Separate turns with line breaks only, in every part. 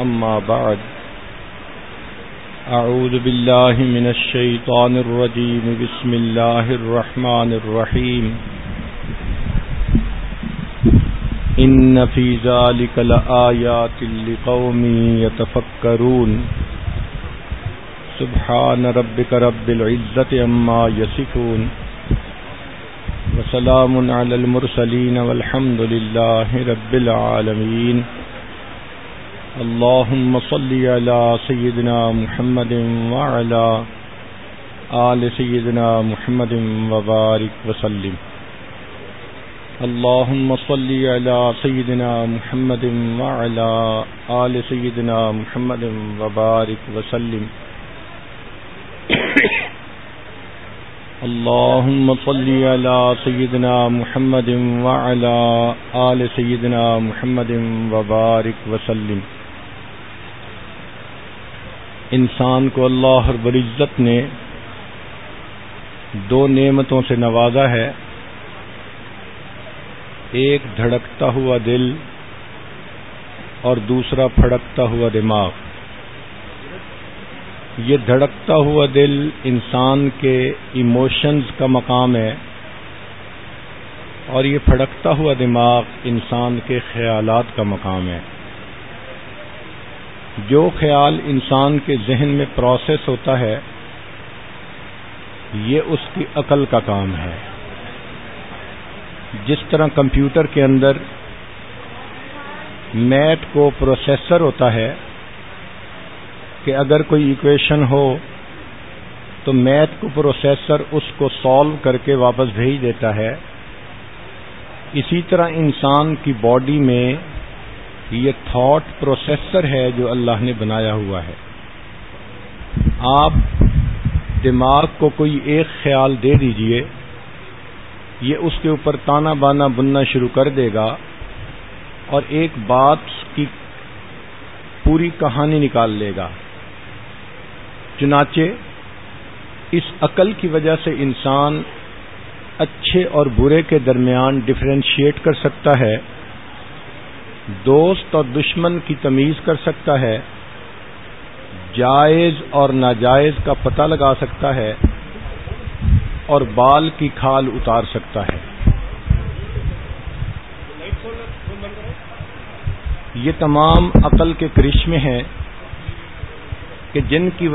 أما بعد أعوذ بالله من الشيطان الرجيم بسم الله الرحمن الرحيم إن في ذلك لآيات لقوم يتفكرون سبحان ربك رب العزة عما يصفون وسلام على المرسلين والحمد لله رب العالمين اللهم صل على سيدنا محمد وعلى آل سيدنا محمد وبارك وسلم اللهم صل على سيدنا محمد وعلى آل سيدنا محمد وبارك وسلم اللهم صل على سيدنا محمد وعلى آل سيدنا محمد وبارك وسلم. انسان کو اللہ رب العزت نے دو نعمتوں سے نوازا ہے، ایک دھڑکتا ہوا دل اور دوسرا پھڑکتا ہوا دماغ. یہ دھڑکتا ہوا دل انسان کے ایموشنز کا مقام ہے اور یہ پھڑکتا ہوا دماغ انسان کے خیالات کا مقام ہے. جو خیال انسان کے ذہن میں پروسیس ہوتا ہے یہ اس کی عقل کا کام ہے. جس طرح کمپیوٹر کے اندر میتھ کو پروسیسر ہوتا ہے کہ اگر کوئی ایکویشن ہو تو میتھ کو پروسیسر اس کو سالو کر کے واپس بھیج دیتا ہے، اسی طرح انسان کی باڈی میں یہ تھاٹ پروسیسر ہے جو اللہ نے بنایا ہوا ہے. آپ دماغ کو کوئی ایک خیال دے دیجئے، یہ اس کے اوپر تانا بانا بننا شروع کر دے گا اور ایک بات کی پوری کہانی نکال لے گا. چنانچہ اس عقل کی وجہ سے انسان اچھے اور برے کے درمیان ڈفرینشیٹ کر سکتا ہے، دوست اور دشمن کی تمیز کر سکتا ہے، جائز اور ناجائز کا پتہ لگا سکتا ہے اور بال کی کھال اتار سکتا ہے. یہ تمام عقل کے کرشمے ہیں کہ جن کی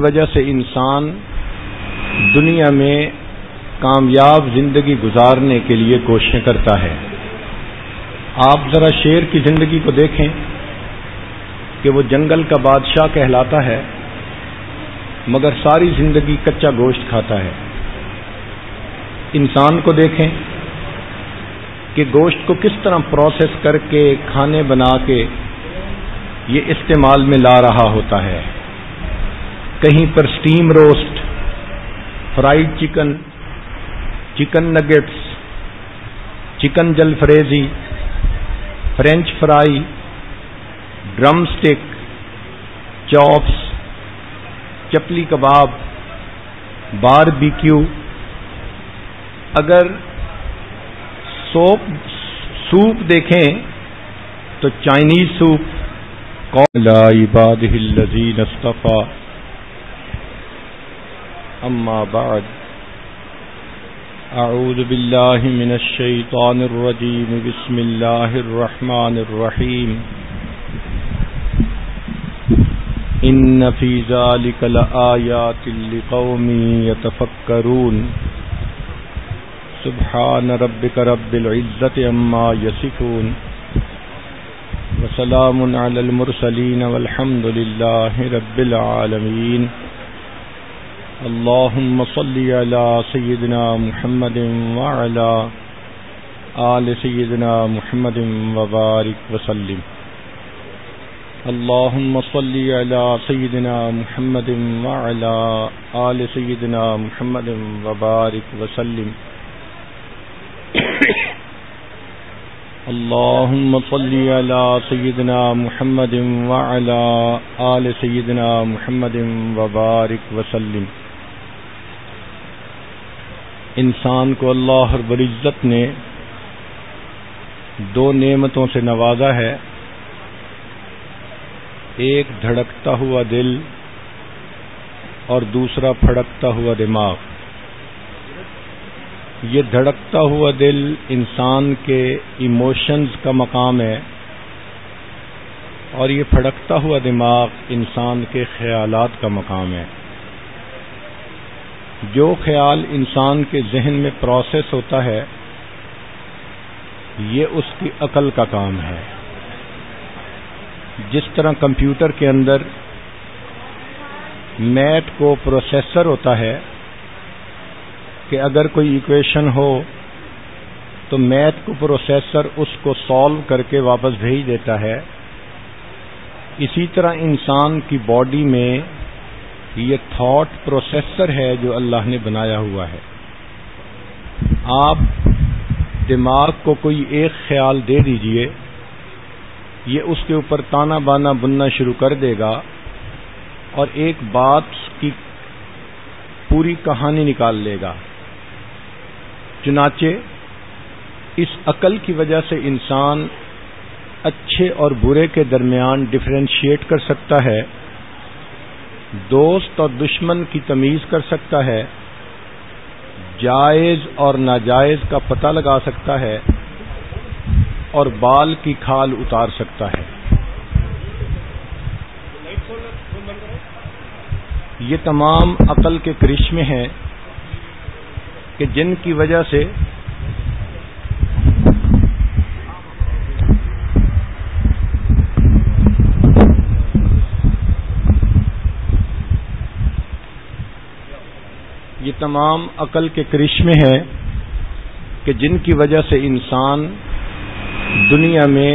وجہ سے انسان دنیا میں کامیاب زندگی گزارنے کے لیے کوششیں کرتا ہے. آپ ذرا شیر کی زندگی کو دیکھیں کہ وہ جنگل کا بادشاہ کہلاتا ہے مگر ساری زندگی کچا گوشت کھاتا ہے. انسان کو دیکھیں کہ گوشت کو کس طرح پروسیس کر کے کھانے بنا کے یہ استعمال میں لا رہا ہوتا ہے. کہیں پر steam roast, fried chicken, chicken nuggets, chicken jalfrezi, French fry, drumstick, chops, chapli kebab, barbecue. اگر سوپ دیکھیں تو چائنیز سوپ. قال عباده الذين اصطفى اما بعد اعوذ بالله من الشيطان الرجيم بسم الله الرحمن الرحيم ان في ذلك لآيات لقوم يتفكرون سبحان ربك رب العزة عما يصفون وسلام على المرسلين والحمد لله رب العالمين. اللهم صل على سيدنا محمد وعلى آل سيدنا محمد وبارك وسلم. اللهم صل على سيدنا محمد وعلى آل سيدنا محمد وبارك وسلم. اللهم صل على سيدنا محمد وعلى آل سيدنا محمد وبارك وسلم۔ انسان کو اللہ رب العزت نے دو نعمتوں سے نوازا ہے، ایک دھڑکتا ہوا دل اور دوسرا پھڑکتا ہوا دماغ۔ یہ دھڑکتا ہوا دل انسان کے ایموشنز کا مقام ہے اور یہ پھڑکتا ہوا دماغ انسان کے خیالات کا مقام ہے۔ جو خیال انسان کے ذہن میں پروسیس ہوتا ہے یہ اس کی عقل کا کام ہے۔ جس طرح کمپیوٹر کے اندر میتھ کو پروسیسر ہوتا ہے کہ اگر کوئی ایکویشن ہو تو میتھ کو پروسیسر اس کو سالو کر کے واپس بھیج دیتا ہے، اسی طرح انسان کی باڈی میں یہ تھاٹ پروسیسر ہے جو اللہ نے بنایا ہوا ہے۔ آپ دماغ کو کوئی ایک خیال دے دیجئے، یہ اس کے اوپر تانا بانا بننا شروع کر دے گا اور ایک بات کی پوری کہانی نکال لے گا۔ چنانچہ اس عقل کی وجہ سے انسان اچھے اور برے کے درمیان ڈفرینشیٹ کر سکتا ہے، دوست اور دشمن کی تمیز کر سکتا ہے، جائز اور ناجائز کا پتہ لگا سکتا ہے اور بال کی کھال اتار سکتا ہے۔ یہ تمام عقل کے کرشمے ہیں کہ جن کی وجہ سے انسان دنیا میں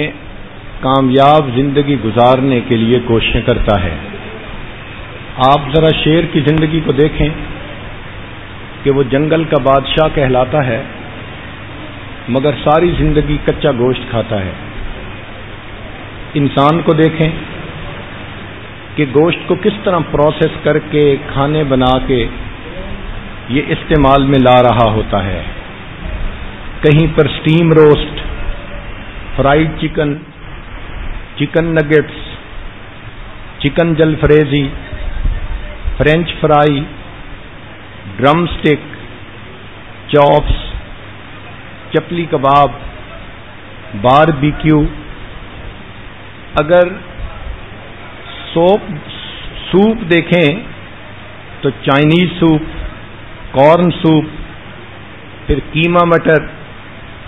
کامیاب زندگی گزارنے کے لیے کوششیں کرتا ہے۔ آپ ذرا شیر کی زندگی کو دیکھیں کہ وہ جنگل کا بادشاہ کہلاتا ہے مگر ساری زندگی کچا گوشت کھاتا ہے۔ انسان کو دیکھیں کہ گوشت کو کس طرح پروسیس کر کے کھانے بنا کے یہ استعمال میں لا رہا ہوتا ہے، کہیں پر steam roast, fried chicken, chicken nuggets, chicken jalfrezi, French fry, drumstick, chops, chapli kebab, barbecue. اگر سوپ دیکھیں تو چائنیز سوپ، کارن سوپ، پھر کیما مٹر،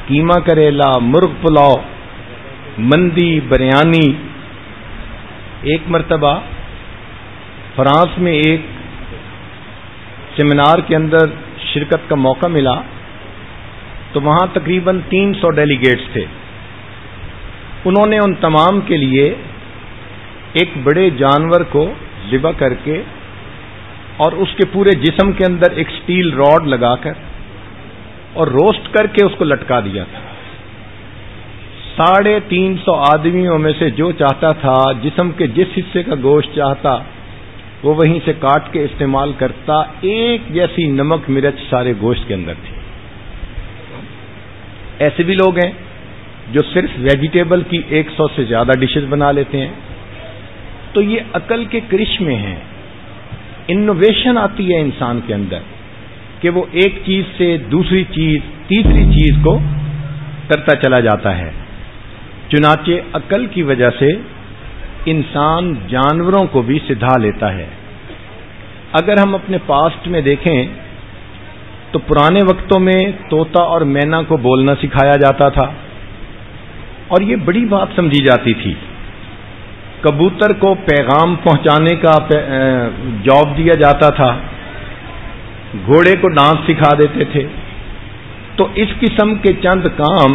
کیما کریلا، مرغ پلاؤ، مندی، بریانی۔ ایک مرتبہ فرانس میں ایک سیمینار کے اندر شرکت کا موقع ملا تو وہاں تقریباً 300 ڈیلیگیٹس تھے۔ انہوں نے ان تمام کے لیے ایک بڑے جانور کو ذبح کر کے اور اس کے پورے جسم کے اندر ایک سٹیل راڈ لگا کر اور روسٹ کر کے اس کو لٹکا دیا تھا۔ 350 آدمیوں میں سے جو چاہتا تھا جسم کے جس حصے کا گوشت چاہتا وہ وہیں سے کاٹ کے استعمال کرتا، ایک جیسی نمک مرچ سارے گوشت کے اندر تھی۔ ایسے بھی لوگ ہیں جو صرف ویجیٹیبل کی 100 سے زیادہ ڈشز بنا لیتے ہیں۔ تو یہ عقل کے کرشمے ہیں۔ انوویشن آتی ہے انسان کے اندر کہ وہ ایک چیز سے دوسری چیز، تیسری چیز کو کرتا چلا جاتا ہے۔ چنانچہ عقل کی وجہ سے انسان جانوروں کو بھی سدھا لیتا ہے۔ اگر ہم اپنے پاسٹ میں دیکھیں تو پرانے وقتوں میں طوطا اور مینا کو بولنا سکھایا جاتا تھا اور یہ بڑی بات سمجھی جاتی تھی۔ کبوتر کو پیغام پہنچانے کا جاب دیا جاتا تھا، گھوڑے کو ڈانس سکھا دیتے تھے۔ تو اس قسم کے چند کام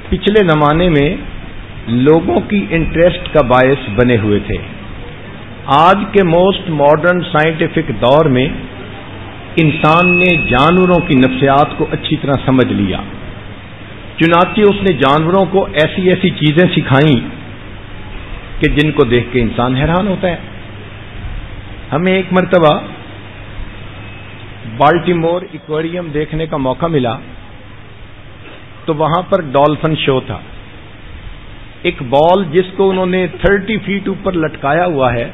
پچھلے زمانے میں لوگوں کی انٹرسٹ کا باعث بنے ہوئے تھے۔ آج کے موسٹ ماڈرن سائنٹیفک دور میں انسان نے جانوروں کی نفسیات کو اچھی طرح سمجھ لیا۔ چنانچہ اس نے جانوروں کو ایسی ایسی چیزیں سکھائیں کہ جن کو دیکھ کے انسان حیران ہوتا ہے. ہمیں ایک مرتبہ بالٹیمور ایکویریم دیکھنے کا موقع ملا تو وہاں پر ڈالفن شو تھا. ایک بال جس کو انہوں نے 30 فیٹ اوپر لٹکایا ہوا ہے،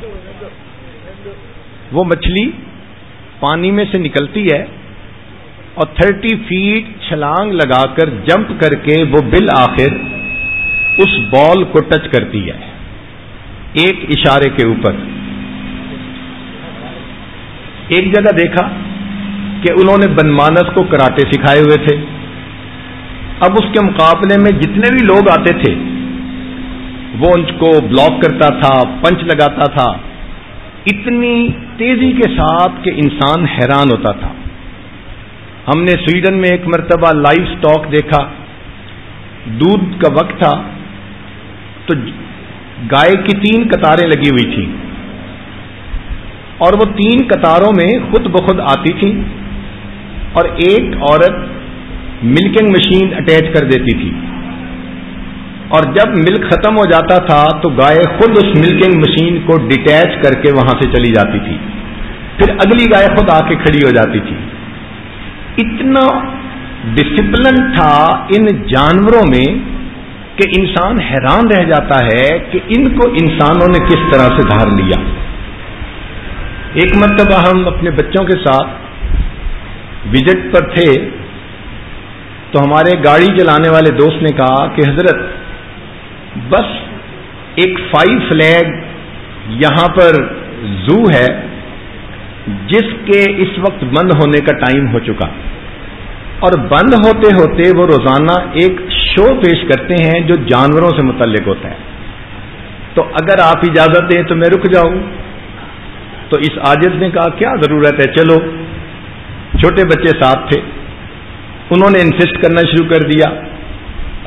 وہ مچھلی پانی میں سے نکلتی ہے اور 30 فیٹ چھلانگ لگا کر جمپ کر کے وہ بالآخر اس بال کو ٹچ کرتی ہے ایک اشارے کے اوپر. ایک جگہ دیکھا کہ انہوں نے بنمانس کو کراٹے سکھائے ہوئے تھے. اب اس کے مقابلے میں جتنے بھی لوگ آتے تھے وہ ان کو بلاک کرتا تھا، پنچ لگاتا تھا اتنی تیزی کے ساتھ کہ انسان حیران ہوتا تھا. ہم نے سویڈن میں ایک مرتبہ لائیو سٹاک دیکھا. دودھ کا وقت تھا تو گائے کی 3 قطاریں لگی ہوئی تھیں اور وہ 3 قطاروں میں خود بخود آتی تھی اور ایک عورت ملکنگ مشین اٹیچ کر دیتی تھی اور جب ملک ختم ہو جاتا تھا تو گائے خود اس ملکنگ مشین کو ڈیٹیچ کر کے وہاں سے چلی جاتی تھی. پھر اگلی گائے خود آ کے کھڑی ہو جاتی تھی. اتنا ڈسپلن تھا ان جانوروں میں کہ انسان حیران رہ جاتا ہے کہ ان کو انسانوں نے کس طرح سے دھار لیا. ایک مرتبہ ہم اپنے بچوں کے ساتھ وزٹ پر تھے تو ہمارے گاڑی چلانے والے دوست نے کہا کہ حضرت بس ایک 5 فلیگ یہاں پر زو ہے جس کے اس وقت بند ہونے کا ٹائم ہو چکا اور بند ہوتے ہوتے وہ روزانہ ایک شو پیش کرتے ہیں جو جانوروں سے متعلق ہوتا ہے. تو اگر آپ اجازت دیں تو میں رک جاؤں. تو اس عاجز نے کہا کیا ضرورت ہے، چلو. چھوٹے بچے ساتھ تھے، انہوں نے انسسٹ کرنا شروع کر دیا،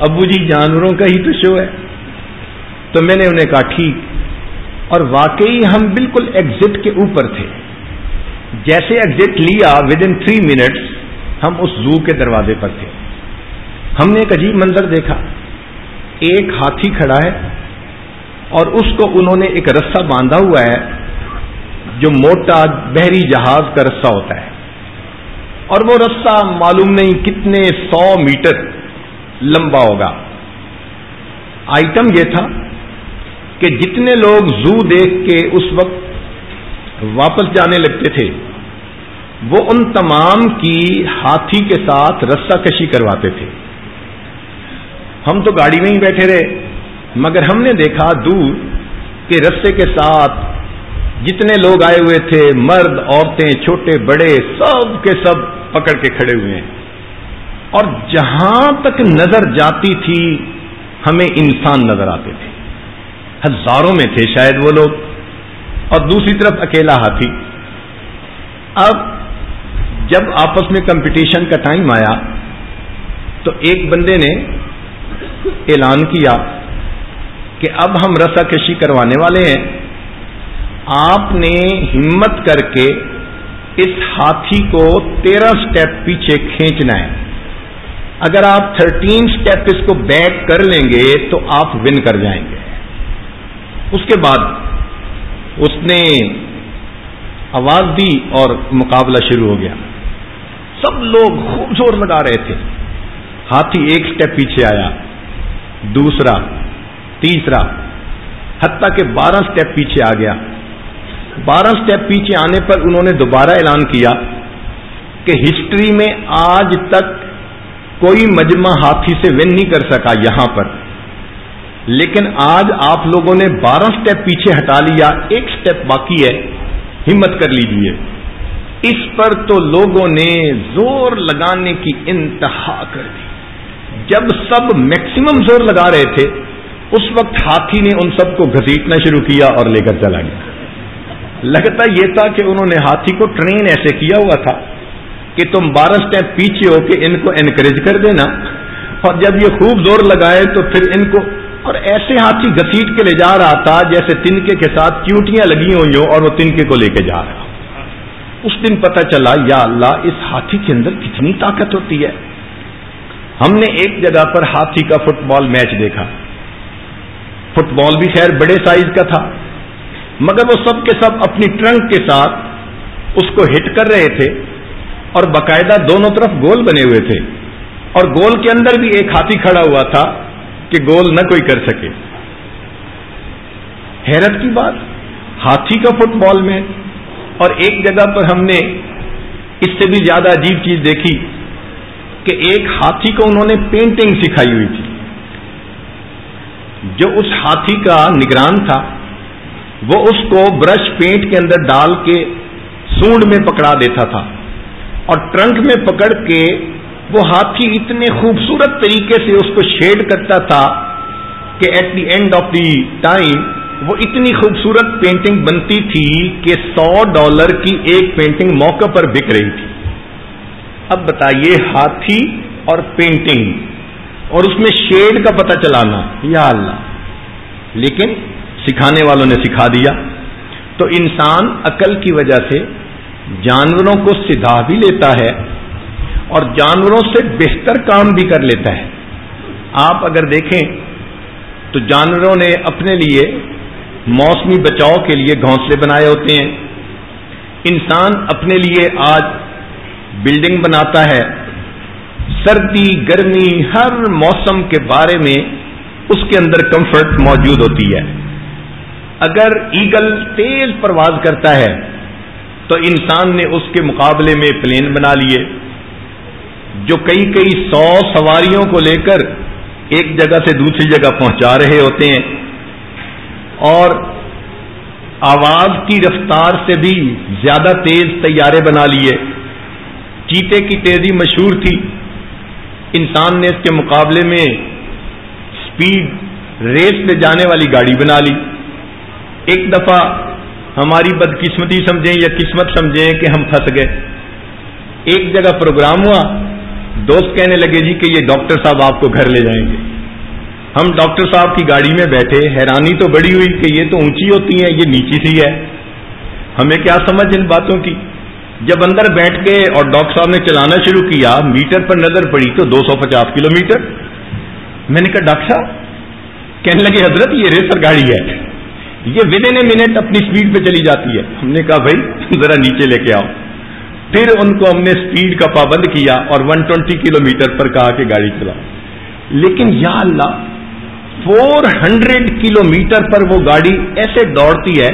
ابو جی جانوروں کا ہی تو شو ہے. تو میں نے انہیں کہا ٹھیک. اور واقعی ہم بالکل ایگزٹ کے اوپر تھے. جیسے ایگزٹ لیا ودن 3 منٹس ہم اس زو کے دروازے پر تھے. ہم نے ایک عجیب منظر دیکھا. ایک ہاتھی کھڑا ہے اور اس کو انہوں نے ایک رسہ باندھا ہوا ہے جو موٹا بحری جہاز کا رسہ ہوتا ہے اور وہ رسہ معلوم نہیں کتنے 100 میٹر لمبا ہوگا. آئٹم یہ تھا کہ جتنے لوگ زو دیکھ کے اس وقت واپس جانے لگتے تھے وہ ان تمام کی ہاتھی کے ساتھ رسہ کشی کرواتے تھے. ہم تو گاڑی میں ہی بیٹھے رہے مگر ہم نے دیکھا دور کہ رسے کے ساتھ جتنے لوگ آئے ہوئے تھے، مرد عورتیں چھوٹے بڑے سب کے سب پکڑ کے کھڑے ہوئے ہیں اور جہاں تک نظر جاتی تھی ہمیں انسان نظر آتے تھے. ہزاروں میں تھے شاید وہ لوگ اور دوسری طرف اکیلا ہاتھی. اب جب آپس میں کمپٹیشن کا ٹائم آیا تو ایک بندے نے اعلان کیا کہ اب ہم رسہ کشی کروانے والے ہیں، آپ نے ہمت کر کے اس ہاتھی کو 13 سٹیپ پیچھے کھینچنا ہے. اگر آپ 13 سٹیپ اس کو بیک کر لیں گے تو آپ ون کر جائیں گے. اس کے بعد اس نے آواز دی اور مقابلہ شروع ہو گیا. سب لوگ خوب زور لگا رہے تھے. ہاتھی ایک سٹیپ پیچھے آیا، دوسرا، تیسرا، حتیٰ کہ 12 سٹیپ پیچھے آ گیا. 12 سٹیپ پیچھے آنے پر انہوں نے دوبارہ اعلان کیا کہ ہسٹری میں آج تک کوئی مجمع ہاتھی سے ون نہیں کر سکا یہاں پر، لیکن آج آپ لوگوں نے 12 سٹیپ پیچھے ہٹا لیا، ایک سٹیپ باقی ہے، ہمت کر لیجئے. اس پر تو لوگوں نے زور لگانے کی انتہا کر دی. جب سب میکسیمم زور لگا رہے تھے اس وقت ہاتھی نے ان سب کو گھسیٹنا شروع کیا اور لے کر چلا گیا. لگتا یہ تھا کہ انہوں نے ہاتھی کو ٹرین ایسے کیا ہوا تھا کہ تم 12 سٹیپ پیچھے ہو کے ان کو انکریج کر دینا اور جب یہ خوب زور لگائے تو پھر ان کو، اور ایسے ہاتھی گھسیٹ کے لے جا رہا تھا جیسے تنکے کے ساتھ چیوٹیاں لگی ہوئی ہوں اور وہ تنکے کو لے کے جا رہا. اس دن پتہ چلا یا اللہ اس ہاتھی کے اندر کتنی طاقت ہوتی ہے. ہم نے ایک جگہ پر ہاتھی کا فٹ بال میچ دیکھا. فٹ بال بھی خیر بڑے سائز کا تھا، مگر وہ سب کے سب اپنی ٹرنک کے ساتھ اس کو ہٹ کر رہے تھے اور باقاعدہ دونوں طرف گول بنے ہوئے تھے، اور گول کے اندر بھی ایک ہاتھی کھڑا ہوا تھا کہ گول نہ کوئی کر سکے. حیرت کی بات، ہاتھی کا فٹ بال میچ. اور ایک جگہ پر ہم نے اس سے بھی زیادہ عجیب چیز دیکھی کہ ایک ہاتھی کو انہوں نے پینٹنگ سکھائی ہوئی تھی. جو اس ہاتھی کا نگران تھا وہ اس کو برش پینٹ کے اندر ڈال کے سونڈ میں پکڑا دیتا تھا، اور ٹرنک میں پکڑ کے وہ ہاتھی اتنے خوبصورت طریقے سے اس کو شیڈ کرتا تھا کہ at the end of the time وہ اتنی خوبصورت پینٹنگ بنتی تھی کہ $100 کی ایک پینٹنگ موقع پر بک رہی تھی. اب بتائیے، ہاتھی اور پینٹنگ اور اس میں شیڈ کا پتہ چلانا، یا اللہ. لیکن سکھانے والوں نے سکھا دیا. تو انسان عقل کی وجہ سے جانوروں کو سدھا بھی لیتا ہے اور جانوروں سے بہتر کام بھی کر لیتا ہے. آپ اگر دیکھیں تو جانوروں نے اپنے لیے موسمی بچاؤ کے لیے گھونسلے بنائے ہوتے ہیں. انسان اپنے لیے آج بلڈنگ بناتا ہے. سردی گرمی ہر موسم کے بارے میں اس کے اندر کمفرٹ موجود ہوتی ہے. اگر ایگل تیز پرواز کرتا ہے تو انسان نے اس کے مقابلے میں پلین بنا لیے جو کئی 100 سواریوں کو لے کر ایک جگہ سے دوسری جگہ پہنچا رہے ہوتے ہیں، اور آواز کی رفتار سے بھی زیادہ تیز طیارے بنا لیے. چیتے کی تیزی مشہور تھی، انسان نے اس کے مقابلے میں سپیڈ ریس پہ جانے والی گاڑی بنا لی. ایک دفعہ ہماری بدقسمتی سمجھیں یا قسمت سمجھیں کہ ہم پھنس گئے. ایک جگہ پروگرام ہوا، دوست کہنے لگے جی کہ یہ ڈاکٹر صاحب آپ کو گھر لے جائیں گے. ہم ڈاکٹر صاحب کی گاڑی میں بیٹھے، حیرانی تو بڑی ہوئی کہ یہ تو اونچی ہوتی ہیں، یہ نیچی سی ہے. ہمیں کیا سمجھ ان باتوں کی. جب اندر بیٹھ گئے اور ڈاکٹر صاحب نے چلانا شروع کیا، میٹر پر نظر پڑی تو 250 کلومیٹر. میں نے کہا ڈاکٹر صاحب، کہنے لگے حضرت یہ ریسر گاڑی ہے، یہ ود ان اے منٹ اپنی سپیڈ پہ چلی جاتی ہے. ہم نے کہا بھائی ذرا نیچے لے کے آؤ. پھر ان کو ہم نے سپیڈ کا پابند کیا اور 120 کلومیٹر پر کہا کہ گاڑی چلاؤ. لیکن یا اللہ، 400 کلومیٹر پر وہ گاڑی ایسے دوڑتی ہے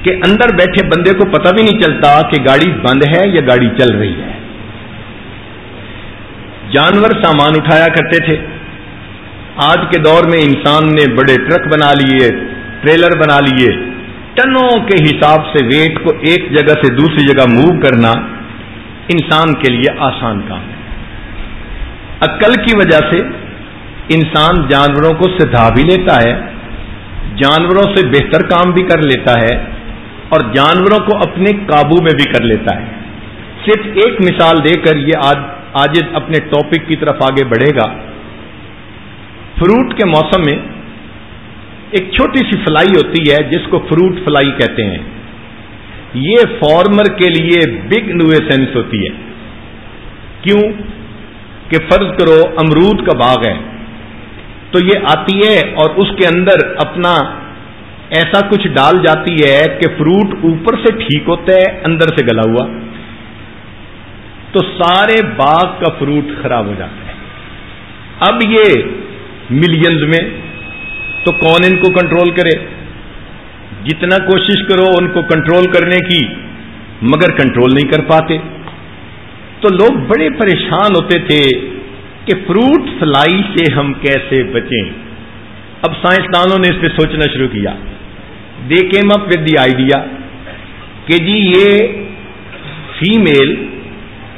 کہ اندر بیٹھے بندے کو پتہ بھی نہیں چلتا کہ گاڑی بند ہے یا گاڑی چل رہی ہے. جانور سامان اٹھایا کرتے تھے. آج کے دور میں انسان نے بڑے ٹرک بنا لیے، ٹریلر بنا لیے. ٹنوں کے حساب سے ویٹ کو ایک جگہ سے دوسری جگہ موو کرنا انسان کے لیے آسان کام ہے. عقل کی وجہ سے انسان جانوروں کو سدھا بھی لیتا ہے، جانوروں سے بہتر کام بھی کر لیتا ہے، اور جانوروں کو اپنے قابو میں بھی کر لیتا ہے. صرف ایک مثال دے کر یہ آج اپنے ٹاپک کی طرف آگے بڑھے گا. فروٹ کے موسم میں ایک چھوٹی سی فلائی ہوتی ہے جس کو فروٹ فلائی کہتے ہیں. یہ فارمر کے لیے بگ نویسنس ہوتی ہے. کیوں کہ فرض کرو امرود کا باغ ہے تو یہ آتی ہے اور اس کے اندر اپنا ایسا کچھ ڈال جاتی ہے کہ فروٹ اوپر سے ٹھیک ہوتا ہے، اندر سے گلا ہوا، تو سارے باغ کا فروٹ خراب ہو جاتا ہے. اب یہ ملینز میں، تو کون ان کو کنٹرول کرے؟ جتنا کوشش کرو ان کو کنٹرول کرنے کی، مگر کنٹرول نہیں کر پاتے. تو لوگ بڑے پریشان ہوتے تھے کہ فروٹ فلائی سے ہم کیسے بچیں. اب سائنسدانوں نے اس پہ سوچنا شروع کیا. They came up with the idea کہ جی یہ فیمیل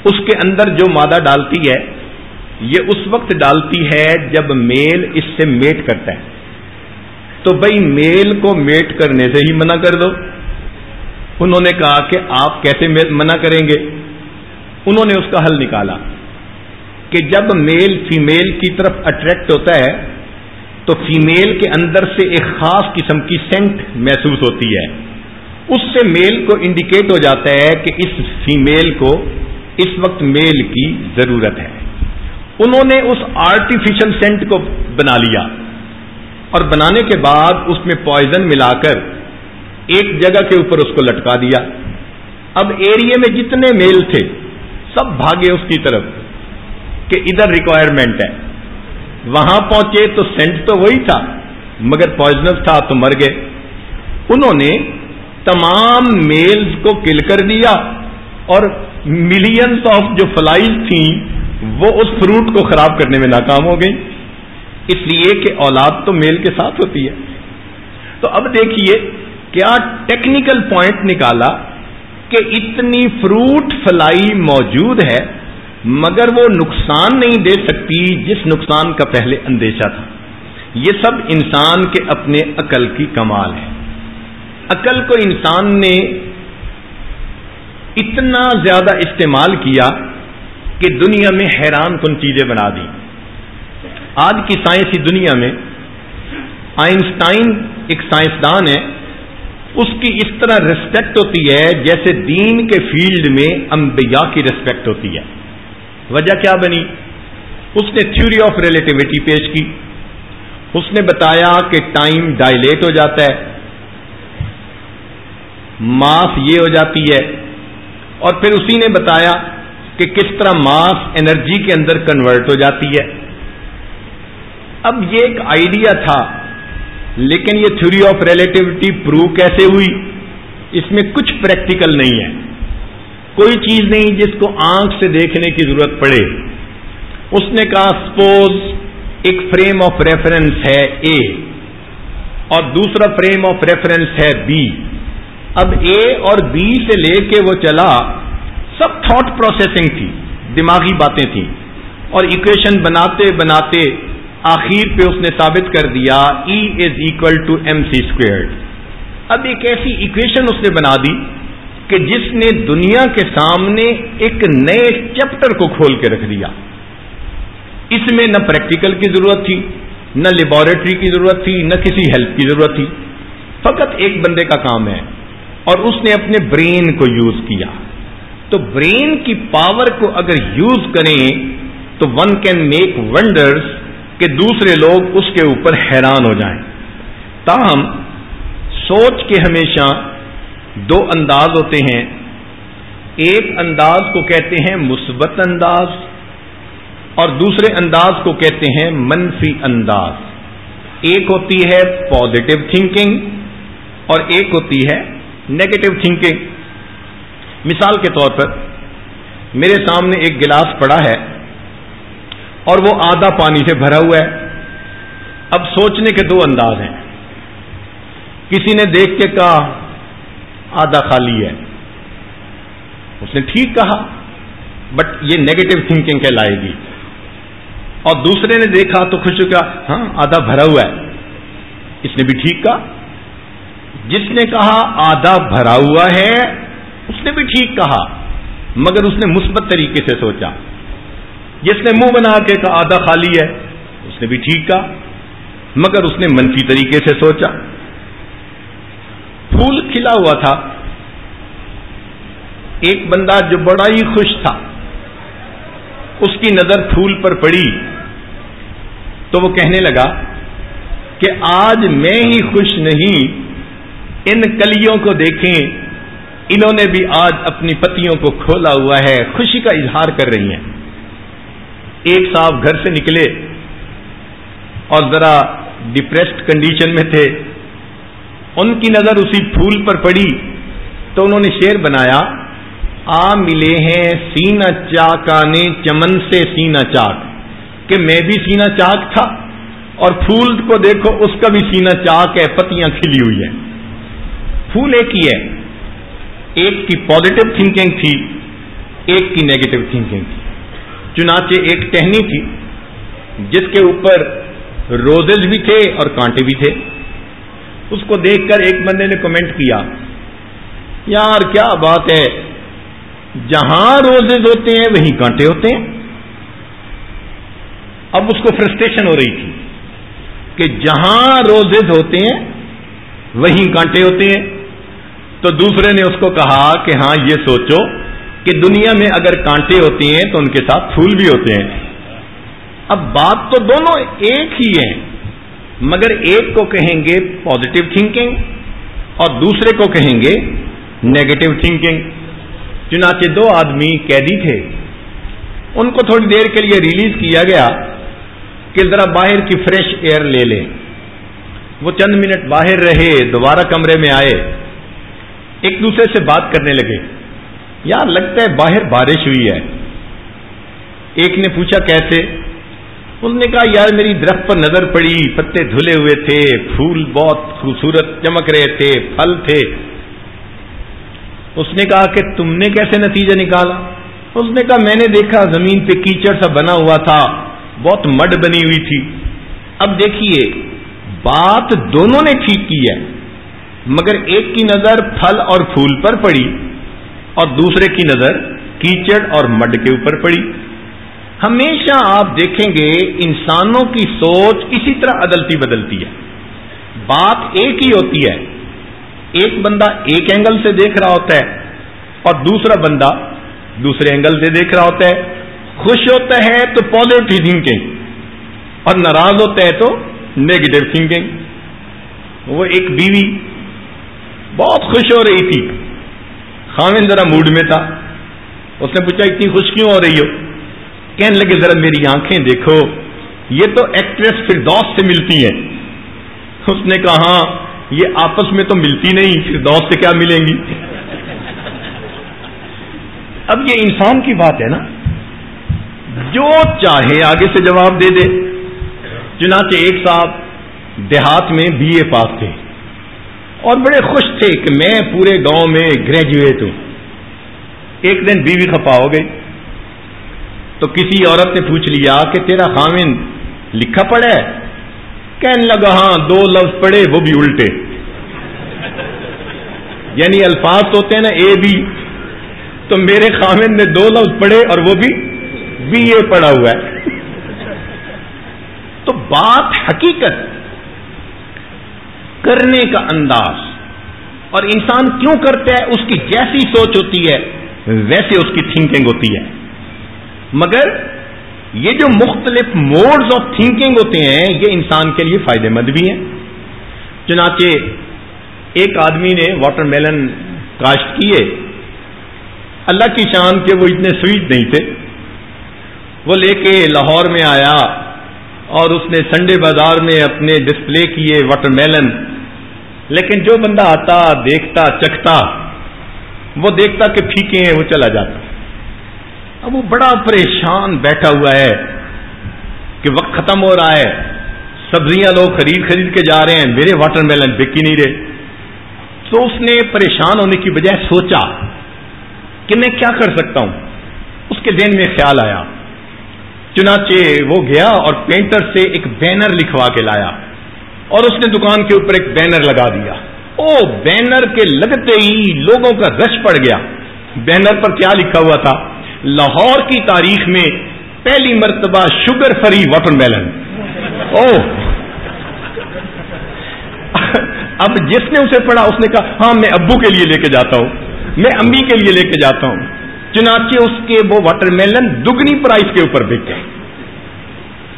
اس کے اندر جو مادہ ڈالتی ہے یہ اس وقت ڈالتی ہے جب میل اس سے میٹ کرتا ہے. تو بھائی میل کو میٹ کرنے سے ہی منع کر دو. انہوں نے کہا کہ آپ کیسے منع کریں گے؟ انہوں نے اس کا حل نکالا کہ جب میل فیمیل کی طرف اٹریکٹ ہوتا ہے تو فیمیل کے اندر سے ایک خاص قسم کی سینٹ محسوس ہوتی ہے. اس سے میل کو انڈیکیٹ ہو جاتا ہے کہ اس فیمیل کو اس وقت میل کی ضرورت ہے.
انہوں نے اس آرٹیفیشل سینٹ کو بنا لیا اور بنانے کے بعد اس میں پوائزن ملا کر ایک جگہ کے اوپر اس کو لٹکا دیا. اب ایریے میں جتنے میل تھے سب بھاگے اس کی طرف کہ ادھر ریکوائرمنٹ ہے. وہاں پہنچے تو سینٹ تو وہی تھا مگر پوائزنس تھا تو مر گئے. انہوں نے تمام میلز کو کل کر دیا اور ملینز آف جو فلائز تھیں وہ اس فروٹ کو خراب کرنے میں ناکام ہو گئی، اس لیے کہ اولاد تو میل کے ساتھ ہوتی ہے. تو اب دیکھیے کیا ٹیکنیکل پوائنٹ نکالا کہ اتنی فروٹ فلائی موجود ہے مگر وہ نقصان نہیں دے سکتی جس نقصان کا پہلے اندیشہ تھا. یہ سب انسان کے اپنے عقل کی کمال ہے. عقل کو انسان نے اتنا زیادہ استعمال کیا کہ دنیا میں حیران کن چیزیں بنا دی. آج کی سائنسی دنیا میں آئنسٹائن ایک سائنسدان ہے، اس کی اس طرح ریسپیکٹ ہوتی ہے جیسے دین کے فیلڈ میں انبیاء کی ریسپیکٹ ہوتی ہے. وجہ کیا بنی؟ اس نے تھیوری آف ریلیٹیوٹی پیش کی. اس نے بتایا کہ ٹائم ڈائلیٹ ہو جاتا ہے، ماس یہ ہو جاتی ہے، اور پھر اسی نے بتایا کہ کس طرح ماس انرجی کے اندر کنورٹ ہو جاتی ہے. اب یہ ایک آئیڈیا تھا لیکن یہ تھیوری آف ریلیٹیوٹی پروو کیسے ہوئی؟ اس میں کچھ پریکٹیکل نہیں ہے، کوئی چیز نہیں جس کو آنکھ سے دیکھنے کی ضرورت پڑے. اس نے کہا سپوز ایک فریم آف ریفرنس ہے اے اور دوسرا فریم آف ریفرنس ہے بی. اب اے اور بی سے لے کے وہ چلا، سب تھاٹ پروسیسنگ تھی، دماغی باتیں تھیں، اور ایکویشن بناتے بناتے آخر پہ اس نے ثابت کر دیا E = mc². اب ایک ایسی ایکویشن اس نے بنا دی کہ جس نے دنیا کے سامنے ایک نئے چیپٹر کو کھول کے رکھ دیا. اس میں نہ پریکٹیکل کی ضرورت تھی، نہ لیبارٹری کی ضرورت تھی، نہ کسی ہیلپ کی ضرورت تھی. فقط ایک بندے کا کام ہے اور اس نے اپنے برین کو یوز کیا. تو برین کی پاور کو اگر یوز کریں تو ون کین میک ونڈرز کہ دوسرے لوگ اس کے اوپر حیران ہو جائیں. تاہم سوچ کے ہمیشہ دو انداز ہوتے ہیں. ایک انداز کو کہتے ہیں مثبت انداز اور دوسرے انداز کو کہتے ہیں منفی انداز. ایک ہوتی ہے پازیٹو تھنکنگ اور ایک ہوتی ہے نیگیٹو تھنکنگ. مثال کے طور پر میرے سامنے ایک گلاس پڑا ہے اور وہ آدھا پانی سے بھرا ہوا ہے. اب سوچنے کے دو انداز ہیں. کسی نے دیکھ کے کہا آدھا خالی ہے، اس نے ٹھیک کہا بٹ یہ نیگیٹو تھنکنگ کہلائے گی. اور دوسرے نے دیکھا تو خوش ہو گیا، ہاں آدھا بھرا ہوا ہے، اس نے بھی ٹھیک کہا. جس نے کہا آدھا بھرا ہوا ہے اس نے بھی ٹھیک کہا مگر اس نے مثبت طریقے سے سوچا. جس نے منہ بنا کے کہا آدھا خالی ہے اس نے بھی ٹھیک کہا مگر اس نے منفی طریقے سے سوچا. پھول کھلا ہوا تھا، ایک بندہ جو بڑا ہی خوش تھا اس کی نظر پھول پر پڑی تو وہ کہنے لگا کہ آج میں ہی خوش نہیں، ان کلیوں کو دیکھیں، انہوں نے بھی آج اپنی پتیوں کو کھولا ہوا ہے، خوشی کا اظہار کر رہی ہیں. ایک صاحب گھر سے نکلے اور ذرا ڈپریسڈ کنڈیشن میں تھے، ان کی نظر اسی پھول پر پڑی تو انہوں نے شعر بنایا، آ ملے ہیں سینہ چاکانے چمن سے سینہ چاک، کہ میں بھی سینہ چاک تھا اور پھول کو دیکھو اس کا بھی سینہ چاک ہے، پتیاں کھلی ہوئی ہیں. پھول ایک ہی ہے، ایک کی پازیٹو تھنکنگ تھی ایک کی نیگیٹو تھنکنگ تھی. چنانچہ ایک ٹہنی تھی جس کے اوپر روزز بھی تھے اور کانٹے بھی تھے. اس کو دیکھ کر ایک بندے نے کمنٹ کیا، یار کیا بات ہے، جہاں روزز ہوتے ہیں وہیں کانٹے ہوتے ہیں. اب اس کو فرسٹریشن ہو رہی تھی کہ جہاں روزز ہوتے ہیں وہیں کانٹے ہوتے ہیں. تو دوسرے نے اس کو کہا کہ ہاں یہ سوچو کہ دنیا میں اگر کانٹے ہوتے ہیں تو ان کے ساتھ پھول بھی ہوتے ہیں. اب بات تو دونوں ایک ہی ہے، مگر ایک کو کہیں گے پازیٹو تھنکنگ اور دوسرے کو کہیں گے نیگیٹو تھنکنگ۔ چنانچہ دو آدمی قیدی تھے، ان کو تھوڑی دیر کے لیے ریلیز کیا گیا کہ ذرا باہر کی فریش ایئر لے لیں۔ وہ چند منٹ باہر رہے، دوبارہ کمرے میں آئے، ایک دوسرے سے بات کرنے لگے، یار لگتا ہے باہر بارش ہوئی ہے۔ ایک نے پوچھا کیسے؟ اس نے کہا یار میری درخت پر نظر پڑی، پتے دھلے ہوئے تھے، پھول بہت خوبصورت چمک رہے تھے، پھل تھے۔ اس نے کہا کہ تم نے کیسے نتیجہ نکالا؟ اس نے کہا میں نے دیکھا زمین پہ کیچڑ سا بنا ہوا تھا، بہت مڈ بنی ہوئی تھی۔ اب دیکھیے بات دونوں نے ٹھیک کی ہے، مگر ایک کی نظر پھل اور پھول پر پڑی اور دوسرے کی نظر کیچڑ اور مڈ کے اوپر پڑی۔ ہمیشہ آپ دیکھیں گے انسانوں کی سوچ اسی طرح عدلتی بدلتی ہے، بات ایک ہی ہوتی ہے، ایک بندہ ایک اینگل سے دیکھ رہا ہوتا ہے اور دوسرا بندہ دوسرے اینگل سے دیکھ رہا ہوتا ہے۔ خوش ہوتا ہے تو پازیٹو تھنکنگ اور ناراض ہوتا ہے تو نیگیٹو تھنکنگ۔ وہ ایک بیوی بہت خوش ہو رہی تھی، خاوند ذرا موڈ میں تھا، اس نے پوچھا اتنی خوش کیوں ہو رہی ہو؟ کہنے لگے ذرا میری آنکھیں دیکھو، یہ تو ایکٹریس فردوس سے ملتی ہیں۔ اس نے کہا ہاں یہ آپس میں تو ملتی نہیں، فردوس سے کیا ملیں گی؟ اب یہ انسان کی بات ہے نا، جو چاہے آگے سے جواب دے دے۔ چنانچہ ایک صاحب دیہات میں بی اے پاس تھے اور بڑے خوش تھے کہ میں پورے گاؤں میں گریجویٹ ہوں۔ ایک دن بیوی خفا ہو گئی تو کسی عورت نے پوچھ لیا کہ تیرا خاوند لکھا پڑھا ہے؟ کہنے لگا ہاں 2 لفظ پڑھے وہ بھی الٹے، یعنی الفاظ ہوتے ہیں نا اے بی، تو میرے خاوند نے 2 لفظ پڑھے اور وہ بھی بی اے پڑھا ہوا ہے۔ تو بات حقیقت کرنے کا انداز اور انسان کیوں کرتا ہے، اس کی جیسی سوچ ہوتی ہے ویسے اس کی تھنکنگ ہوتی ہے، مگر یہ جو مختلف موڈز آف تھنکنگ ہوتے ہیں یہ انسان کے لیے فائدہ مند بھی ہیں۔ چنانچہ ایک آدمی نے واٹر میلن کاشت کیے، اللہ کی شان کہ وہ اتنے سویٹ نہیں تھے، وہ لے کے لاہور میں آیا اور اس نے سنڈے بازار میں اپنے ڈسپلے کیے واٹر میلن، لیکن جو بندہ آتا دیکھتا چکھتا، وہ دیکھتا کہ پھیکے ہیں وہ چلا جاتا۔ اب وہ بڑا پریشان بیٹھا ہوا ہے کہ وقت ختم ہو رہا ہے، سبزیاں لوگ خرید کے جا رہے ہیں، میرے واٹر میلن بک ہی نہیں رہے۔ تو اس نے پریشان ہونے کی بجائے سوچا کہ میں کیا کر سکتا ہوں۔ اس کے ذہن میں خیال آیا، چنانچہ وہ گیا اور پینٹر سے ایک بینر لکھوا کے لایا اور اس نے دکان کے اوپر ایک بینر لگا دیا۔ او بینر کے لگتے ہی لوگوں کا رش پڑ گیا۔ بینر پر کیا لکھا ہوا تھا؟ لاہور کی تاریخ میں پہلی مرتبہ شوگر فری واٹر میلن۔ او اب جس نے اسے پڑھا اس نے کہا ہاں میں ابو کے لیے لے کے جاتا ہوں، میں امی کے لیے لے کے جاتا ہوں۔ چنانچہ اس کے وہ واٹر میلن دگنی پرائس کے اوپر بک گئے۔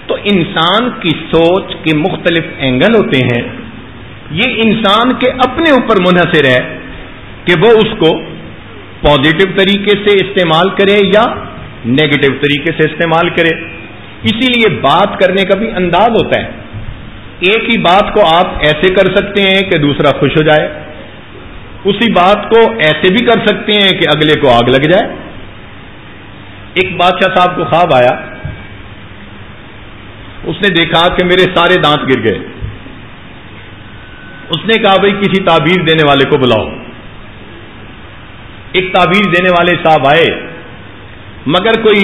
تو انسان کی سوچ کے مختلف اینگل ہوتے ہیں، یہ انسان کے اپنے اوپر منحصر ہے کہ وہ اس کو پازیٹو طریقے سے استعمال کرے یا نیگیٹو طریقے سے استعمال کرے۔ اسی لیے بات کرنے کا بھی انداز ہوتا ہے، ایک ہی بات کو آپ ایسے کر سکتے ہیں کہ دوسرا خوش ہو جائے، اسی بات کو ایسے بھی کر سکتے ہیں کہ اگلے کو آگ لگ جائے۔ ایک بادشاہ صاحب کو خواب آیا، اس نے دیکھا کہ میرے سارے دانت گر گئے۔ اس نے کہا بھائی کسی تعبیر دینے والے کو بلاؤ۔ ایک تعبیر دینے والے صاحب آئے، مگر کوئی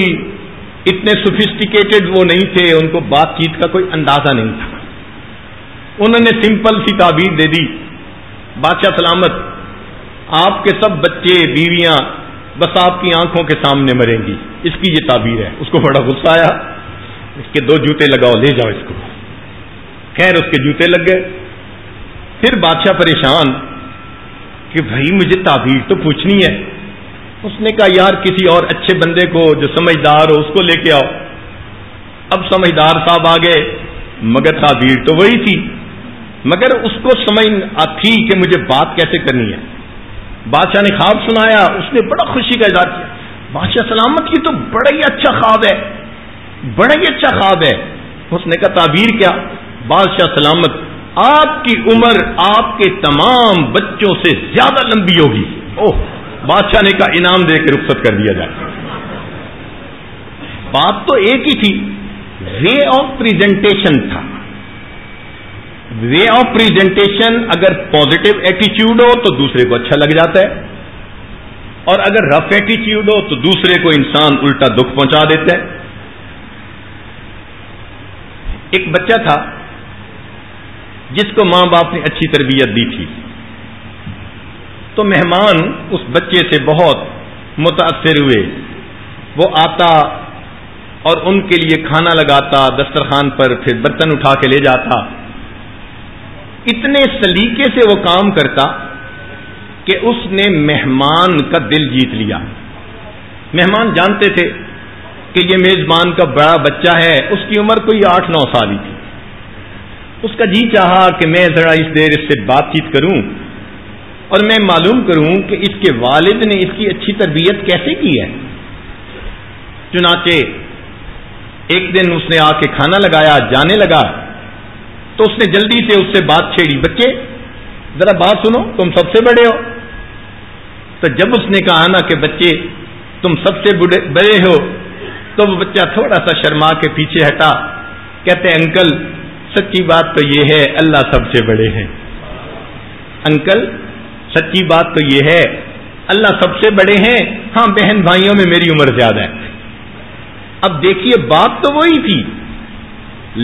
اتنے سوفسٹیکیٹڈ وہ نہیں تھے، ان کو بات چیت کا کوئی اندازہ نہیں تھا۔ انہوں نے سمپل سی تعبیر دے دی، بادشاہ سلامت آپ کے سب بچے بیویاں بس آپ کی آنکھوں کے سامنے مریں گی، اس کی یہ تعبیر ہے۔ اس کو بڑا غصہ آیا، اس کے 2 جوتے لگاؤ، لے جاؤ اس کو۔ خیر اس کے جوتے لگ گئے۔ پھر بادشاہ پریشان کہ بھائی مجھے تعبیر تو پوچھنی ہے۔ اس نے کہا یار کسی اور اچھے بندے کو جو سمجھدار ہو اس کو لے کے آؤ۔ اب سمجھدار صاحب آ گئے، مگر تعبیر تو وہی تھی، مگر اس کو سمجھ تھی کہ مجھے بات کیسے کرنی ہے۔ بادشاہ نے خواب سنایا، اس نے بڑا خوشی کا اظہار کیا، بادشاہ سلامت کی تو بڑا ہی اچھا خواب ہے، بڑا ہی اچھا خواب ہے۔ اس نے کہا تعبیر کیا؟ بادشاہ سلامت، آپ کی عمر آپ کے تمام بچوں سے زیادہ لمبی ہوگی۔ اوہ، بادشاہ نے کہا انعام دے کے رخصت کر دیا جائے۔ بات تو ایک ہی تھی، وے آف پریزنٹیشن تھا۔ وے آف پریزنٹیشن اگر پازیٹو ایٹیچیوڈ ہو تو دوسرے کو اچھا لگ جاتا ہے، اور اگر رف ایٹیچیوڈ ہو تو دوسرے کو انسان الٹا دکھ پہنچا دیتا ہے۔ ایک بچہ تھا جس کو ماں باپ نے اچھی تربیت دی تھی، تو مہمان اس بچے سے بہت متاثر ہوئے، وہ آتا اور ان کے لیے کھانا لگاتا دسترخوان پر، پھر برتن اٹھا کے لے جاتا، اتنے سلیقے سے وہ کام کرتا کہ اس نے مہمان کا دل جیت لیا۔ مہمان جانتے تھے کہ یہ میزبان کا بڑا بچہ ہے، اس کی عمر کوئی 8-9 سال ہی تھی۔ اس کا جی چاہا کہ میں ذرا اس دیر اس سے بات چیت کروں اور میں معلوم کروں کہ اس کے والد نے اس کی اچھی تربیت کیسے کی ہے۔ چنانچہ ایک دن اس نے آ کے کھانا لگایا، جانے لگا تو اس نے جلدی سے اس سے بات چھیڑی، بچے ذرا بات سنو، تم سب سے بڑے ہو۔ تو جب اس نے کہا نا کہ بچے تم سب سے بڑے ہو، تو وہ بچہ تھوڑا سا شرما کے پیچھے ہٹا، کہتے انکل سچی بات تو یہ ہے اللہ سب سے بڑے ہیں۔ انکل سچی بات تو یہ ہے اللہ سب سے بڑے ہیں، ہاں بہن بھائیوں میں میری عمر زیادہ ہے۔ اب دیکھیے بات تو وہی تھی،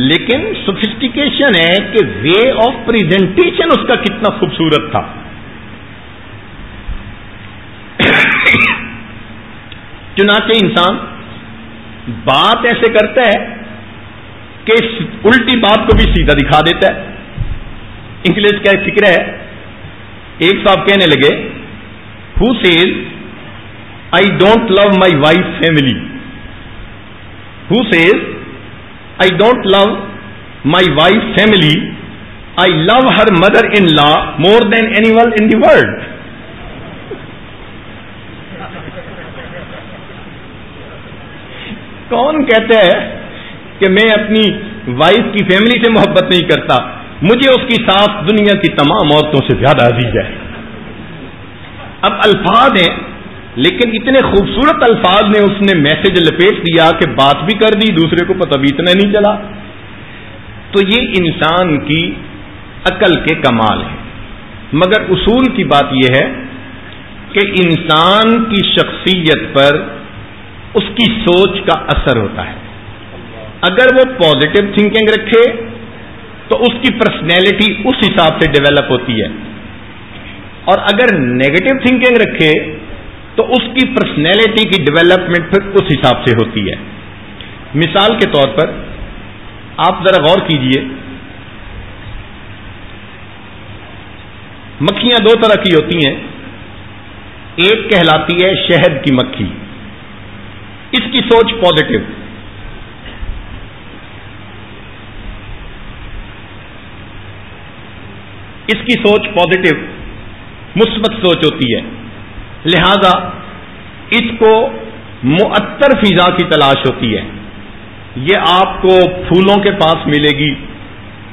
لیکن سوفسٹیکیشن ہے کہ وے آف پریزنٹیشن اس کا کتنا خوبصورت تھا۔ چنانچہ انسان بات ایسے کرتا ہے کہ الٹی بات کو بھی سیدھا دکھا دیتا ہے۔ انگلش کا ایک فکر ہے، ایک صاحب کہنے لگے who says I don't love my wife family, who says I don't love my wife family, I love her mother in law more than anyone in the world. کون کہتا ہے کہ میں اپنی وائف کی فیملی سے محبت نہیں کرتا، مجھے اس کی ساس دنیا کی تمام عورتوں سے زیادہ عزیز ہے۔ اب الفاظ ہیں، لیکن اتنے خوبصورت الفاظ میں اس نے میسج لپیٹ دیا کہ بات بھی کر دی، دوسرے کو پتہ بھی اتنا نہیں چلا۔ تو یہ انسان کی عقل کے کمال ہے، مگر اصول کی بات یہ ہے کہ انسان کی شخصیت پر اس کی سوچ کا اثر ہوتا ہے۔ اگر وہ پازیٹو تھنکنگ رکھے تو اس کی پرسنالٹی اس حساب سے ڈیولپ ہوتی ہے، اور اگر نیگیٹو تھنکنگ رکھے تو اس کی پرسنالٹی کی ڈیولپمنٹ پھر اس حساب سے ہوتی ہے۔ مثال کے طور پر آپ ذرا غور کیجئے، مکھیاں دو طرح کی ہوتی ہیں، ایک کہلاتی ہے شہد کی مکھی، اس کی سوچ پازیٹو، اس کی سوچ پازیٹو مثبت سوچ ہوتی ہے، لہذا اس کو معطر فضا کی تلاش ہوتی ہے۔ یہ آپ کو پھولوں کے پاس ملے گی،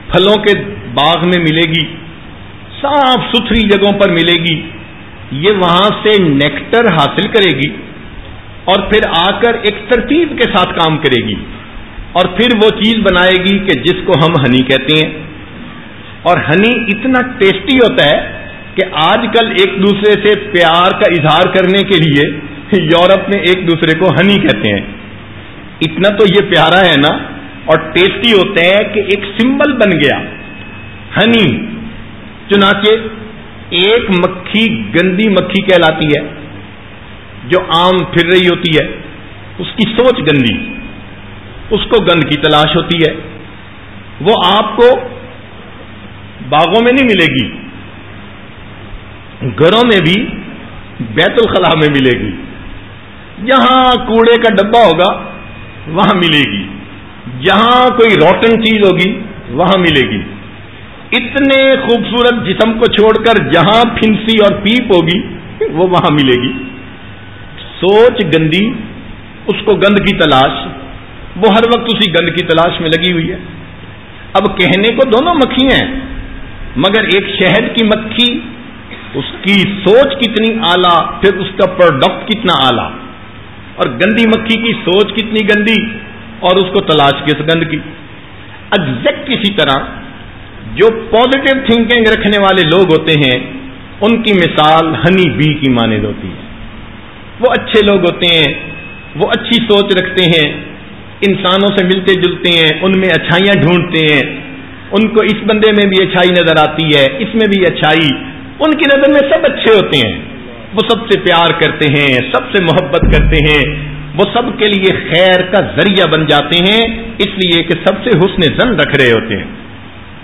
پھلوں کے باغ میں ملے گی، صاف ستھری جگہوں پر ملے گی، یہ وہاں سے نیکٹر حاصل کرے گی اور پھر آ کر ایک ترتیب کے ساتھ کام کرے گی، اور پھر وہ چیز بنائے گی کہ جس کو ہم ہنی کہتے ہیں۔ اور ہنی اتنا ٹیسٹی ہوتا ہے کہ آج کل ایک دوسرے سے پیار کا اظہار کرنے کے لیے یورپ میں ایک دوسرے کو ہنی کہتے ہیں۔ اتنا تو یہ پیارا ہے نا، اور ٹیسٹی ہوتا ہے کہ ایک سمبل بن گیا ہنی۔ چنانچہ ایک مکھی گندی مکھی کہلاتی ہے جو عام پھر رہی ہوتی ہے، اس کی سوچ گندی، اس کو گند کی تلاش ہوتی ہے، وہ آپ کو باغوں میں نہیں ملے گی، گھروں میں بھی بیت الخلاء میں ملے گی، جہاں کوڑے کا ڈبہ ہوگا وہاں ملے گی۔ جہاں کوئی روٹن چیز ہوگی وہاں ملے گی. اتنے خوبصورت جسم کو چھوڑ کر جہاں پھنسی اور پیپ ہوگی وہ وہاں ملے گی. سوچ گندی، اس کو گند کی تلاش، وہ ہر وقت اسی گند کی تلاش میں لگی ہوئی ہے. اب کہنے کو دونوں مکھی ہیں، مگر ایک شہد کی مکھی، اس کی سوچ کتنی اعلیٰ، پھر اس کا پروڈکٹ کتنا اعلیٰ، اور گندی مکھی کی سوچ کتنی گندی اور اس کو تلاش کس گند کی. ایگزیکٹ اسی طرح جو پازیٹو تھنکنگ رکھنے والے لوگ ہوتے ہیں ان کی مثال ہنی بی کی مانند ہوتی ہے. وہ اچھے لوگ ہوتے ہیں، وہ اچھی سوچ رکھتے ہیں، انسانوں سے ملتے جلتے ہیں، ان میں اچھائیاں ڈھونڈتے ہیں، ان کو اس بندے میں بھی اچھائی نظر آتی ہے، اس میں بھی اچھائی، ان کی نظر میں سب اچھے ہوتے ہیں. وہ سب سے پیار کرتے ہیں، سب سے محبت کرتے ہیں، وہ سب کے لیے خیر کا ذریعہ بن جاتے ہیں، اس لیے کہ سب سے حسن ظن رکھ رہے ہوتے ہیں.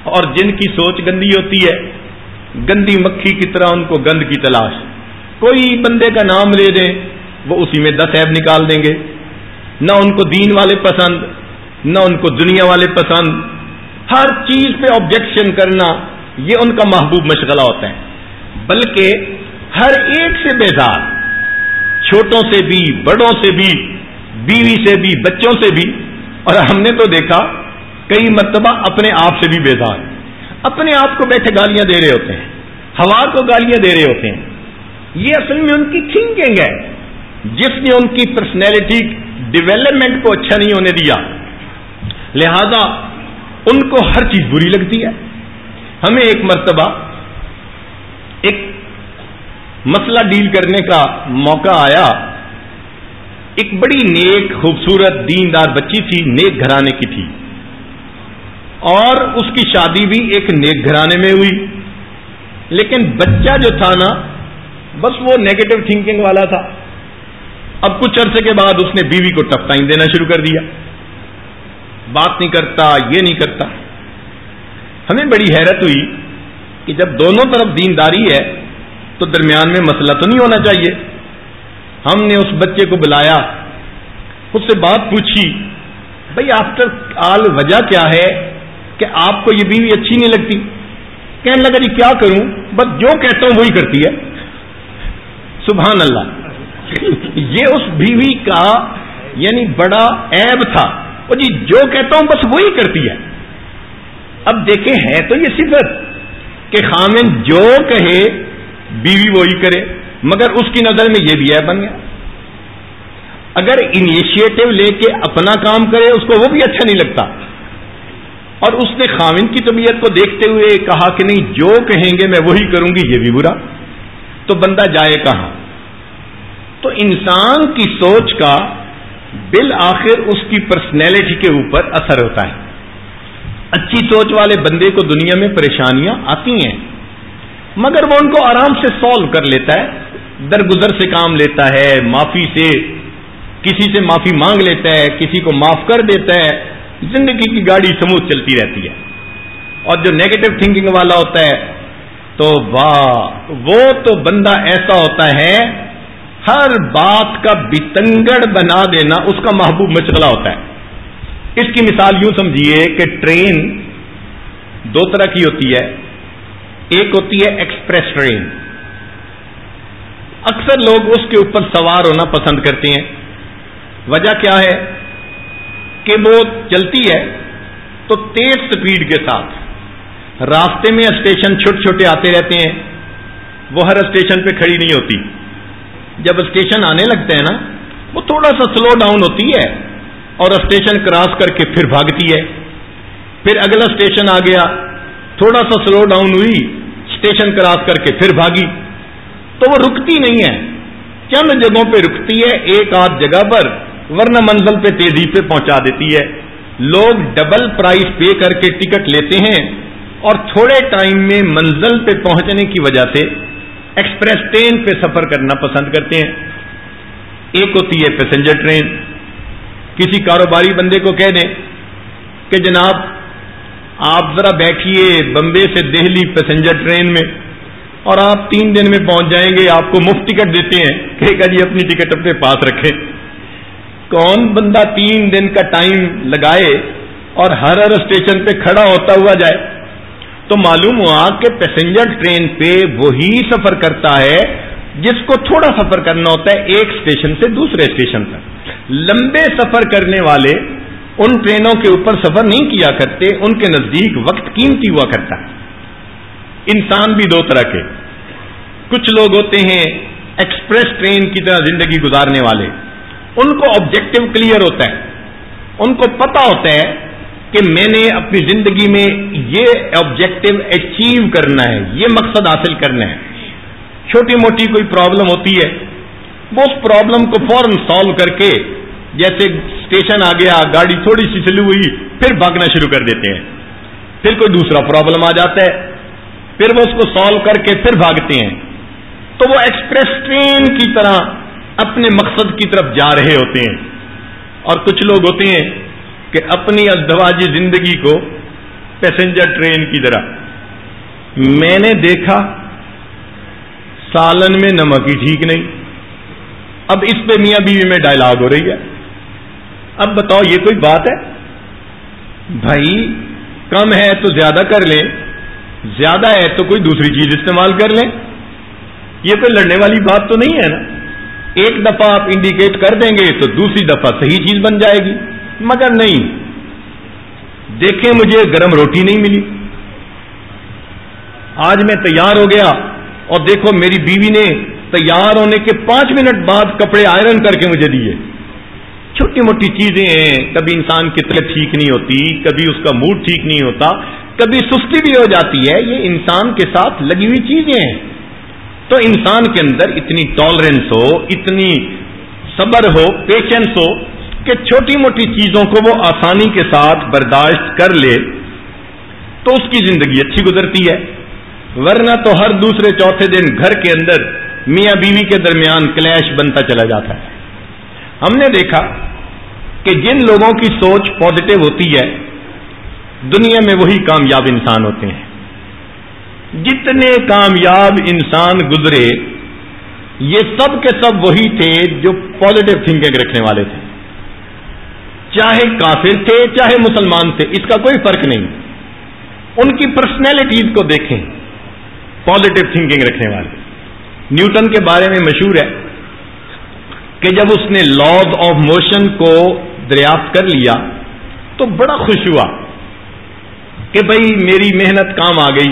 اور جن کی سوچ گندی ہوتی ہے، گندی مکھی کی طرح ان کو گند کی تلاش. کوئی بندے کا نام لے دیں وہ اسی میں 10 عیب نکال دیں گے. نہ ان کو دین والے پسند، نہ ان کو دنیا والے پسند. ہر چیز پہ آبجیکشن کرنا یہ ان کا محبوب مشغلہ ہوتا ہے. بلکہ ہر ایک سے بیزار، چھوٹوں سے بھی، بڑوں سے بھی، بیوی سے بھی، بچوں سے بھی. اور ہم نے تو دیکھا کئی مرتبہ اپنے آپ سے بھی بیزار، اپنے آپ کو بیٹھے گالیاں دے رہے ہوتے ہیں، ہوا کو گالیاں دے رہے ہوتے ہیں. یہ اصل میں ان کی تھنکنگ ہے جس نے ان کی پرسنالٹی ڈیولپمنٹ کو اچھا نہیں ہونے دیا. لہذا ان کو ہر چیز بری لگتی ہے. ہمیں ایک مرتبہ ایک مسئلہ ڈیل کرنے کا موقع آیا. ایک بڑی نیک خوبصورت دیندار بچی تھی، نیک گھرانے کی تھی، اور اس کی شادی بھی ایک نیک گھرانے میں ہوئی. لیکن بچہ جو تھا نا، بس وہ نیگیٹو تھنکنگ والا تھا. اب کچھ عرصے کے بعد اس نے بیوی کو ٹف ٹائم دینا شروع کر دیا، بات نہیں کرتا، یہ نہیں کرتا. ہمیں بڑی حیرت ہوئی کہ جب دونوں طرف دینداری ہے تو درمیان میں مسئلہ تو نہیں ہونا چاہیے. ہم نے اس بچے کو بلایا، اس سے بات پوچھی، بھئی آفٹر آل وجہ کیا ہے کہ آپ کو یہ بیوی اچھی نہیں لگتی؟ کہنے لگا جی کیا کروں، بس جو کہتا ہوں وہی کرتی ہے. سبحان اللہ. یہ اس بیوی کا یعنی بڑا عیب تھا، وہ جی جو کہتا ہوں بس وہی کرتی ہے. اب دیکھیں ہے تو یہ صفت کہ خامن جو کہے بیوی وہی کرے، مگر اس کی نظر میں یہ بھی عیب بن گیا. اگر انیشیٹو لے کے اپنا کام کرے اس کو وہ بھی اچھا نہیں لگتا. اور اس نے خامن کی طبیعت کو دیکھتے ہوئے کہا کہ نہیں جو کہیں گے میں وہی کروں گی، یہ بھی برا. تو بندہ جائے کہاں؟ تو انسان کی سوچ کا بالآخر اس کی پرسنالٹی کے اوپر اثر ہوتا ہے. اچھی سوچ والے بندے کو دنیا میں پریشانیاں آتی ہیں، مگر وہ ان کو آرام سے سالو کر لیتا ہے، درگزر سے کام لیتا ہے، معافی سے کسی سے معافی مانگ لیتا ہے، کسی کو معاف کر دیتا ہے، زندگی کی گاڑی سموتھ چلتی رہتی ہے. اور جو نیگیٹو تھنکنگ والا ہوتا ہے تو واہ، وہ تو بندہ ایسا ہوتا ہے ہر بات کا بتنگڑ بنا دینا اس کا محبوب مشغلہ ہوتا ہے. اس کی مثال یوں سمجھیے کہ ٹرین دو طرح کی ہوتی ہے. ایک ہوتی ہے ایکسپریس ٹرین، اکثر لوگ اس کے اوپر سوار ہونا پسند کرتے ہیں. وجہ کیا ہے کہ وہ چلتی ہے تو تیز سپیڈ کے ساتھ، راستے میں اسٹیشن چھوٹے چھوٹے آتے رہتے ہیں، وہ ہر اسٹیشن پہ کھڑی نہیں ہوتی. جب اسٹیشن آنے لگتے ہیں نا وہ تھوڑا سا سلو ڈاؤن ہوتی ہے اور اسٹیشن کراس کر کے پھر بھاگتی ہے. پھر اگلا اسٹیشن آ گیا، تھوڑا سا سلو ڈاؤن ہوئی، اسٹیشن کراس کر کے پھر بھاگی. تو وہ رکتی نہیں ہے، چند جگہوں پہ رکتی ہے، ایک آدھ جگہ پر، ورنہ منزل پہ تیزی سے پہنچا دیتی ہے. لوگ ڈبل پرائز پے کر کے ٹکٹ لیتے ہیں اور تھوڑے ٹائم میں منزل پہ پہنچنے کی وجہ سے ایکسپریس ٹرین پہ سفر کرنا پسند کرتے ہیں. ایک ہوتی ہے پیسنجر ٹرین. کسی کاروباری بندے کو کہہ دیں کہ جناب آپ ذرا بیٹھیے بمبے سے دہلی پیسنجر ٹرین میں اور آپ 3 دن میں پہنچ جائیں گے، آپ کو مفت ٹکٹ دیتے ہیں، کہے گا جی اپنی ٹکٹ اپنے پاس رکھیں. کون بندہ 3 دن کا ٹائم لگائے اور ہر اسٹیشن پہ کھڑا ہوتا ہوا جائے؟ تو معلوم ہوا کہ پیسنجر ٹرین پہ وہی سفر کرتا ہے جس کو تھوڑا سفر کرنا ہوتا ہے ایک اسٹیشن سے دوسرے اسٹیشن تک. لمبے سفر کرنے والے ان ٹرینوں کے اوپر سفر نہیں کیا کرتے، ان کے نزدیک وقت قیمتی ہوا کرتا ہے. انسان بھی 2 طرح کے، کچھ لوگ ہوتے ہیں ایکسپریس ٹرین کی طرح زندگی گزارنے والے، ان کو آبجیکٹو کلیئر ہوتا ہے، ان کو پتا ہوتا ہے کہ میں نے اپنی زندگی میں یہ آبجیکٹو اچیو کرنا ہے، یہ مقصد حاصل کرنا ہے. چھوٹی موٹی کوئی پرابلم ہوتی ہے، وہ اس پرابلم کو فوراً سالو کر کے، جیسے اسٹیشن آ گیا، گاڑی تھوڑی سی سلو ہوئی، پھر بھاگنا شروع کر دیتے ہیں. پھر کوئی دوسرا پرابلم آ جاتا ہے، پھر وہ اس کو سالو کر کے پھر بھاگتے ہیں. تو وہ ایکسپریس ٹرین کی طرح اپنے مقصد کی طرف جا رہے ہوتے ہیں. اور کچھ لوگ ہوتے ہیں کہ اپنی ازدواجی زندگی کو پیسنجر ٹرین کی طرح. میں نے دیکھا سالن میں نمک ہی ٹھیک نہیں. اب اس پہ میاں بیوی میں ڈائلاگ ہو رہی ہے. اب بتاؤ یہ کوئی بات ہے بھائی؟ کم ہے تو زیادہ کر لیں، زیادہ ہے تو کوئی دوسری چیز استعمال کر لیں. یہ کوئی لڑنے والی بات تو نہیں ہے نا. ایک دفعہ آپ انڈیکیٹ کر دیں گے تو دوسری دفعہ صحیح چیز بن جائے گی. مگر نہیں، دیکھیں مجھے گرم روٹی نہیں ملی، آج میں تیار ہو گیا اور دیکھو میری بیوی نے تیار ہونے کے 5 منٹ بعد کپڑے آئرن کر کے مجھے دیے. چھوٹی موٹی چیزیں ہیں، کبھی انسان کی طبیعت ٹھیک نہیں ہوتی، کبھی اس کا موڈ ٹھیک نہیں ہوتا، کبھی سستی بھی ہو جاتی ہے. یہ انسان کے ساتھ لگی ہوئی چیزیں ہیں. تو انسان کے اندر اتنی ٹالرنس ہو، اتنی صبر ہو، پیشنس ہو کہ چھوٹی موٹی چیزوں کو وہ آسانی کے ساتھ برداشت کر لے تو اس کی زندگی اچھی گزرتی ہے. ورنہ تو ہر دوسرے چوتھے دن گھر کے اندر میاں بیوی کے درمیان کلیش بنتا چلا جاتا ہے. ہم نے دیکھا کہ جن لوگوں کی سوچ پازیٹو ہوتی ہے دنیا میں وہی کامیاب انسان ہوتے ہیں. جتنے کامیاب انسان گزرے یہ سب کے سب وہی تھے جو پازیٹو تھنکنگ رکھنے والے تھے. چاہے کافر تھے چاہے مسلمان تھے، اس کا کوئی فرق نہیں. ان کی پرسنالٹیز کو دیکھیں، پازیٹو تھنکنگ رکھنے والے. نیوٹن کے بارے میں مشہور ہے کہ جب اس نے لاز آف موشن کو دریافت کر لیا تو بڑا خوش ہوا کہ بھئی میری محنت کام آ گئی.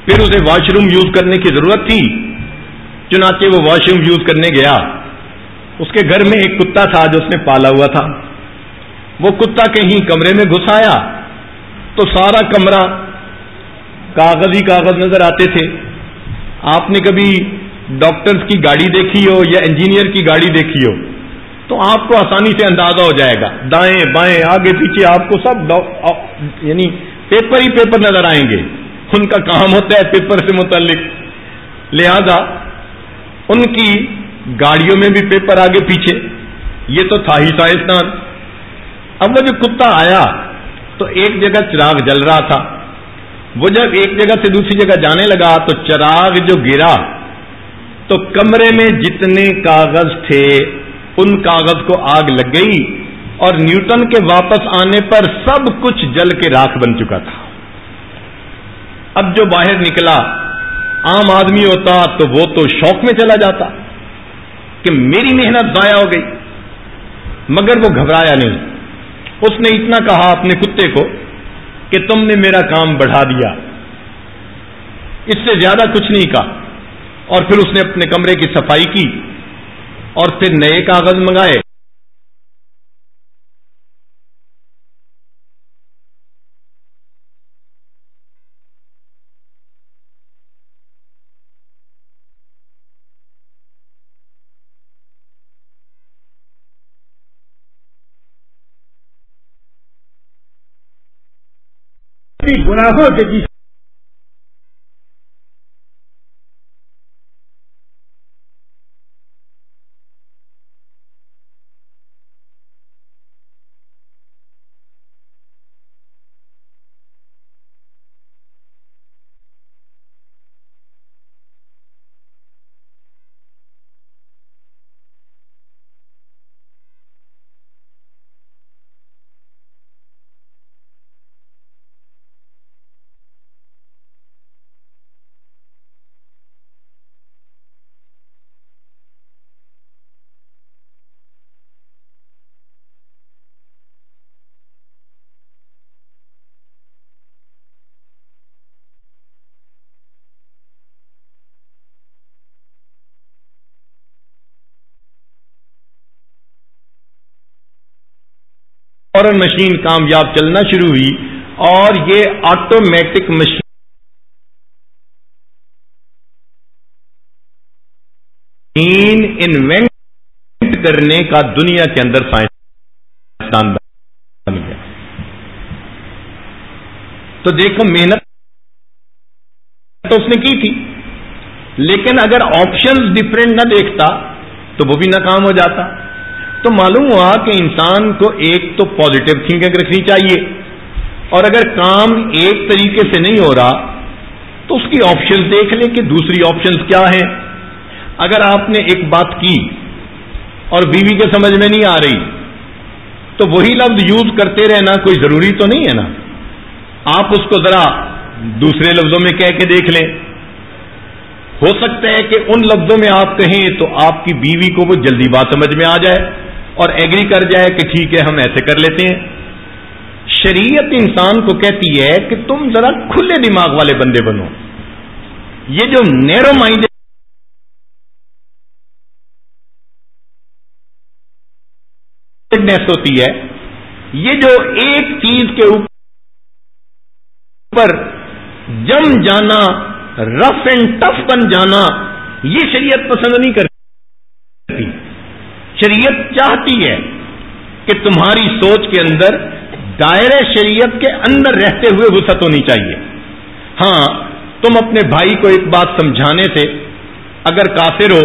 پھر اسے واش روم یوز کرنے کی ضرورت تھی، چنانچہ وہ واش روم یوز کرنے گیا. اس کے گھر میں ایک کتا تھا جو اس نے پالا ہوا تھا. وہ کتا کہیں کمرے میں گھس آیا تو سارا کمرہ کاغذ ہی کاغذ نظر آتے تھے. آپ نے کبھی ڈاکٹرز کی گاڑی دیکھی ہو یا انجینئر کی گاڑی دیکھی ہو تو آپ کو آسانی سے اندازہ ہو جائے گا، دائیں بائیں آگے پیچھے آپ کو سب یعنی پیپر ہی پیپر نظر آئیں گے. ان کا کام ہوتا ہے پیپر سے متعلق، لہذا ان کی گاڑیوں میں بھی پیپر آگے پیچھے. یہ تو تھا ہی سائنسدان. اب وہ جو کتا آیا تو ایک جگہ چراغ جل رہا تھا، وہ جب ایک جگہ سے دوسری جگہ جانے لگا تو چراغ جو گرا تو کمرے میں جتنے کاغذ تھے ان کاغذ کو آگ لگ گئی اور نیوٹن کے واپس آنے پر سب کچھ جل کے راکھ بن چکا تھا. اب جو باہر نکلا عام آدمی ہوتا تو وہ تو شوق میں چلا جاتا کہ میری محنت ضائع ہو گئی، مگر وہ گھبرایا نہیں. اس نے اتنا کہا اپنے کتے کو کہ تم نے میرا کام بڑھا دیا، اس سے زیادہ کچھ نہیں کہا. اور پھر اس نے اپنے کمرے کی صفائی کی اور پھر نئے کاغذ منگائے.
گناہوں سے کی
فوراً مشین کامیاب چلنا شروع ہوئی اور یہ آٹومیٹک مشین انوینٹ کرنے کا دنیا کے اندر سائنسدان بن گیا. تو دیکھو محنت تو اس نے کی تھی، لیکن اگر آپشنز ڈفرینٹ نہ دیکھتا تو وہ بھی ناکام ہو جاتا. تو معلوم ہوا کہ انسان کو ایک تو پازیٹو تھنکنگ رکھنی چاہیے، اور اگر کام ایک طریقے سے نہیں ہو رہا تو اس کی آپشنز دیکھ لیں کہ دوسری آپشنز کیا ہیں. اگر آپ نے ایک بات کی اور بیوی کے سمجھ میں نہیں آ رہی تو وہی لفظ یوز کرتے رہنا کوئی ضروری تو نہیں ہے نا. آپ اس کو ذرا دوسرے لفظوں میں کہہ کے دیکھ لیں. ہو سکتا ہے کہ ان لفظوں میں آپ کہیں تو آپ کی بیوی کو وہ جلدی بات سمجھ میں آ جائے اور ایگری کر جائے کہ ٹھیک ہے ہم ایسے کر لیتے ہیں. شریعت انسان کو کہتی ہے کہ تم ذرا کھلے دماغ والے بندے بنو. یہ جو نیرو مائنڈیڈنیس ہوتی ہے، یہ جو ایک چیز کے اوپر جم جانا، رف اینڈ ٹف بن جانا، یہ شریعت پسند نہیں کرتی. شریعت چاہتی ہے کہ تمہاری سوچ کے اندر دائرہ شریعت کے اندر رہتے ہوئے وسعت ہونی چاہیے. ہاں، تم اپنے بھائی کو ایک بات سمجھانے سے اگر قاصر ہو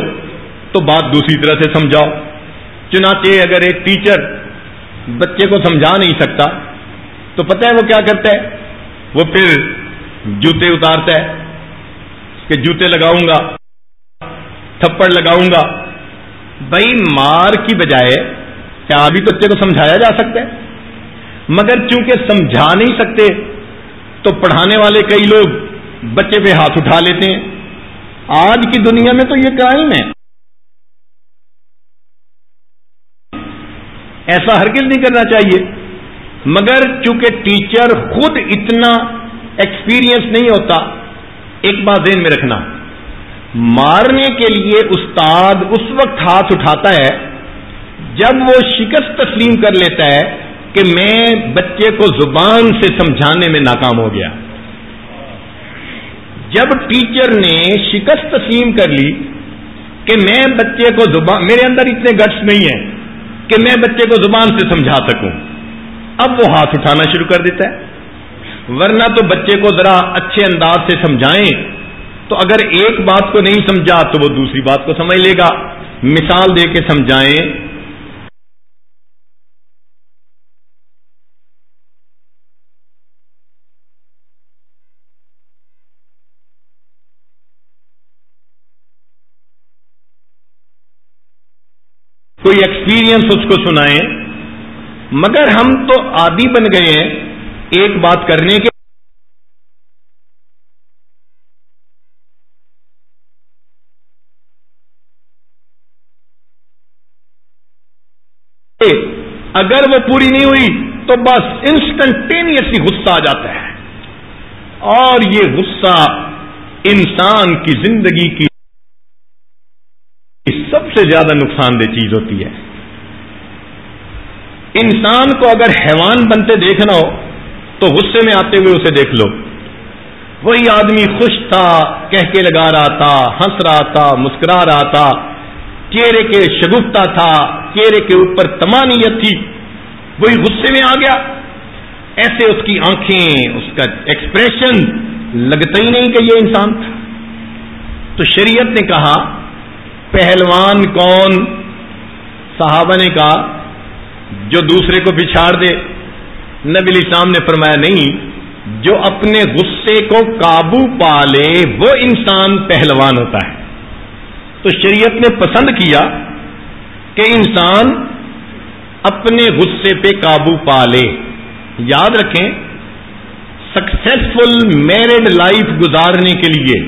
تو بات دوسری طرح سے سمجھاؤ. چنانچہ اگر ایک ٹیچر بچے کو سمجھا نہیں سکتا تو پتہ ہے وہ کیا کرتا ہے؟ وہ پھر جوتے اتارتا ہے کہ جوتے لگاؤں گا، تھپڑ لگاؤں گا. بھائی مار کی بجائے کیا ابھی بچے کو سمجھایا جا سکتا ہے؟ مگر چونکہ سمجھا نہیں سکتے تو پڑھانے والے کئی لوگ بچے پہ ہاتھ اٹھا لیتے ہیں. آج کی دنیا میں تو یہ کرائم ہے. ایسا ہرگز نہیں کرنا چاہیے. مگر چونکہ ٹیچر خود اتنا ایکسپیرئنس نہیں ہوتا، ایک بات ذہن میں رکھنا، مارنے کے لیے استاد اس وقت ہاتھ اٹھاتا ہے جب وہ شکست تسلیم کر لیتا ہے کہ میں بچے کو زبان سے سمجھانے میں ناکام ہو گیا. جب ٹیچر نے شکست تسلیم کر لی کہ میں بچے کو زبان، میرے اندر اتنے گٹس نہیں ہیں کہ میں بچے کو زبان سے سمجھا سکوں، اب وہ ہاتھ اٹھانا شروع کر دیتا ہے. ورنہ تو بچے کو ذرا اچھے انداز سے سمجھائیں تو اگر ایک بات کو نہیں سمجھا تو وہ دوسری بات کو سمجھ لے گا. مثال دے کے سمجھائیں. کوئی ایکسپیرئنس اس کو سنائیں. مگر ہم تو عادی بن گئے ہیں ایک بات کرنے کے اگر وہ پوری نہیں ہوئی تو بس انسٹنٹینیسلی غصہ آ جاتا ہے. اور یہ غصہ انسان کی زندگی کی سب سے زیادہ نقصان دہ چیز ہوتی ہے. انسان کو اگر حیوان بنتے دیکھنا ہو تو غصے میں آتے ہوئے اسے دیکھ لو. وہی آدمی خوش تھا، کہہ کے لگا رہا تھا، ہنس رہا تھا، مسکرا رہا تھا، چہرے کے شگفتہ تھا، چہرے کے اوپر طمانینت تھی، وہی غصے میں آ گیا. ایسے اس کی آنکھیں، اس کا ایکسپریشن لگتا ہی نہیں کہ یہ انسان تھا. تو شریعت نے کہا پہلوان کون؟ صحابہ نے کہا جو دوسرے کو پچھاڑ دے. نبی علیہ السلام نے فرمایا نہیں، جو اپنے غصے کو قابو پا لے وہ انسان پہلوان ہوتا ہے. تو شریعت نے پسند کیا کہ انسان اپنے غصے پہ قابو پا لے. یاد رکھیں، سکسیسفل میرڈ لائف گزارنے کے لیے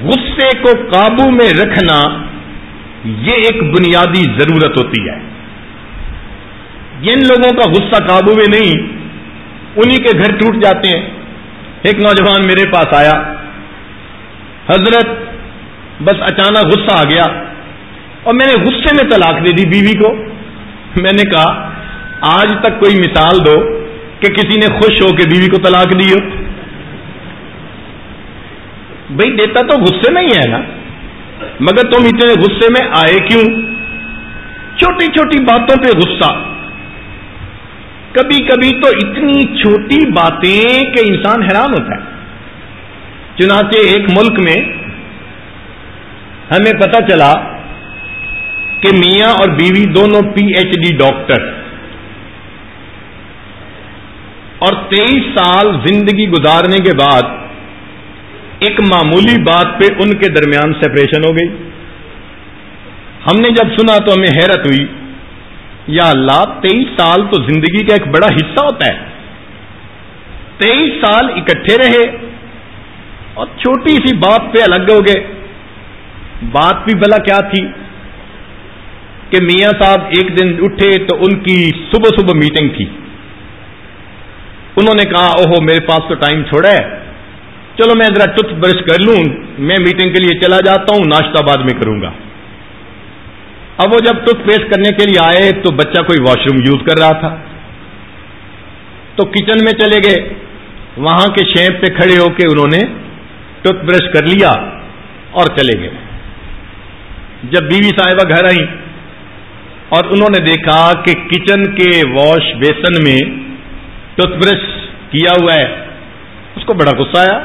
غصے کو قابو میں رکھنا یہ ایک بنیادی ضرورت ہوتی ہے. جن لوگوں کا غصہ قابو میں نہیں انہی کے گھر ٹوٹ جاتے ہیں. ایک نوجوان میرے پاس آیا، حضرت بس اچانک غصہ آ گیا اور میں نے غصے میں طلاق دے دی بیوی کو. میں نے کہا آج تک کوئی مثال دو کہ کسی نے خوش ہو کے بیوی کو طلاق دی ہو؟ بھئی دیتا تو غصے میں ہی ہے نا، مگر تم اتنے غصے میں آئے کیوں؟ چھوٹی چھوٹی باتوں پہ غصہ، کبھی کبھی تو اتنی چھوٹی باتیں کہ انسان حیران ہوتا ہے۔ چنانچہ ایک ملک میں ہمیں پتہ چلا کہ میاں اور بیوی دونوں پی ایچ ڈی ڈاکٹر، اور 23 سال زندگی گزارنے کے بعد ایک معمولی بات پہ ان کے درمیان سیپریشن ہو گئی۔ ہم نے جب سنا تو ہمیں حیرت ہوئی، یا اللہ 23 سال تو زندگی کا ایک بڑا حصہ ہوتا ہے، 23 سال اکٹھے رہے اور چھوٹی سی بات پہ الگ ہو گئے۔ بات بھی بھلا کیا تھی کہ میاں صاحب ایک دن اٹھے تو ان کی صبح صبح میٹنگ تھی، انہوں نے کہا اوہو میرے پاس تو ٹائم چھوڑا ہے، چلو میں ذرا ٹوتھ برش کر لوں، میں میٹنگ کے لیے چلا جاتا ہوں، ناشتہ بعد میں کروں گا۔ اب وہ جب ٹوتھ پیسٹ کرنے کے لیے آئے تو بچہ کوئی واش روم یوز کر رہا تھا، تو کچن میں چلے گئے، وہاں کے شیپ پہ کھڑے ہو کے انہوں نے ٹوتھ برش کر لیا اور چلے گئے۔ جب بیوی صاحبہ گھر آئیں اور انہوں نے دیکھا کہ کچن کے واش بیسن میں ٹوتھ برش کیا ہوا ہے، اس کو بڑا غصہ آیا،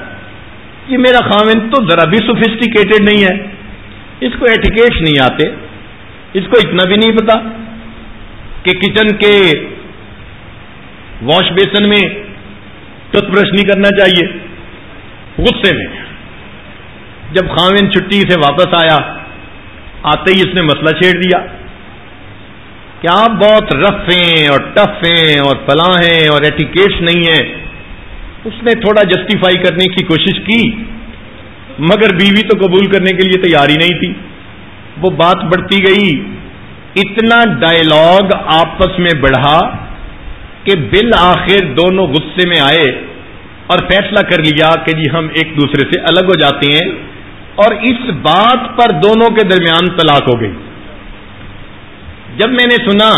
یہ میرا خاوند تو ذرا بھی سوفسٹیکیٹڈ نہیں ہے، اس کو ایٹیکیٹس نہیں آتے، اس کو اتنا بھی نہیں پتا کہ کچن کے واش بیسن میں ٹوتھ برش نہیں کرنا چاہیے۔ غصے میں جب خاوند چھٹی سے واپس آیا، آتے ہی اس نے مسئلہ چھیڑ دیا کہ آپ بہت رف ہیں اور ٹف ہیں اور فلاں ہیں اور ایٹیکیٹس نہیں ہیں۔ اس نے تھوڑا جسٹیفائی کرنے کی کوشش کی، مگر بیوی تو قبول کرنے کے لیے تیار ہی نہیں تھی۔ وہ بات بڑھتی گئی، اتنا ڈائیلاگ آپس میں بڑھا کہ بالآخر دونوں غصے میں آئے اور فیصلہ کر لیا کہ جی ہم ایک دوسرے سے الگ ہو جاتے ہیں، اور اس بات پر دونوں کے درمیان طلاق ہو گئی۔ جب میں نے سنا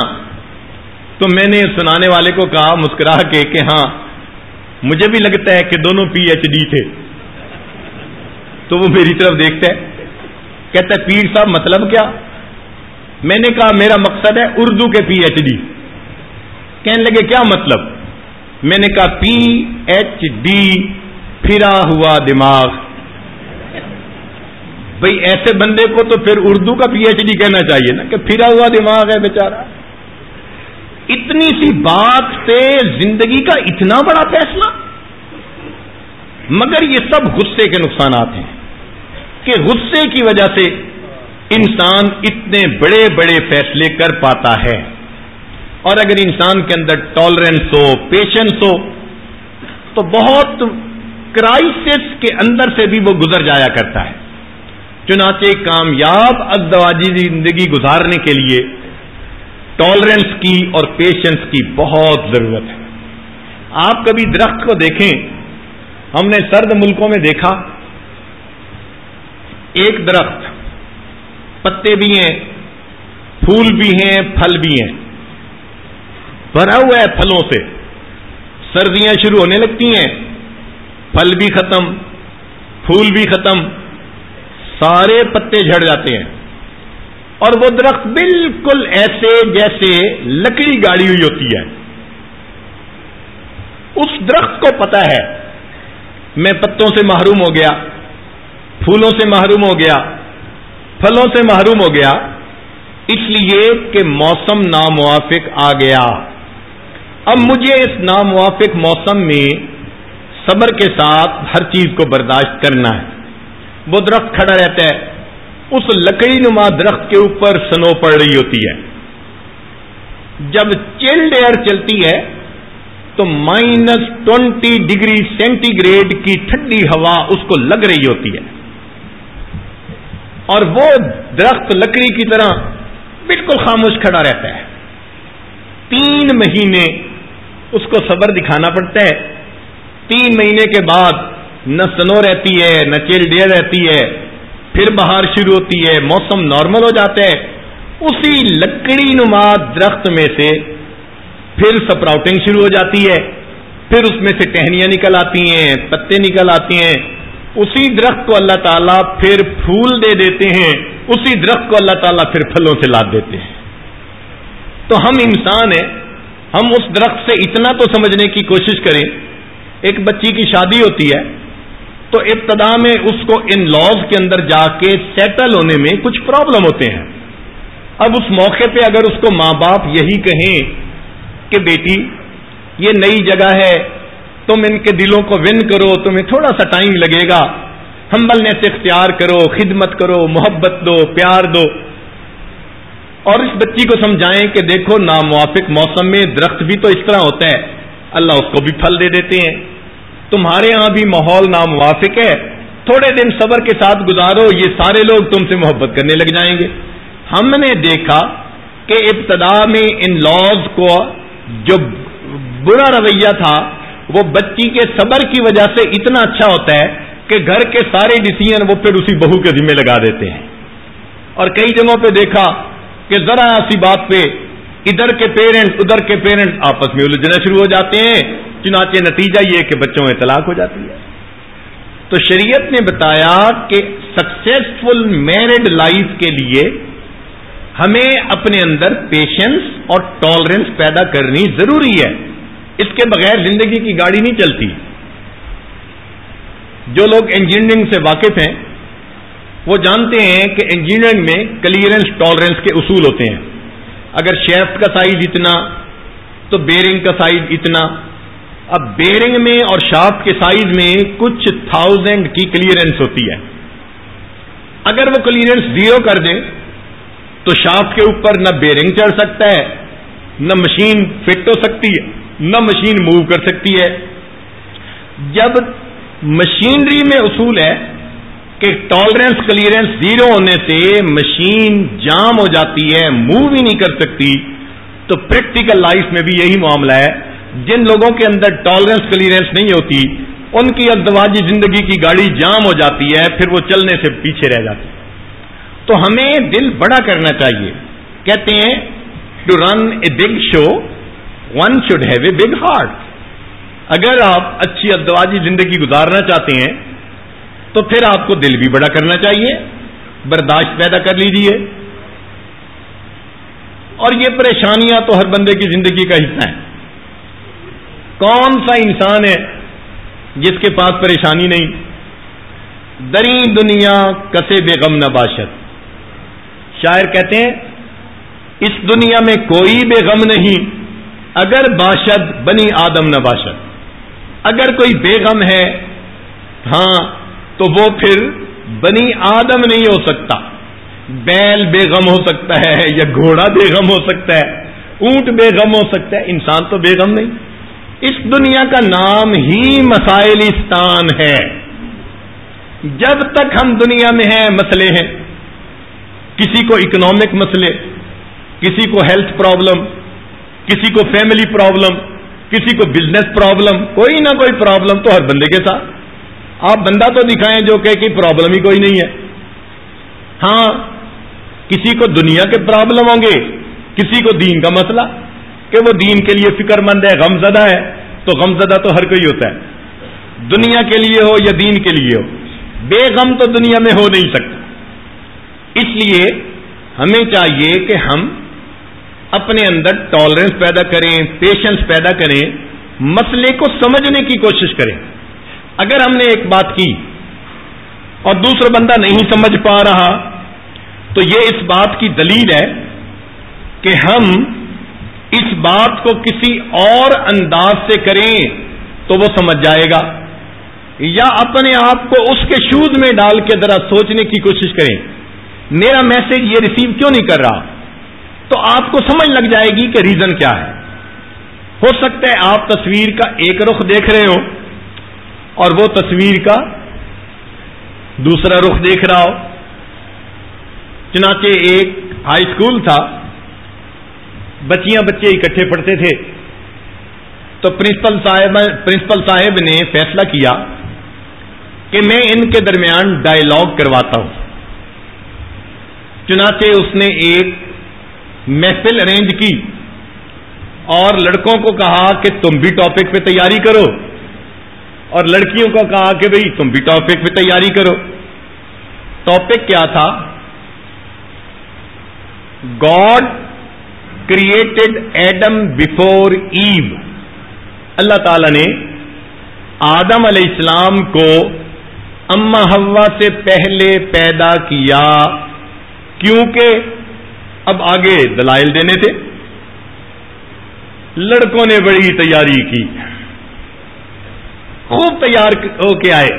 تو میں نے سنانے والے کو کہا مسکرا کے کہ ہاں مجھے بھی لگتا ہے کہ دونوں پی ایچ ڈی تھے۔ تو وہ میری طرف دیکھتا ہے، کہتا ہے پیر صاحب مطلب کیا؟ میں نے کہا میرا مقصد ہے اردو کے پی ایچ ڈی۔ کہنے لگے کیا مطلب؟ میں نے کہا پی ایچ ڈی پھرا ہوا دماغ۔ بھئی ایسے بندے کو تو پھر اردو کا پی ایچ ڈی کہنا چاہیے نا، کہ پھرا ہوا دماغ ہے بیچارہ۔ اتنی سی بات سے زندگی کا اتنا بڑا فیصلہ، مگر یہ سب غصے کے نقصانات ہیں کہ غصے کی وجہ سے انسان اتنے بڑے بڑے فیصلے کر پاتا ہے۔ اور اگر انسان کے اندر ٹالرنس ہو، پیشنس ہو، تو بہت کرائسس کے اندر سے بھی وہ گزر جایا کرتا ہے۔ چنانچہ کامیاب ازدواجی زندگی گزارنے کے لیے ٹالرنس کی اور پیشنس کی بہت ضرورت ہے۔ آپ کبھی درخت کو دیکھیں، ہم نے سرد ملکوں میں دیکھا ایک درخت، پتے بھی ہیں، پھول بھی ہیں، پھل بھی ہیں، بھرا ہوا ہے پھلوں سے۔ سردیاں شروع ہونے لگتی ہیں، پھل بھی ختم، پھول بھی ختم، سارے پتے جھڑ جاتے ہیں، اور وہ درخت بالکل ایسے جیسے لکڑی گاڑی ہوئی ہوتی ہے۔ اس درخت کو پتا ہے میں پتوں سے محروم ہو گیا، پھولوں سے محروم ہو گیا، پھلوں سے محروم ہو گیا، اس لیے کہ موسم ناموافق آ گیا۔ اب مجھے اس ناموافق موسم میں صبر کے ساتھ ہر چیز کو برداشت کرنا ہے۔ وہ درخت کھڑا رہتا ہے، اس لکڑی نما درخت کے اوپر سنو پڑ رہی ہوتی ہے۔ جب چلڈ ایئر چلتی ہے تو -20 ڈگری سینٹی گریڈ کی ٹھنڈی ہوا اس کو لگ رہی ہوتی ہے، اور وہ درخت لکڑی کی طرح بالکل خاموش کھڑا رہتا ہے۔ 3 مہینے اس کو صبر دکھانا پڑتا ہے۔ 3 مہینے کے بعد نہ سنو رہتی ہے، نہ چلڈ ایئر رہتی ہے، پھر بہار شروع ہوتی ہے، موسم نارمل ہو جاتا ہے۔ اسی لکڑی نما درخت میں سے پھر سپراؤٹنگ شروع ہو جاتی ہے، پھر اس میں سے ٹہنیاں نکل آتی ہیں، پتے نکل آتی ہیں، اسی درخت کو اللہ تعالیٰ پھر پھول دے دیتے ہیں، اسی درخت کو اللہ تعالیٰ پھر پھلوں سے لاد دیتے ہیں۔ تو ہم انسان ہیں، ہم اس درخت سے اتنا تو سمجھنے کی کوشش کریں۔ ایک بچی کی شادی ہوتی ہے تو ابتدا میں اس کو ان لاز کے اندر جا کے سیٹل ہونے میں کچھ پرابلم ہوتے ہیں۔ اب اس موقع پہ اگر اس کو ماں باپ یہی کہیں کہ بیٹی یہ نئی جگہ ہے، تم ان کے دلوں کو ون کرو، تمہیں تھوڑا سا ٹائم لگے گا، ہمبلنس اختیار کرو، خدمت کرو، محبت دو، پیار دو، اور اس بچی کو سمجھائیں کہ دیکھو ناموافق موسم میں درخت بھی تو اس طرح ہوتا ہے، اللہ اس کو بھی پھل دے دیتے ہیں، تمہارے ہاں بھی ماحول ناموافق ہے، تھوڑے دن صبر کے ساتھ گزارو، یہ سارے لوگ تم سے محبت کرنے لگ جائیں گے۔ ہم نے دیکھا کہ ابتدا میں ان لاز کو جو برا رویہ تھا وہ بچی کے صبر کی وجہ سے اتنا اچھا ہوتا ہے کہ گھر کے سارے ڈیسیژن وہ پھر اسی بہو کے ذمہ لگا دیتے ہیں۔ اور کئی جگہوں پہ دیکھا کہ ذرا سی بات پہ ادھر کے پیرنٹس ادھر کے پیرنٹس آپس میں الجھنا شروع ہو جاتے ہیں، چنانچہ نتیجہ یہ کہ بچوں میں طلاق ہو جاتی ہے۔ تو شریعت نے بتایا کہ سکسیسفل میرڈ لائف کے لیے ہمیں اپنے اندر پیشنس اور ٹالرنس پیدا کرنی ضروری ہے، اس کے بغیر زندگی کی گاڑی نہیں چلتی۔ جو لوگ انجینئرنگ سے واقف ہیں وہ جانتے ہیں کہ انجینئرنگ میں کلیئرنس ٹالرنس کے اصول ہوتے ہیں۔ اگر شیفٹ کا سائز اتنا تو بیرنگ کا سائز اتنا۔ اب بیرنگ میں اور شافٹ کے سائز میں کچھ 1000 کی کلیئرنس ہوتی ہے، اگر وہ کلیئرنس 0 کر دیں تو شافٹ کے اوپر نہ بیرنگ چڑھ سکتا ہے، نہ مشین فٹ ہو سکتی ہے، نہ مشین موو کر سکتی ہے۔ جب مشینری میں اصول ہے کہ ٹالرنس کلیئرنس 0 ہونے سے مشین جام ہو جاتی ہے، موو ہی نہیں کر سکتی، تو پریکٹیکل لائف میں بھی یہی معاملہ ہے۔ جن لوگوں کے اندر ٹالرنس کلیئرنس نہیں ہوتی ان کی ازدواجی زندگی کی گاڑی جام ہو جاتی ہے، پھر وہ چلنے سے پیچھے رہ جاتی ہے۔ تو ہمیں دل بڑا کرنا چاہیے۔ کہتے ہیں to run a big show one should have a big heart. اگر آپ اچھی ازدواجی زندگی گزارنا چاہتے ہیں تو پھر آپ کو دل بھی بڑا کرنا چاہیے، برداشت پیدا کر لیجیے۔ اور یہ پریشانیاں تو ہر بندے کی زندگی کا حصہ ہیں۔ کون سا انسان ہے جس کے پاس پریشانی نہیں؟ دری دنیا کسے بے غم نہ باشد۔ شاعر کہتے ہیں اس دنیا میں کوئی بے غم نہیں اگر باشد بنی آدم نہ باشد۔ اگر کوئی بے غم ہے ہاں تو وہ پھر بنی آدم نہیں ہو سکتا۔ بیل بے غم ہو سکتا ہے یا گھوڑا بے غم ہو سکتا ہے، اونٹ بے غم ہو سکتا ہے، انسان تو بے غم نہیں۔ اس دنیا کا نام ہی مسائلستان ہے۔ جب تک ہم دنیا میں ہیں مسئلے ہیں، کسی کو اکنامک مسئلے، کسی کو ہیلتھ پرابلم، کسی کو فیملی پرابلم، کسی کو بزنس پرابلم، کوئی نہ کوئی پرابلم تو ہر بندے کے ساتھ۔ آپ بندہ تو دکھائیں جو کہ پرابلم ہی کوئی نہیں ہے۔ ہاں کسی کو دنیا کے پرابلم ہوں گے، کسی کو دین کا مسئلہ کہ وہ دین کے لیے فکر مند ہے، غم زدہ ہے، تو غم زدہ تو ہر کوئی ہوتا ہے، دنیا کے لیے ہو یا دین کے لیے ہو، بے غم تو دنیا میں ہو نہیں سکتا۔ اس لیے ہمیں چاہیے کہ ہم اپنے اندر ٹالرنس پیدا کریں، پیشنس پیدا کریں، مسئلے کو سمجھنے کی کوشش کریں۔ اگر ہم نے ایک بات کی اور دوسرا بندہ نہیں سمجھ پا رہا تو یہ اس بات کی دلیل ہے کہ ہم اس بات کو کسی اور انداز سے کریں تو وہ سمجھ جائے گا، یا اپنے آپ کو اس کے شوز میں ڈال کے ذرا سوچنے کی کوشش کریں میرا میسج یہ ریسیو کیوں نہیں کر رہا، تو آپ کو سمجھ لگ جائے گی کہ ریزن کیا ہے۔ ہو سکتا ہے آپ تصویر کا ایک رخ دیکھ رہے ہو اور وہ تصویر کا دوسرا رخ دیکھ رہا ہو۔ چنانچہ ایک ہائی اسکول تھا، بچیاں بچے اکٹھے پڑھتے تھے، تو پرنسپل صاحب نے فیصلہ کیا کہ میں ان کے درمیان ڈائیلاگ کرواتا ہوں۔ چنانچہ اس نے ایک محفل ارینج کی اور لڑکوں کو کہا کہ تم بھی ٹاپک پہ تیاری کرو، اور لڑکیوں کو کہا کہ بھئی تم بھی ٹاپک پہ تیاری کرو۔ ٹاپک کیا تھا؟ گاڈ کریٹڈ ایڈم بفور ایو۔ اللہ تعالی نے آدم علیہ السلام کو اما حوا سے پہلے پیدا کیا، کیونکہ اب آگے دلائل دینے تھے۔ لڑکوں نے بڑی تیاری کی، خوب تیار ہو کے آئے،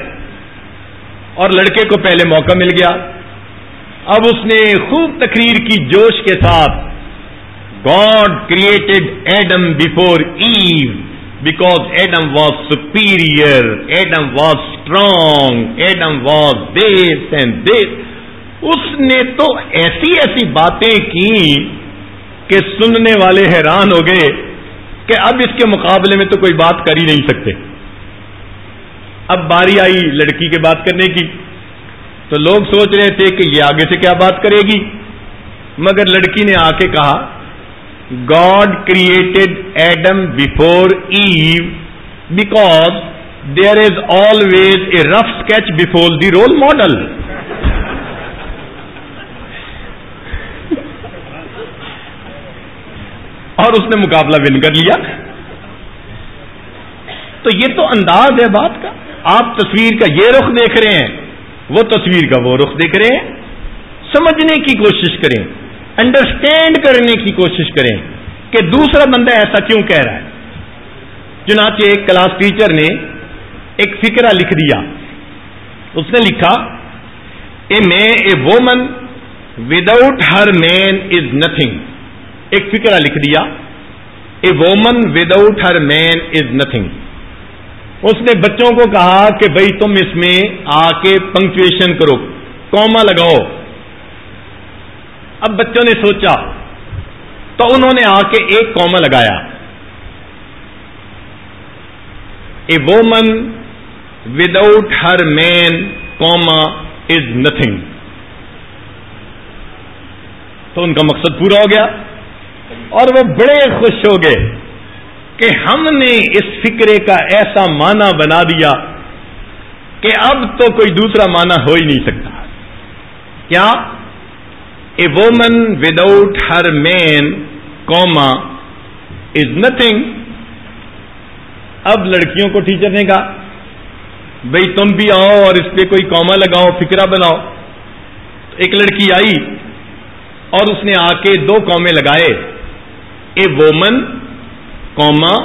اور لڑکے کو پہلے موقع مل گیا۔ اب اس نے خوب تقریر کی جوش کے ساتھ، God created Adam before Eve because Adam was superior, Adam was strong, Adam was this and this. اس نے تو ایسی ایسی باتیں کی کہ سننے والے حیران ہو گئے کہ اب اس کے مقابلے میں تو کوئی بات کر ہی نہیں سکتے۔ اب باری آئی لڑکی کے بات کرنے کی، تو لوگ سوچ رہے تھے کہ یہ آگے سے کیا بات کرے گی، مگر لڑکی نے آ کے کہا God created Adam before Eve because there is always a rough sketch before the role model. اور اس نے مقابلہ ون کر لیا۔ تو یہ تو انداز ہے بات کا۔ آپ تصویر کا یہ رخ دیکھ رہے ہیں، وہ تصویر کا وہ رخ دیکھ رہے ہیں۔ سمجھنے کی کوشش کریں، انڈرسٹینڈ کرنے کی کوشش کریں کہ دوسرا بندہ ایسا کیوں کہہ رہا ہے۔ چنانچہ ایک کلاس ٹیچر نے ایک فقرہ لکھ دیا۔ اس نے لکھا a woman without her man is nothing. ایک فقرہ لکھ دیا، a woman without her man is nothing. اس نے بچوں کو کہا کہ بھئی تم اس میں آ کے پنکچویشن کرو، کوما لگاؤ۔ اب بچوں نے سوچا تو انہوں نے آ کے ایک کوما لگایا، a woman without her man comma is nothing. تو ان کا مقصد پورا ہو گیا، اور وہ بڑے خوش ہو گئے کہ ہم نے اس فکرے کا ایسا معنی بنا دیا کہ اب تو کوئی دوسرا معنی ہو ہی نہیں سکتا۔ کیا؟ A woman without her man comma is nothing. اب لڑکیوں کو ٹیچر نے کہا بھئی تم بھی آؤ اور اس پہ کوئی کوما لگاؤ، فکرہ بناؤ۔ ایک لڑکی آئی اور اس نے آ کے دو کومے لگائے، a woman comma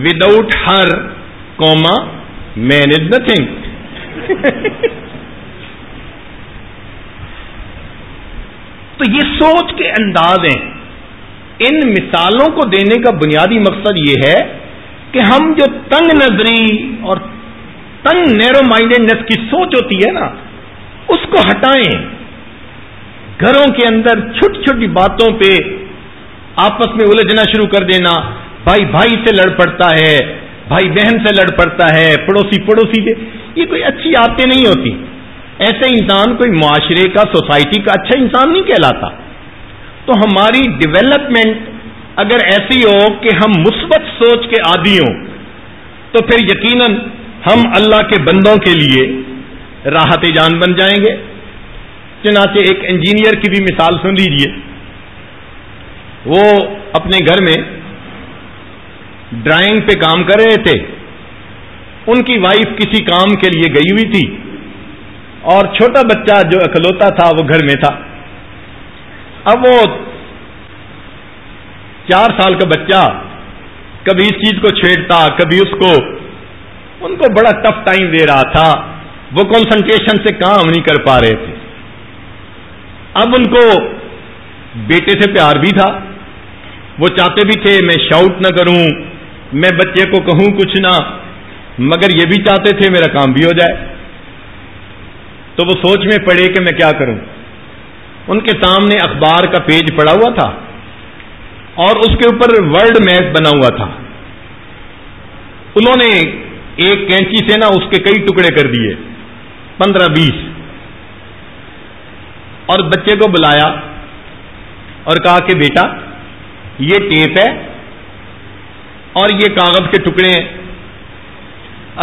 without her comma man is nothing. تو یہ سوچ کے انداز ہیں۔ ان مثالوں کو دینے کا بنیادی مقصد یہ ہے کہ ہم جو تنگ نظری اور تنگ نیرو مائنڈڈنیس کی سوچ ہوتی ہے نا، اس کو ہٹائیں۔ گھروں کے اندر چھوٹی چھوٹی باتوں پہ آپس میں الجھنا شروع کر دینا، بھائی بھائی سے لڑ پڑتا ہے، بھائی بہن سے لڑ پڑتا ہے، پڑوسی پڑوسی سے، یہ کوئی اچھی عادتیں نہیں ہوتی۔ ایسے انسان کوئی معاشرے کا، سوسائٹی کا اچھا انسان نہیں کہلاتا۔ تو ہماری ڈیولپمنٹ اگر ایسی ہو کہ ہم مثبت سوچ کے عادی ہوں تو پھر یقیناً ہم اللہ کے بندوں کے لیے راحت جان بن جائیں گے۔ چنانچہ ایک انجینئر کی بھی مثال سن لیجیے۔ وہ اپنے گھر میں ڈرائنگ پہ کام کر رہے تھے، ان کی وائف کسی کام کے لیے گئی ہوئی تھی، اور چھوٹا بچہ جو اکلوتا تھا وہ گھر میں تھا۔ اب وہ 4 سال کا بچہ کبھی اس چیز کو چھیڑتا، کبھی اس کو، ان کو بڑا ٹف ٹائم دے رہا تھا، وہ کنسنٹریشن سے کام نہیں کر پا رہے تھے۔ اب ان کو بیٹے سے پیار بھی تھا، وہ چاہتے بھی تھے میں شاؤٹ نہ کروں، میں بچے کو کہوں کچھ نہ، مگر یہ بھی چاہتے تھے میرا کام بھی ہو جائے۔ تو وہ سوچ میں پڑے کہ میں کیا کروں۔ ان کے سامنے اخبار کا پیج پڑا ہوا تھا اور اس کے اوپر ورلڈ میپ بنا ہوا تھا۔ انہوں نے ایک کینچی سے نا اس کے کئی ٹکڑے کر دیے، 15-20، اور بچے کو بلایا اور کہا کہ بیٹا یہ ٹیپ ہے، اور یہ کاغذ کے ٹکڑے ہیں.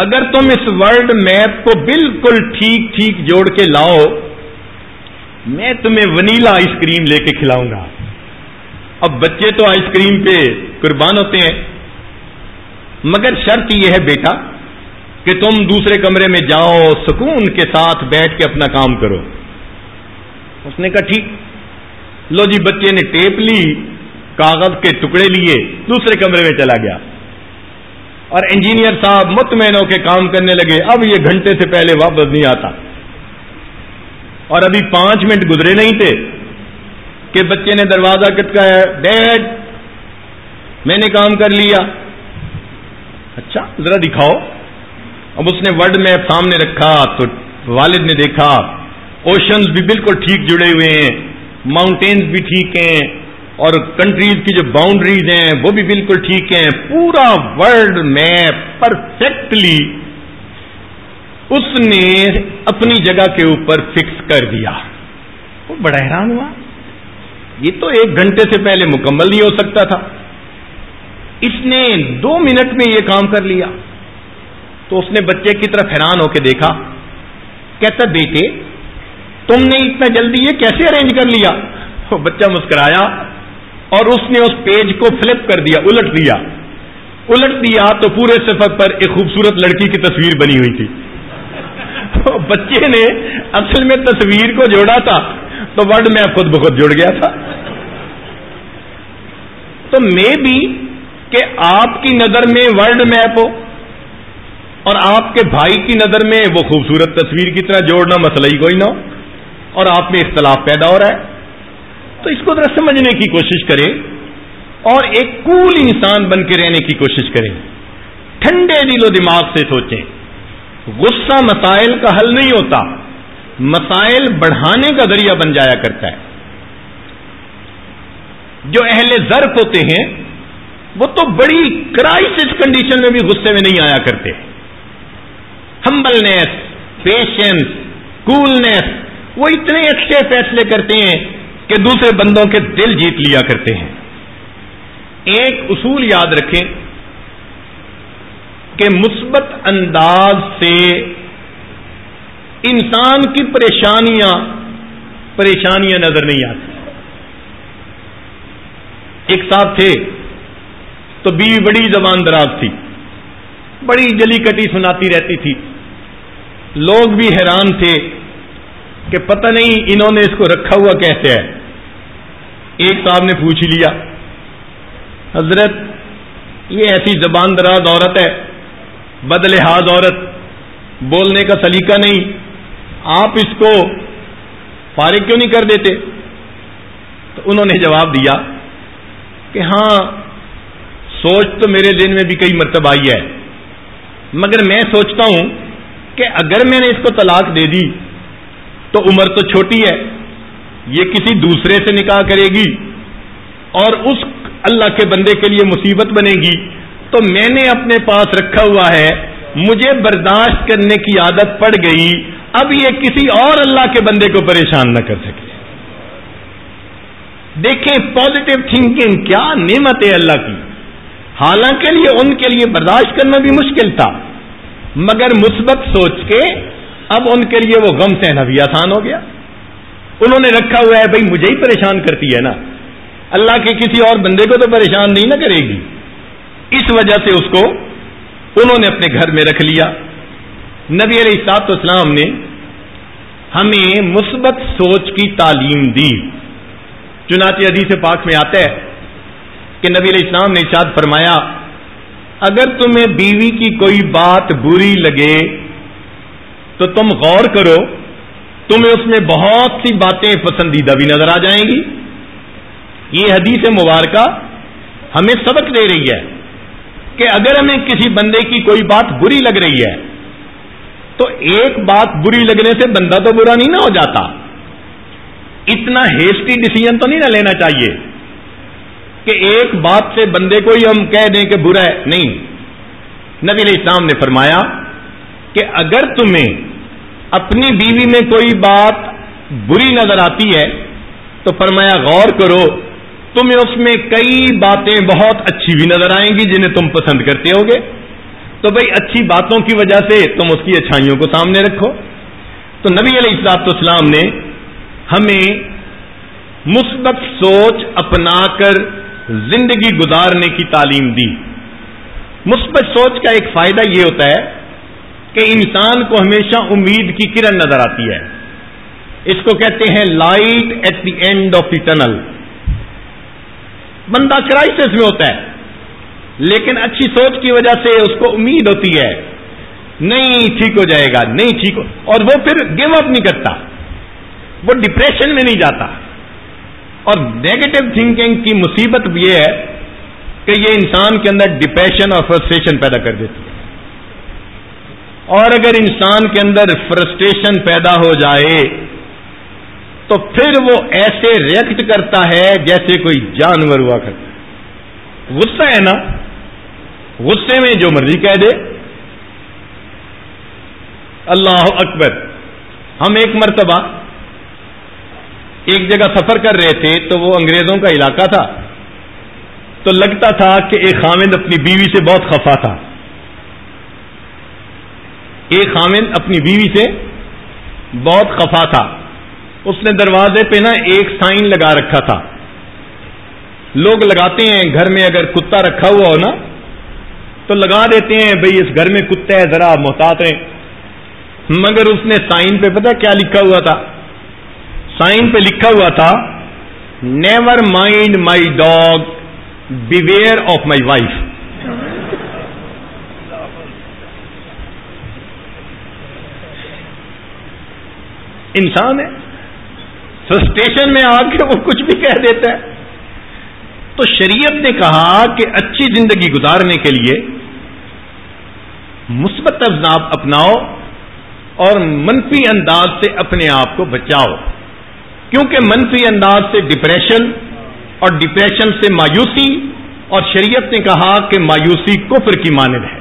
اگر تم اس ورلڈ میپ کو بالکل ٹھیک ٹھیک جوڑ کے لاؤ، میں تمہیں ونیلا آئس کریم لے کے کھلاؤں گا. اب بچے تو آئس کریم پہ قربان ہوتے ہیں، مگر شرط یہ ہے بیٹا کہ تم دوسرے کمرے میں جاؤ، سکون کے ساتھ بیٹھ کے اپنا کام کرو. اس نے کہا ٹھیک. لو جی، بچے نے ٹیپ لی، کاغذ کے ٹکڑے لیے، دوسرے کمرے میں چلا گیا، اور انجینئر صاحب مطمئن ہو کے کام کرنے لگے. اب یہ گھنٹے سے پہلے واپس نہیں آتا، اور ابھی 5 منٹ گزرے نہیں تھے کہ بچے نے دروازہ کھٹکایا. ڈیڈ، میں نے کام کر لیا. اچھا ذرا دکھاؤ. اب اس نے ورلڈ میپ سامنے رکھا تو والد نے دیکھا اوشنز بھی بالکل ٹھیک جڑے ہوئے ہیں، ماؤنٹینز بھی ٹھیک ہیں، اور کنٹریز کی جو باؤنڈریز ہیں وہ بھی بالکل ٹھیک ہیں. پورا ورلڈ میپ پرفیکٹلی اس نے اپنی جگہ کے اوپر فکس کر دیا. وہ بڑا حیران ہوا، یہ تو 1 گھنٹے سے پہلے مکمل نہیں ہو سکتا تھا، اس نے 2 منٹ میں یہ کام کر لیا. تو اس نے بچے کی طرف حیران ہو کے دیکھا. کہتا بیٹے تم نے اتنا جلدی یہ کیسے ارینج کر لیا؟ وہ بچہ مسکرایا اور اس نے اس پیج کو فلپ کر دیا، الٹ دیا تو پورے صفحے پر ایک خوبصورت لڑکی کی تصویر بنی ہوئی تھی. بچے نے اصل میں تصویر کو جوڑا تھا تو ورڈ میں خود بخود جڑ گیا تھا. تو میں بھی کہ آپ کی نظر میں ورلڈ میپ ہو اور آپ کے بھائی کی نظر میں وہ خوبصورت تصویر کی طرح جوڑنا مسئلہ ہی کوئی نہ ہو، اور آپ میں اختلاف پیدا ہو رہا ہے. تو اس کو ذرا سمجھنے کی کوشش کریں اور ایک کول انسان بن کے رہنے کی کوشش کریں. ٹھنڈے دل و دماغ سے سوچیں. غصہ مسائل کا حل نہیں ہوتا، مسائل بڑھانے کا ذریعہ بن جایا کرتا ہے. جو اہل ظرف ہوتے ہیں وہ تو بڑی کرائسس کنڈیشن میں بھی غصے میں نہیں آیا کرتے. ہمبلنیس، پیشنس، کولنیس، وہ اتنے اچھے فیصلے کرتے ہیں کہ دوسرے بندوں کے دل جیت لیا کرتے ہیں. ایک اصول یاد رکھیں کہ مثبت انداز سے انسان کی پریشانیاں نظر نہیں آتی. ایک صاحب تھے تو بیوی بڑی زبان دراز تھی، بڑی جلی کٹی سناتی رہتی تھی. لوگ بھی حیران تھے کہ پتہ نہیں انہوں نے اس کو رکھا ہوا کیسے ہے. ایک صاحب نے پوچھ لیا، حضرت یہ ایسی زبان دراز عورت ہے، بدلحاظ عورت، بولنے کا سلیقہ نہیں، آپ اس کو فارغ کیوں نہیں کر دیتے؟ تو انہوں نے جواب دیا کہ ہاں سوچ تو میرے دل میں بھی کئی مرتبہ آئی ہے، مگر میں سوچتا ہوں کہ اگر میں نے اس کو طلاق دے دی تو عمر تو چھوٹی ہے، یہ کسی دوسرے سے نکاح کرے گی اور اس اللہ کے بندے کے لیے مصیبت بنے گی، تو میں نے اپنے پاس رکھا ہوا ہے، مجھے برداشت کرنے کی عادت پڑ گئی، اب یہ کسی اور اللہ کے بندے کو پریشان نہ کر سکے. دیکھیں پازیٹو تھنکنگ کیا نعمت ہے اللہ کی. حالانکہ ان کے لیے برداشت کرنا بھی مشکل تھا، مگر مثبت سوچ کے اب ان کے لیے وہ غم سہنا بھی آسان ہو گیا. انہوں نے رکھا ہوا ہے بھائی مجھے ہی پریشان کرتی ہے نا، اللہ کے کسی اور بندے کو تو پریشان نہیں نہ کرے گی. اس وجہ سے اس کو انہوں نے اپنے گھر میں رکھ لیا. نبی علیہ الصلوۃ والسلام نے ہمیں مثبت سوچ کی تعلیم دی. چنانچہ حدیث پاک میں آتا ہے کہ نبی علیہ السلام نے ارشاد فرمایا، اگر تمہیں بیوی کی کوئی بات بری لگے تو تم غور کرو، تمہیں اس میں بہت سی باتیں پسندیدہ بھی نظر آ جائیں گی. یہ حدیث مبارکہ ہمیں سبق دے رہی ہے کہ اگر ہمیں کسی بندے کی کوئی بات بری لگ رہی ہے تو ایک بات بری لگنے سے بندہ تو برا نہیں نہ ہو جاتا. اتنا ہیسٹی ڈیسیژن تو نہیں نہ لینا چاہیے کہ ایک بات سے بندے کو ہی ہم کہہ دیں کہ برا ہے. نہیں، نبی علیہ السلام نے فرمایا کہ اگر تمہیں اپنی بیوی میں کوئی بات بری نظر آتی ہے تو فرمایا غور کرو تمہیں اس میں کئی باتیں بہت اچھی بھی نظر آئیں گی جنہیں تم پسند کرتے ہوگے، تو بھئی اچھی باتوں کی وجہ سے تم اس کی اچھائیوں کو سامنے رکھو۔ تو نبی علیہ الصلوۃ والسلام نے ہمیں مثبت سوچ اپنا کر زندگی گزارنے کی تعلیم دی۔ مثبت سوچ کا ایک فائدہ یہ ہوتا ہے کہ انسان کو ہمیشہ امید کی کرن نظر آتی ہے۔ اس کو کہتے ہیں light at the end of the tunnel. بندہ کرائسس میں ہوتا ہے لیکن اچھی سوچ کی وجہ سے اس کو امید ہوتی ہے نہیں ٹھیک ہو جائے گا، نہیں ٹھیک ہو، اور وہ پھر گیو اپ نہیں کرتا، وہ ڈپریشن میں نہیں جاتا۔ اور نیگیٹو تھنکنگ کی مصیبت یہ ہے کہ یہ انسان کے اندر ڈپریشن اور فرسٹریشن پیدا کر دیتی ہے، اور اگر انسان کے اندر فرسٹریشن پیدا ہو جائے تو پھر وہ ایسے ریئیکٹ کرتا ہے جیسے کوئی جانور ہوا کرتا ہے۔ غصہ ہے نا، غصے میں جو مرضی کہہ دے۔ اللہ اکبر! ہم ایک مرتبہ ایک جگہ سفر کر رہے تھے تو وہ انگریزوں کا علاقہ تھا، تو لگتا تھا کہ ایک خاوند اپنی بیوی سے بہت خفا تھا۔ ایک خاوند اپنی بیوی سے بہت خفا تھا۔ اس نے دروازے پہ نا ایک سائن لگا رکھا تھا۔ لوگ لگاتے ہیں گھر میں اگر کتا رکھا ہوا ہو نا تو لگا دیتے ہیں بھئی اس گھر میں کتا ہے ذرا محتاط رہیں، مگر اس نے سائن پہ پتہ کیا لکھا ہوا تھا؟ سائن پہ لکھا ہوا تھا never mind my dog beware of my wife. انسان ہے، فرسٹریشن میں آ کے وہ کچھ بھی کہہ دیتا ہے۔ تو شریعت نے کہا کہ اچھی زندگی گزارنے کے لیے مثبت اذناب اپناؤ اور منفی انداز سے اپنے آپ کو بچاؤ، کیونکہ منفی انداز سے ڈپریشن اور ڈپریشن سے مایوسی، اور شریعت نے کہا کہ مایوسی کفر کی مانند ہے۔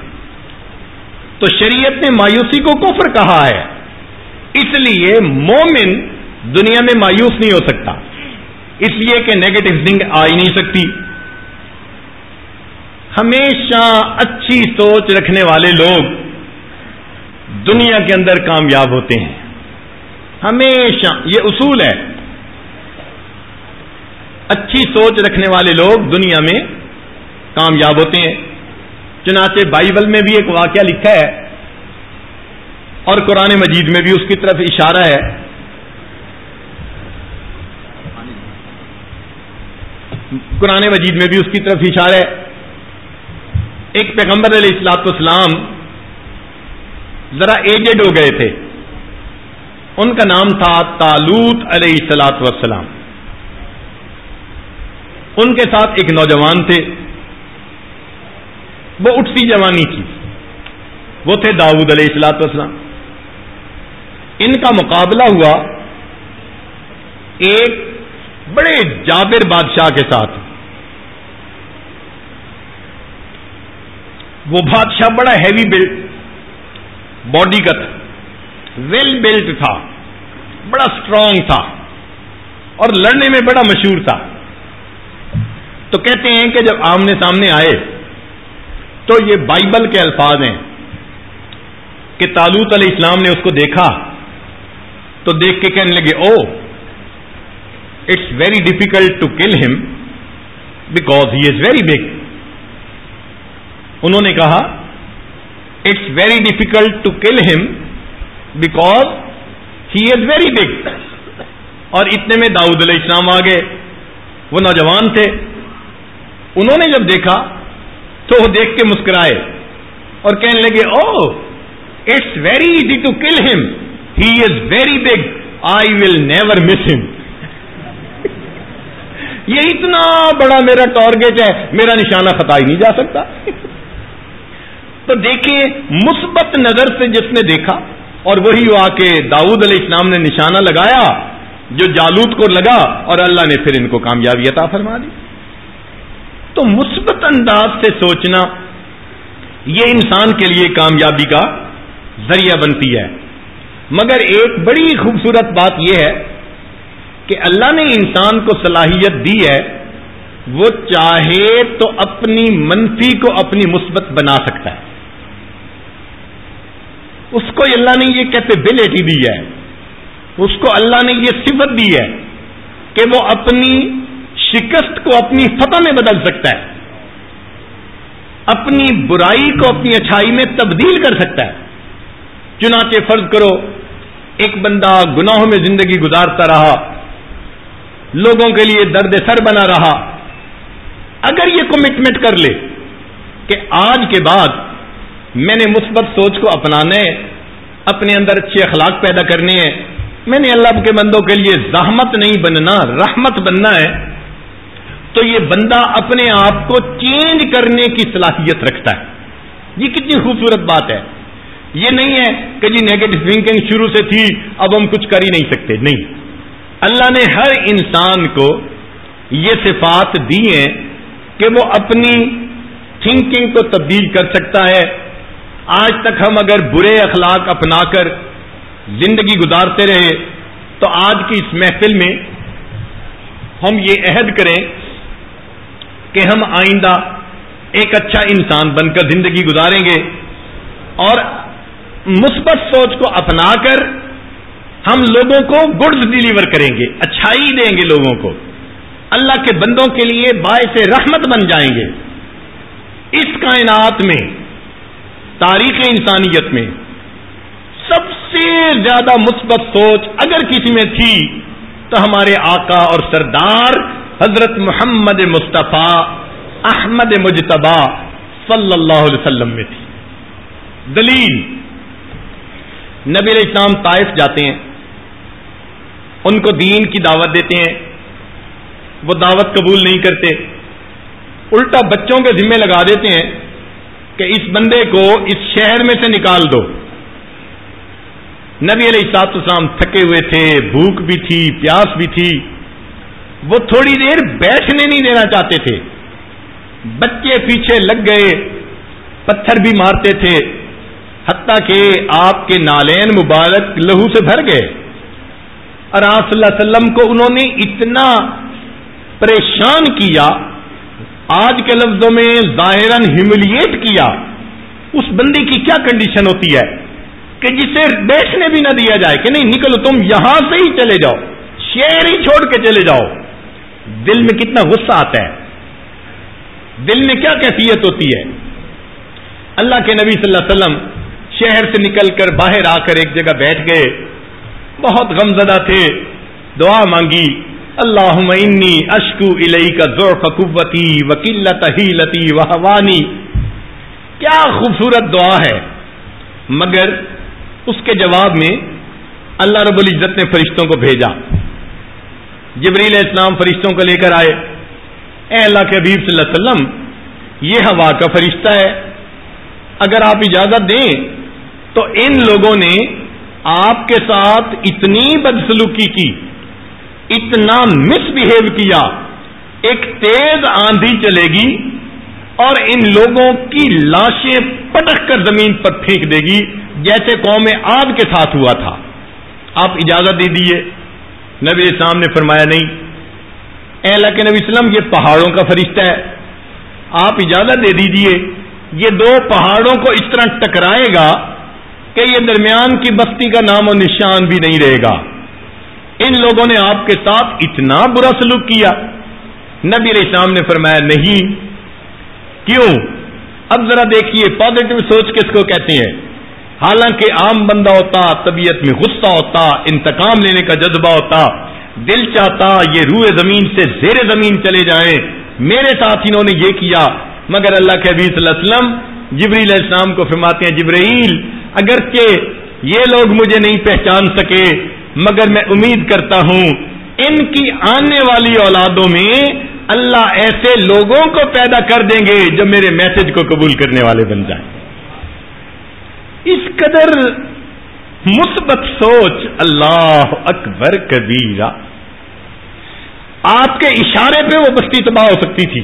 تو شریعت نے مایوسی کو کفر کہا ہے، اس لیے مومن دنیا میں مایوس نہیں ہو سکتا، اس لیے کہ نیگیٹو تھنگ آ ہی نہیں سکتی۔ ہمیشہ اچھی سوچ رکھنے والے لوگ دنیا کے اندر کامیاب ہوتے ہیں، ہمیشہ یہ اصول ہے۔ اچھی سوچ رکھنے والے لوگ دنیا میں کامیاب ہوتے ہیں۔ چنانچہ بائبل میں بھی ایک واقعہ لکھا ہے اور قرآن مجید میں بھی اس کی طرف اشارہ ہے۔ قرآن مجید میں بھی اس کی طرف اشارہ ہے۔ ایک پیغمبر علیہ الصلوۃ والسلام ذرا ایجڈ ہو گئے تھے، ان کا نام تھا طالوت علیہ الصلوۃ والسلام۔ ان کے ساتھ ایک نوجوان تھے، وہ اٹھتی جوانی تھی، وہ تھے داؤد علیہ الصلوۃ والسلام۔ ان کا مقابلہ ہوا ایک بڑے جابر بادشاہ کے ساتھ۔ وہ بادشاہ بڑا ہیوی بلٹ باڈی کا تھا، ویل بلٹ تھا، بڑا اسٹرانگ تھا اور لڑنے میں بڑا مشہور تھا۔ تو کہتے ہیں کہ جب آمنے سامنے آئے تو یہ بائبل کے الفاظ ہیں کہ طالوت علیہ السلام نے اس کو دیکھا تو دیکھ کے کہنے لگے oh it's very difficult to kill him because he is very big. انہوں نے کہا it's very difficult to kill him because he is very big. اور اتنے میں داؤد علیہ السلام آ گئے، وہ نوجوان تھے، انہوں نے جب دیکھا تو وہ دیکھ کے مسکرائے اور کہنے لگے oh it's very easy to kill him, he is very big, I will never miss him. یہ اتنا بڑا میرا ٹارگیٹ ہے، میرا نشانہ خطا ہی نہیں جا سکتا۔ تو دیکھیں مثبت نظر سے جس نے دیکھا، اور وہی ہوا کہ داؤد علیہ السلام نے نشانہ لگایا جو جالوت کو لگا اور اللہ نے پھر ان کو کامیابی عطا فرما دی۔ تو مثبت انداز سے سوچنا یہ انسان کے لیے کامیابی کا ذریعہ بنتی ہے۔ مگر ایک بڑی خوبصورت بات یہ ہے کہ اللہ نے انسان کو صلاحیت دی ہے وہ چاہے تو اپنی منفی کو اپنی مثبت بنا سکتا ہے. اس کو اللہ نے یہ کیپیبلٹی دی ہے, اس کو اللہ نے یہ صفت دی ہے کہ وہ اپنی شکست کو اپنی فتح میں بدل سکتا ہے, اپنی برائی کو اپنی اچھائی میں تبدیل کر سکتا ہے. چنانچہ فرض کرو ایک بندہ گناہوں میں زندگی گزارتا رہا, لوگوں کے لیے درد سر بنا رہا. اگر یہ کمٹمنٹ کر لے کہ آج کے بعد میں نے مثبت سوچ کو اپنانا ہے, اپنے اندر اچھے اخلاق پیدا کرنے ہیں, میں نے اللہ کے بندوں کے لیے زحمت نہیں بننا رحمت بننا ہے, تو یہ بندہ اپنے آپ کو چینج کرنے کی صلاحیت رکھتا ہے. یہ کتنی خوبصورت بات ہے. یہ نہیں ہے کہ جی نیگیٹو تھنکنگ شروع سے تھی اب ہم کچھ کر ہی نہیں سکتے. نہیں, اللہ نے ہر انسان کو یہ صفات دی ہیں کہ وہ اپنی تھنکنگ کو تبدیل کر سکتا ہے. آج تک ہم اگر برے اخلاق اپنا کر زندگی گزارتے رہے تو آج کی اس محفل میں ہم یہ عہد کریں کہ ہم آئندہ ایک اچھا انسان بن کر زندگی گزاریں گے اور مثبت سوچ کو اپنا کر ہم لوگوں کو گڈز ڈیلیور کریں گے, اچھائی دیں گے لوگوں کو, اللہ کے بندوں کے لیے باعث رحمت بن جائیں گے. اس کائنات میں تاریخ انسانیت میں سب سے زیادہ مثبت سوچ اگر کسی میں تھی تو ہمارے آقا اور سردار حضرت محمد مصطفیٰ احمد مجتبی صلی اللہ علیہ وسلم میں تھی. دلیل, نبی علیہ السلام طائف جاتے ہیں, ان کو دین کی دعوت دیتے ہیں, وہ دعوت قبول نہیں کرتے, الٹا بچوں کے ذمہ لگا دیتے ہیں کہ اس بندے کو اس شہر میں سے نکال دو. نبی علیہ الصلوۃ والسلام تھکے ہوئے تھے, بھوک بھی تھی, پیاس بھی تھی, وہ تھوڑی دیر بیٹھنے نہیں دینا چاہتے تھے. بچے پیچھے لگ گئے, پتھر بھی مارتے تھے, حتیٰ کہ آپ کے نالین مبارک لہو سے بھر گئے. اور آپ صلی اللہ علیہ وسلم کو انہوں نے اتنا پریشان کیا, آج کے لفظوں میں ظاہراً ہیوملیٹ کیا. اس بندے کی کیا کنڈیشن ہوتی ہے کہ جسے بیٹھنے بھی نہ دیا جائے کہ نہیں نکلو تم یہاں سے ہی چلے جاؤ, شہر ہی چھوڑ کے چلے جاؤ. دل میں کتنا غصہ آتا ہے, دل میں کیا کیفیت ہوتی ہے. اللہ کے نبی صلی اللہ علیہ وسلم شہر سے نکل کر باہر آ کر ایک جگہ بیٹھ گئے, بہت غمزدہ تھے, دعا مانگی, اللہم انی اشکو الیک ضعف قوتی وقلت حیلتی وہوانی. کیا خوبصورت دعا ہے. مگر اس کے جواب میں اللہ رب العزت نے فرشتوں کو بھیجا. جبریل علیہ السلام فرشتوں کو لے کر آئے, اے اللہ کے حبیب صلی اللہ علیہ وسلم, یہ ہوا کا فرشتہ ہے, اگر آپ اجازت دیں تو ان لوگوں نے آپ کے ساتھ اتنی بدسلوکی کی, اتنا مس بہیو کیا, ایک تیز آندھی چلے گی اور ان لوگوں کی لاشیں پٹک کر زمین پر پھینک دے گی جیسے قوم عاد کے ساتھ ہوا تھا. آپ اجازت دے دیے. نبی اسلام نے فرمایا نہیں, اے اللہ کے نبی وسلم, یہ پہاڑوں کا فرشتہ ہے, آپ اجازت دے دیجیے. یہ دو پہاڑوں کو اس طرح ٹکرائے گا کہ یہ درمیان کی بستی کا نام و نشان بھی نہیں رہے گا. ان لوگوں نے آپ کے ساتھ اتنا برا سلوک کیا. نبی علیہ السلام نے فرمایا نہیں. کیوں؟ اب ذرا دیکھیے, پازیٹو سوچ کس کو کہتے ہیں. حالانکہ عام بندہ ہوتا, طبیعت میں غصہ ہوتا, انتقام لینے کا جذبہ ہوتا, دل چاہتا یہ روئے زمین سے زیر زمین چلے جائیں, میرے ساتھ انہوں نے یہ کیا. مگر اللہ کے حبیب صلی اللہ علیہ وسلم جبریل علیہ السلام کو فرماتے ہیں, جبرائیل اگرچہ یہ لوگ مجھے نہیں پہچان سکے مگر میں امید کرتا ہوں ان کی آنے والی اولادوں میں اللہ ایسے لوگوں کو پیدا کر دیں گے جو میرے میسج کو قبول کرنے والے بن جائیں. اس قدر مثبت سوچ, اللہ اکبر کبیرہ. آپ کے اشارے پہ وہ بستی تباہ ہو سکتی تھی,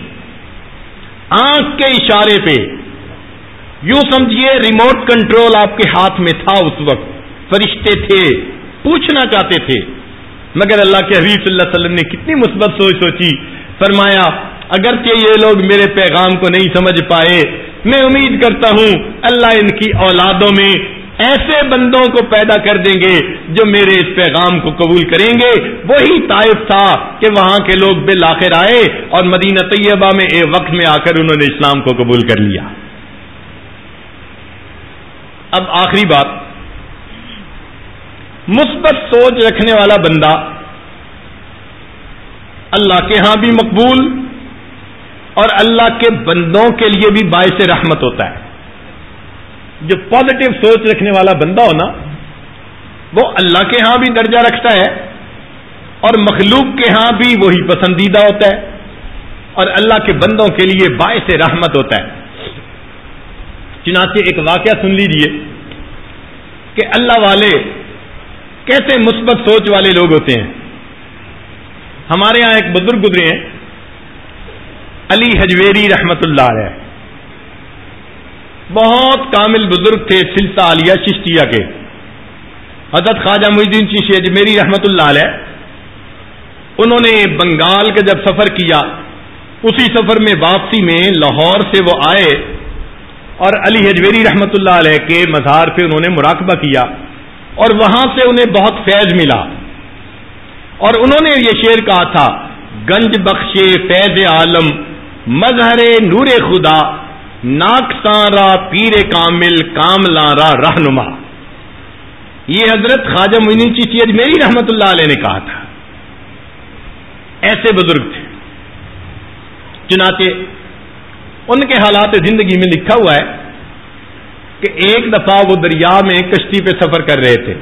آنکھ کے اشارے پہ. یوں سمجھیے ریموٹ کنٹرول آپ کے ہاتھ میں تھا اس وقت, فرشتے تھے, پوچھنا چاہتے تھے. مگر اللہ کے حبیب صلی اللہ علیہ وسلم نے کتنی مثبت سوچ سوچی, فرمایا اگرچہ یہ لوگ میرے پیغام کو نہیں سمجھ پائے، میں امید کرتا ہوں اللہ ان کی اولادوں میں ایسے بندوں کو پیدا کر دیں گے جو میرے اس پیغام کو قبول کریں گے۔ وہی طائف تھا کہ وہاں کے لوگ بالآخر آئے اور مدینہ طیبہ میں ایک وقت میں آ کر انہوں نے اسلام کو قبول کر لیا۔ اب آخری بات، مثبت سوچ رکھنے والا بندہ اللہ کے ہاں بھی مقبول اور اللہ کے بندوں کے لیے بھی باعث رحمت ہوتا ہے۔ جو پازیٹو سوچ رکھنے والا بندہ ہو نا، وہ اللہ کے ہاں بھی درجہ رکھتا ہے اور مخلوق کے ہاں بھی وہی پسندیدہ ہوتا ہے اور اللہ کے بندوں کے لیے باعث رحمت ہوتا ہے۔ چنانچہ ایک واقعہ سن لیجئے کہ اللہ والے کیسے مثبت سوچ والے لوگ ہوتے ہیں۔ ہمارے ہاں ایک بزرگ گزرے ہیں، علی حجویری رحمت اللہ علیہ، بہت کامل بزرگ تھے سلسلہ عالیہ چشتیہ کے۔ حضرت خواجہ معین الدین چشتی اجمیری رحمت اللہ علیہ، انہوں نے بنگال کا جب سفر کیا، اسی سفر میں واپسی میں لاہور سے وہ آئے اور علی حجویری رحمت اللہ علیہ کے مزار پہ انہوں نے مراقبہ کیا اور وہاں سے انہیں بہت فیض ملا اور انہوں نے یہ شعر کہا تھا، گنج بخشے فیض عالم مظہر نور خدا، ناکساں را پیر کامل کاملاں را رہنما۔ یہ حضرت خواجہ معین الدین چشتی اجمیری رحمت اللہ علیہ نے کہا تھا۔ ایسے بزرگ تھے۔ چنانچہ ان کے حالات زندگی میں لکھا ہوا ہے کہ ایک دفعہ وہ دریا میں کشتی پہ سفر کر رہے تھے،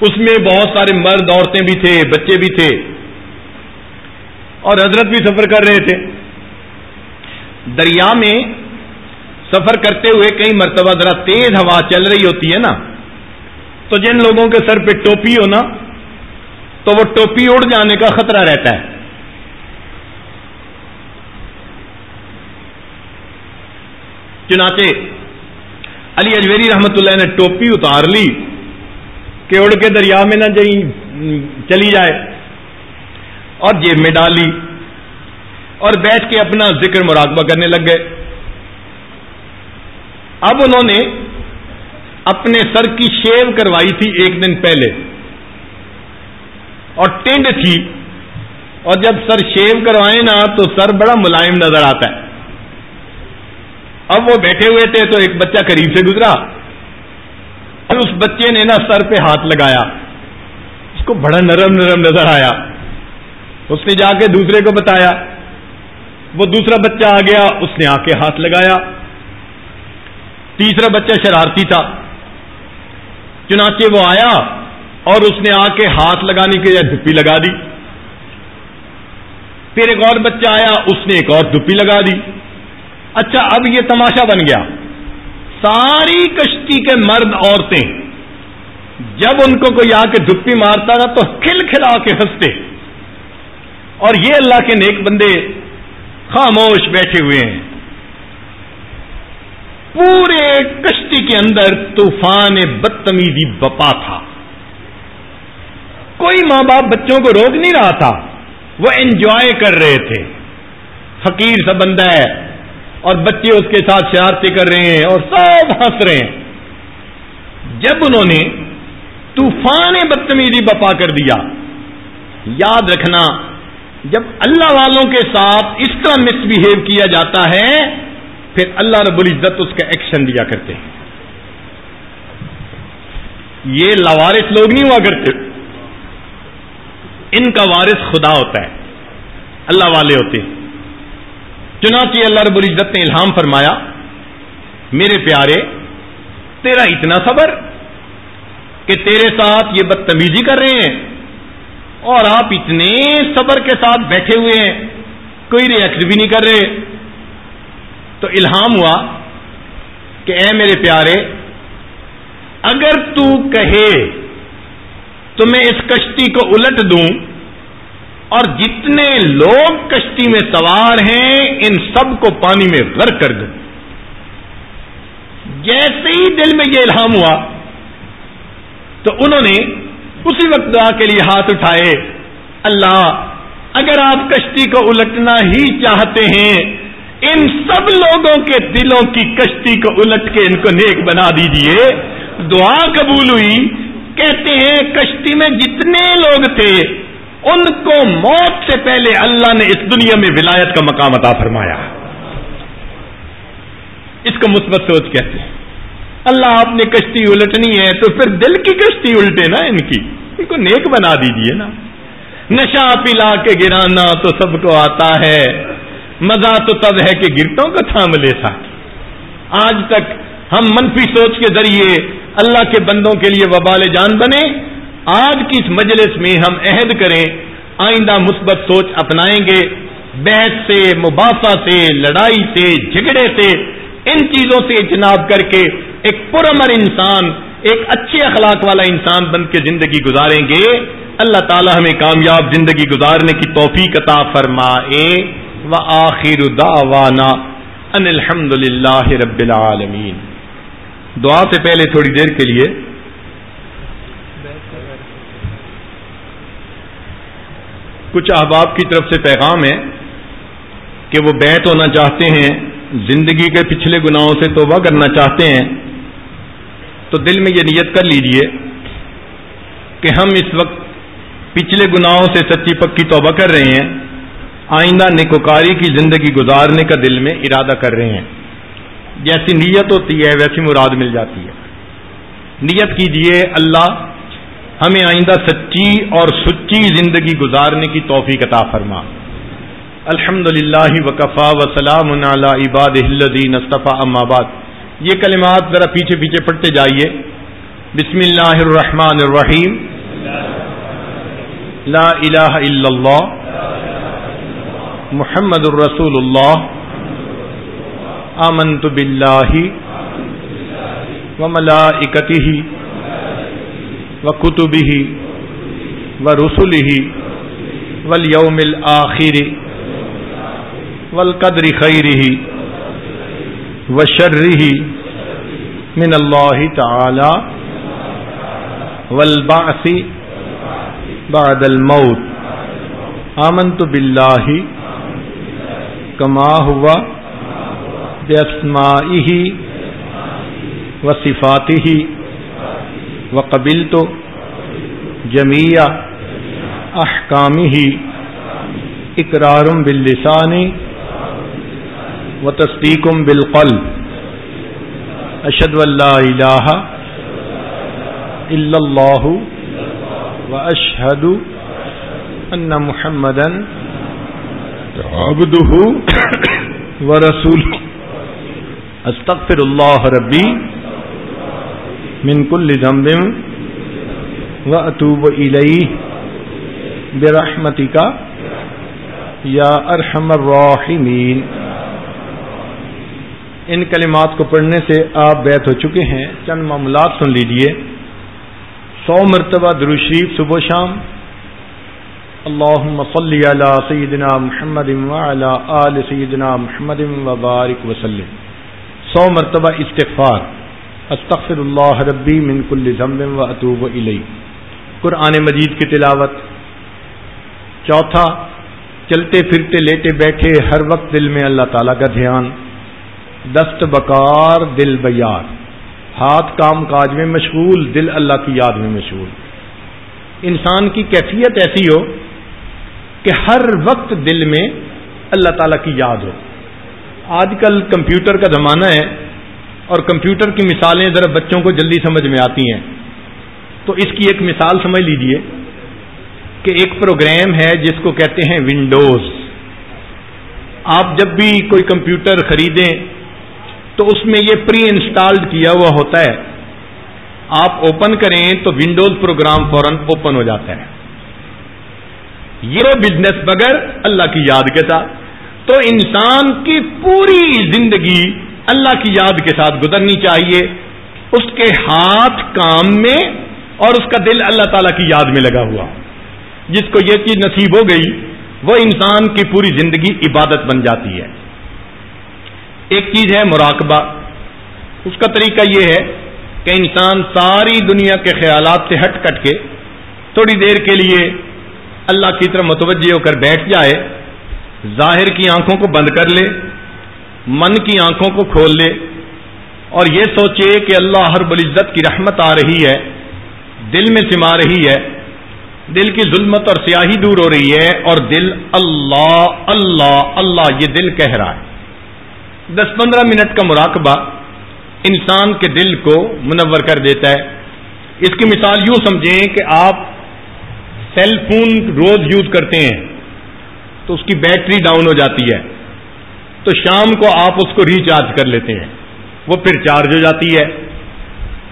اس میں بہت سارے مرد عورتیں بھی تھے، بچے بھی تھے اور حضرت بھی سفر کر رہے تھے۔ دریا میں سفر کرتے ہوئے کئی مرتبہ ذرا تیز ہوا چل رہی ہوتی ہے نا، تو جن لوگوں کے سر پہ ٹوپی ہو نا تو وہ ٹوپی اڑ جانے کا خطرہ رہتا ہے۔ چنانچہ علی اجمیری رحمت اللہ نے ٹوپی اتار لی کہ اڑ کے دریا میں نہ چلی جائے اور جیب میں ڈالی اور بیٹھ کے اپنا ذکر مراقبہ کرنے لگ گئے۔ اب انہوں نے اپنے سر کی شیو کروائی تھی ایک دن پہلے اور ٹینڈ تھی، اور جب سر شیو کروائے نا تو سر بڑا ملائم نظر آتا ہے۔ اب وہ بیٹھے ہوئے تھے تو ایک بچہ قریب سے گزرا اور اس بچے نے نا سر پہ ہاتھ لگایا، اس کو بڑا نرم نرم نظر آیا۔ اس نے جا کے دوسرے کو بتایا، وہ دوسرا بچہ آ گیا، اس نے آ کے ہاتھ لگایا۔ تیسرا بچہ شرارتی تھا، چنانچہ وہ آیا اور اس نے آ کے ہاتھ لگانے کے لیے دھپی لگا دی۔ پھر ایک اور بچہ آیا، اس نے ایک اور دھپی لگا دی۔ اچھا، اب یہ تماشا بن گیا، ساری کشتی کے مرد عورتیں جب ان کو کوئی آ کے دھپی مارتا نا تو کھل کھلا کے ہنستے، اور یہ اللہ کے نیک بندے خاموش بیٹھے ہوئے ہیں۔ پورے کشتی کے اندر طوفان بدتمیزی بپا تھا، کوئی ماں باپ بچوں کو روک نہیں رہا تھا، وہ انجوائے کر رہے تھے۔ فقیر سا بندہ ہے اور بچے اس کے ساتھ شرارتیں کر رہے ہیں اور سب ہنس رہے ہیں۔ جب انہوں نے طوفان بدتمیزی بپا کر دیا، یاد رکھنا جب اللہ والوں کے ساتھ اس طرح مس بہیو کیا جاتا ہے پھر اللہ رب العزت اس کا ایکشن لیا کرتے ہیں۔ یہ لاوارث لوگ نہیں ہوا کرتے، ان کا وارث خدا ہوتا ہے، اللہ والے ہوتے ہیں۔ چنانچہ اللہ رب العزت نے الہام فرمایا، میرے پیارے تیرا اتنا صبر کہ تیرے ساتھ یہ بدتمیزی کر رہے ہیں اور آپ اتنے صبر کے ساتھ بیٹھے ہوئے ہیں، کوئی ریئیکٹ بھی نہیں کر رہے۔ تو الہام ہوا کہ اے میرے پیارے، اگر تو کہے تو میں اس کشتی کو الٹ دوں اور جتنے لوگ کشتی میں سوار ہیں ان سب کو پانی میں غرق کر دوں۔ جیسے ہی دل میں یہ الہام ہوا تو انہوں نے اسی وقت دعا کے لیے ہاتھ اٹھائے، اللہ اگر آپ کشتی کو الٹنا ہی چاہتے ہیں، ان سب لوگوں کے دلوں کی کشتی کو الٹ کے ان کو نیک بنا دیجئے۔ دعا قبول ہوئی۔ کہتے ہیں کشتی میں جتنے لوگ تھے ان کو موت سے پہلے اللہ نے اس دنیا میں ولایت کا مقام عطا فرمایا۔ اس کو مثبت سوچ کہتے ہیں۔ اللہ آپ نے کشتی الٹنی ہے تو پھر دل کی کشتی الٹے نا، ان کو نیک بنا دیجئے نا۔ نشہ پلا کے گرانا تو سب کو آتا ہے، مزہ تو تب ہے کہ گرتوں کو تھام لے ساتھ۔ آج تک ہم منفی سوچ کے ذریعے اللہ کے بندوں کے لیے وبال جان بنے۔ آج کی اس مجلس میں ہم عہد کریں آئندہ مثبت سوچ اپنائیں گے، بحث سے، مباحثہ سے، لڑائی سے، جھگڑے سے، ان چیزوں سے اجتناب کر کے ایک پرامن انسان، ایک اچھے اخلاق والا انسان بن کے زندگی گزاریں گے۔ اللہ تعالی ہمیں کامیاب زندگی گزارنے کی توفیق عطا فرمائے۔ وآخر دعوانا ان الحمد للہ رب العالمین۔ دعا سے پہلے تھوڑی دیر کے لیے کچھ احباب کی طرف سے پیغام ہے کہ وہ بیعت ہونا چاہتے ہیں، زندگی کے پچھلے گناہوں سے توبہ کرنا چاہتے ہیں، تو دل میں یہ نیت کر لیجئے کہ ہم اس وقت پچھلے گناہوں سے سچی پکی توبہ کر رہے ہیں، آئندہ نیکوکاری کی زندگی گزارنے کا دل میں ارادہ کر رہے ہیں۔ جیسی نیت ہوتی ہے ویسی مراد مل جاتی ہے۔ نیت کیجئے اللہ ہمیں آئندہ سچی اور سچی زندگی گزارنے کی توفیق عطا فرما۔ الحمدللہ وکفا وسلام علی عبادہ الذین اصطفی، اما بعد۔ یہ کلمات ذرا پیچھے پیچھے پڑھتے جائیے۔ بسم اللہ الرحمن الرحیم، لا الہ الا اللہ محمد الرسول اللہ، آمنت باللہ وملائکتہ وکتبہ ورسلہ والیوم الآخر والقدر خیرہ وشرہ من اللہ تعالی والبعث بعد الموت۔ آمنت باللہ کما ہوا باسمائہ وصفاتہ وقبلت جمیع احکامہ اقرار باللسان وتصدیق بالقلب۔ اشہد ان لا الہ الا اللہ واشہد ان محمدا عبدہ ورسولہ۔ استغفر اللہ ربی من کل ذنب واتوب الیہ برحمتک یا ارحم الراحمین۔ ان کلمات کو پڑھنے سے آپ بیعت ہو چکے ہیں۔ چند معاملات سن لیجئے۔ 100 مرتبہ درود شریف صبح و شام۔ اللہم صلی علی سیدنا محمد وعلی آل سیدنا محمد وبارک وسلم۔ 100 مرتبہ استغفار، استغفر اللہ ربی من کل ذنب واتوب الیہ۔ قرآن مجید کی تلاوت۔ چوتھا، چلتے پھرتے لیٹے بیٹھے ہر وقت دل میں اللہ تعالیٰ کا دھیان، دست بکار دل بیار، ہاتھ کام کاج میں مشغول، دل اللہ کی یاد میں مشغول۔ انسان کی کیفیت ایسی ہو کہ ہر وقت دل میں اللہ تعالیٰ کی یاد ہو۔ آج کل کمپیوٹر کا زمانہ ہے اور کمپیوٹر کی مثالیں ذرا بچوں کو جلدی سمجھ میں آتی ہیں، تو اس کی ایک مثال سمجھ لیجئے کہ ایک پروگرام ہے جس کو کہتے ہیں ونڈوز۔ آپ جب بھی کوئی کمپیوٹر خریدیں تو اس میں یہ پری انسٹالڈ کیا ہوا ہوتا ہے، آپ اوپن کریں تو ونڈوز پروگرام فوراً اوپن ہو جاتا ہے۔ یہ بزنس بغیر اللہ کی یاد کے ساتھ، تو انسان کی پوری زندگی اللہ کی یاد کے ساتھ گزرنی چاہیے، اس کے ہاتھ کام میں اور اس کا دل اللہ تعالیٰ کی یاد میں لگا ہوا۔ جس کو یہ چیز نصیب ہو گئی وہ انسان کی پوری زندگی عبادت بن جاتی ہے۔ ایک چیز ہے مراقبہ، اس کا طریقہ یہ ہے کہ انسان ساری دنیا کے خیالات سے ہٹ کٹ کے تھوڑی دیر کے لیے اللہ کی طرف متوجہ ہو کر بیٹھ جائے، ظاہر کی آنکھوں کو بند کر لے، من کی آنکھوں کو کھول لے اور یہ سوچے کہ اللہ رب العزت کی رحمت آ رہی ہے، دل میں سما رہی ہے، دل کی ظلمت اور سیاہی دور ہو رہی ہے اور دل اللہ اللہ اللہ یہ دل کہہ رہا ہے۔ 10-15 منٹ کا مراقبہ انسان کے دل کو منور کر دیتا ہے۔ اس کی مثال یوں سمجھیں کہ آپ سیل فون روز یوز کرتے ہیں تو اس کی بیٹری ڈاؤن ہو جاتی ہے، تو شام کو آپ اس کو ریچارج کر لیتے ہیں، وہ پھر چارج ہو جاتی ہے،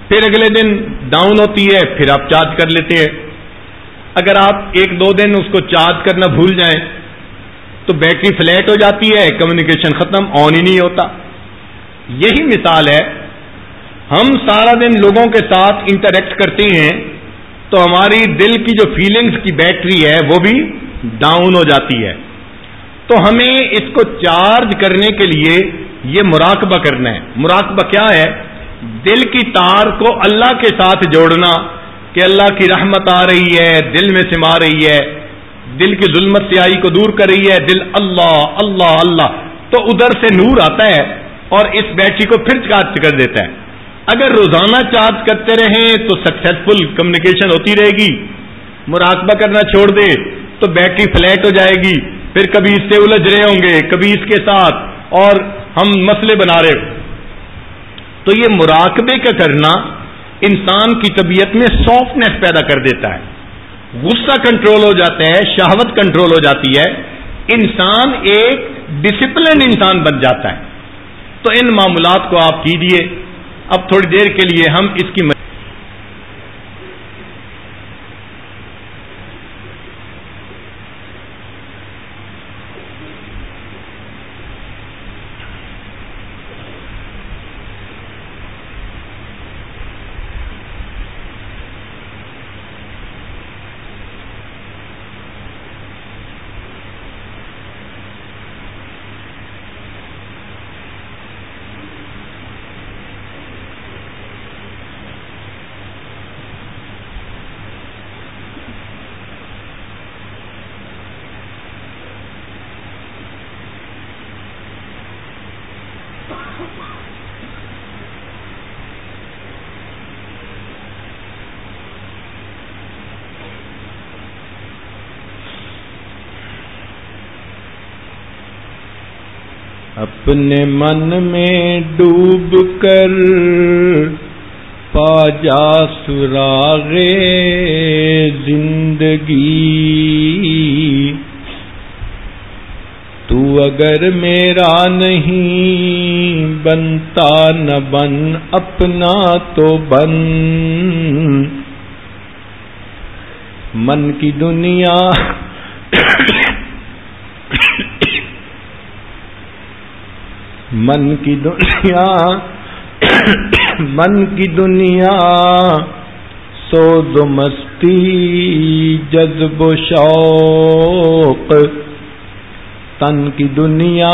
پھر اگلے دن ڈاؤن ہوتی ہے، پھر آپ چارج کر لیتے ہیں۔ اگر آپ 1-2 دن اس کو چارج کرنا بھول جائیں تو بیٹری فلیٹ ہو جاتی ہے، کمیونیکیشن ختم، آن ہی نہیں ہوتا۔ یہی مثال ہے، ہم سارا دن لوگوں کے ساتھ انٹریکٹ کرتے ہیں تو ہماری دل کی جو فیلنگز کی بیٹری ہے وہ بھی ڈاؤن ہو جاتی ہے۔ تو ہمیں اس کو چارج کرنے کے لیے یہ مراقبہ کرنا ہے۔ مراقبہ کیا ہے؟ دل کی تار کو اللہ کے ساتھ جوڑنا کہ اللہ کی رحمت آ رہی ہے، دل میں سما رہی ہے، دل کی ظلمت سیاہی کو دور کر رہی ہے، دل اللہ اللہ اللہ، تو ادھر سے نور آتا ہے اور اس بیٹری کو پھر چارج کر دیتا ہے۔ اگر روزانہ چارج کرتے رہیں تو سکسیسفل کمیونیکیشن ہوتی رہے گی۔ مراقبہ کرنا چھوڑ دے تو بیٹری فلیٹ ہو جائے گی، پھر کبھی اس سے الجھ رہے ہوں گے، کبھی اس کے ساتھ، اور ہم مسئلے بنا رہے۔ تو یہ مراقبے کا کرنا انسان کی طبیعت میں سافٹنیس پیدا کر دیتا ہے، غصہ کنٹرول ہو جاتا ہے، شہوت کنٹرول ہو جاتی ہے، انسان ایک ڈسپلن انسان بن جاتا ہے۔ تو ان معاملات کو آپ کیجئے۔ اب تھوڑی دیر کے لیے ہم اس کی
اپنے من میں ڈوب کر پا جا سراغ زندگی، تو اگر میرا نہیں بنتا نہ بن، اپنا تو بن۔ من کی دنیا من کی دنیا من کی دنیا سود و مستی جذب و شوق، تن کی دنیا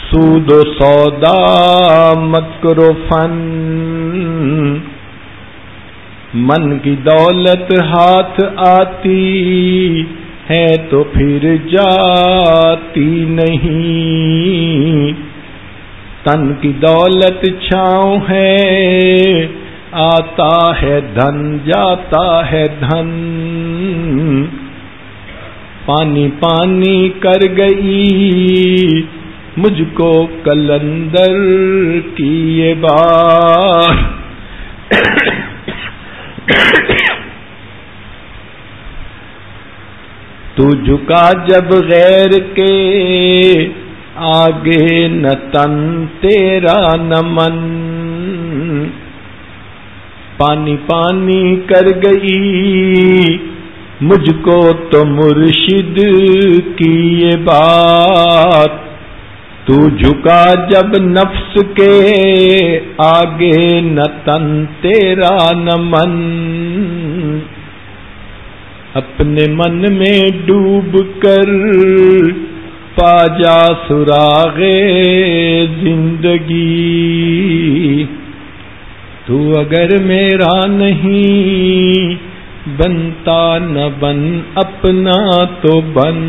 سود و سودا مکر و فن۔ من کی دولت ہاتھ آتی ہے تو پھر جاتی نہیں، تن کی دولت چھاؤں ہے، آتا ہے دھن جاتا ہے دھن۔ پانی پانی کر گئی مجھ کو کلندر کی یہ بات، تو جھکا جب غیر کے آگے نہ تن تیرا نہ من۔ پانی پانی کر گئی مجھ کو تو مرشد کی یہ بات، تو جھکا جب نفس کے آگے نہ تن تیرا نہ من۔ اپنے من میں ڈوب کر پا جا سراغ زندگی، تو اگر میرا نہیں بنتا نہ بن اپنا تو بن.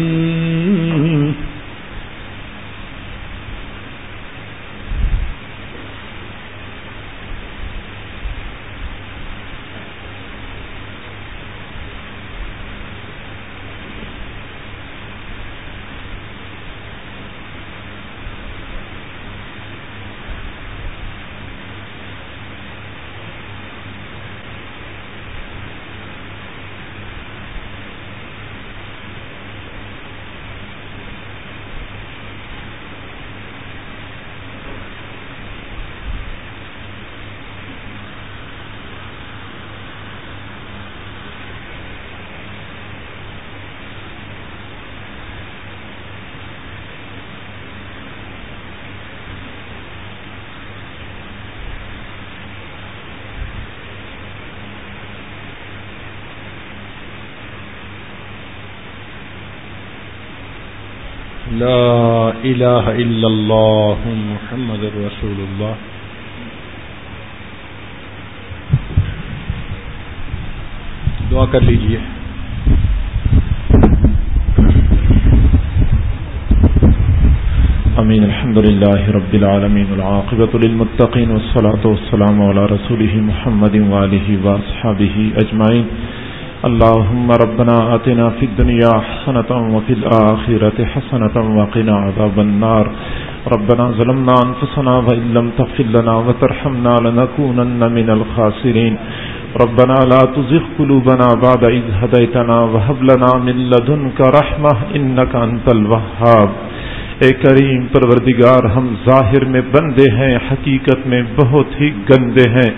لا الہ الا اللہ محمد رسول اللہ. دعا کر لیجئے.
آمین. الحمد للہ رب العالمین والعاقبۃ للمتقین والصلاۃ والسلام علی رسولہ محمد وآلہ واصحابہ اجمعین. اللهم ربنا آتنا في الدنيا حسنة وفي الآخرة حسنة وقنا عذاب النار. ربنا ظلمنا أنفسنا وإن لم تغفر لنا وترحمنا لنكونن من الخاسرين. ربنا لا تزغ قلوبنا بعد إذ هديتنا وهب لنا من لدنك رحمة إنك أنت الوهاب. اے کریم پروردگار، ہم ظاہر میں بندے ہیں، حقیقت میں بہت ہی گندے ہیں.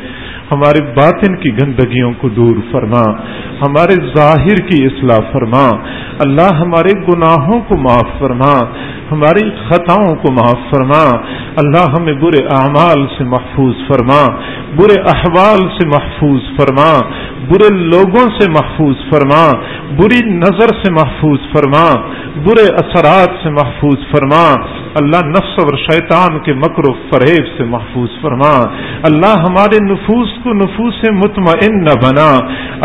ہمارے باطن کی گندگیوں کو دور فرما، ہمارے ظاہر کی اصلاح فرما. اللہ ہمارے گناہوں کو معاف فرما، ہماری خطاؤں کو معاف فرما. اللہ ہمیں برے اعمال سے محفوظ فرما، برے احوال سے محفوظ فرما، برے لوگوں سے محفوظ فرما، بری نظر سے محفوظ فرما، برے اثرات سے محفوظ فرما. اللہ نفس اور شیطان کے مکر و فریب سے محفوظ فرما. اللہ ہمارے نفوس کو نفوس مطمئنہ بنا.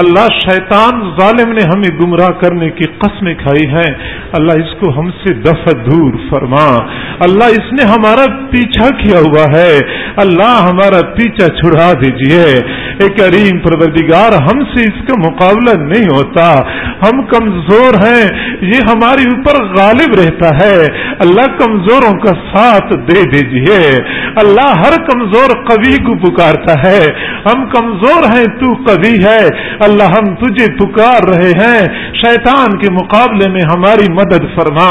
اللہ شیطان ظالم نے ہمیں گمراہ کرنے کی قسمیں کھائی ہیں، اللہ اس کو ہم سے دفع دور فرما. اللہ اس نے ہمارا پیچھا کیا ہوا ہے، اللہ ہمارا پیچھا چھڑا دیجئے. اے کریم پروردگار، ہم سے اس کا مقابلہ نہیں ہوتا، ہم کمزور ہیں، یہ ہمارے اوپر غالب رہتا ہے. اللہ کمزوروں کا ساتھ دے دیجئے. اللہ ہر کمزور قوی کو پکارتا ہے. ہم کمزور ہیں، تو قوی ہے. اللہ ہم تجھے پکار رہے ہیں، شیطان کے مقابلے میں ہماری مدد فرما.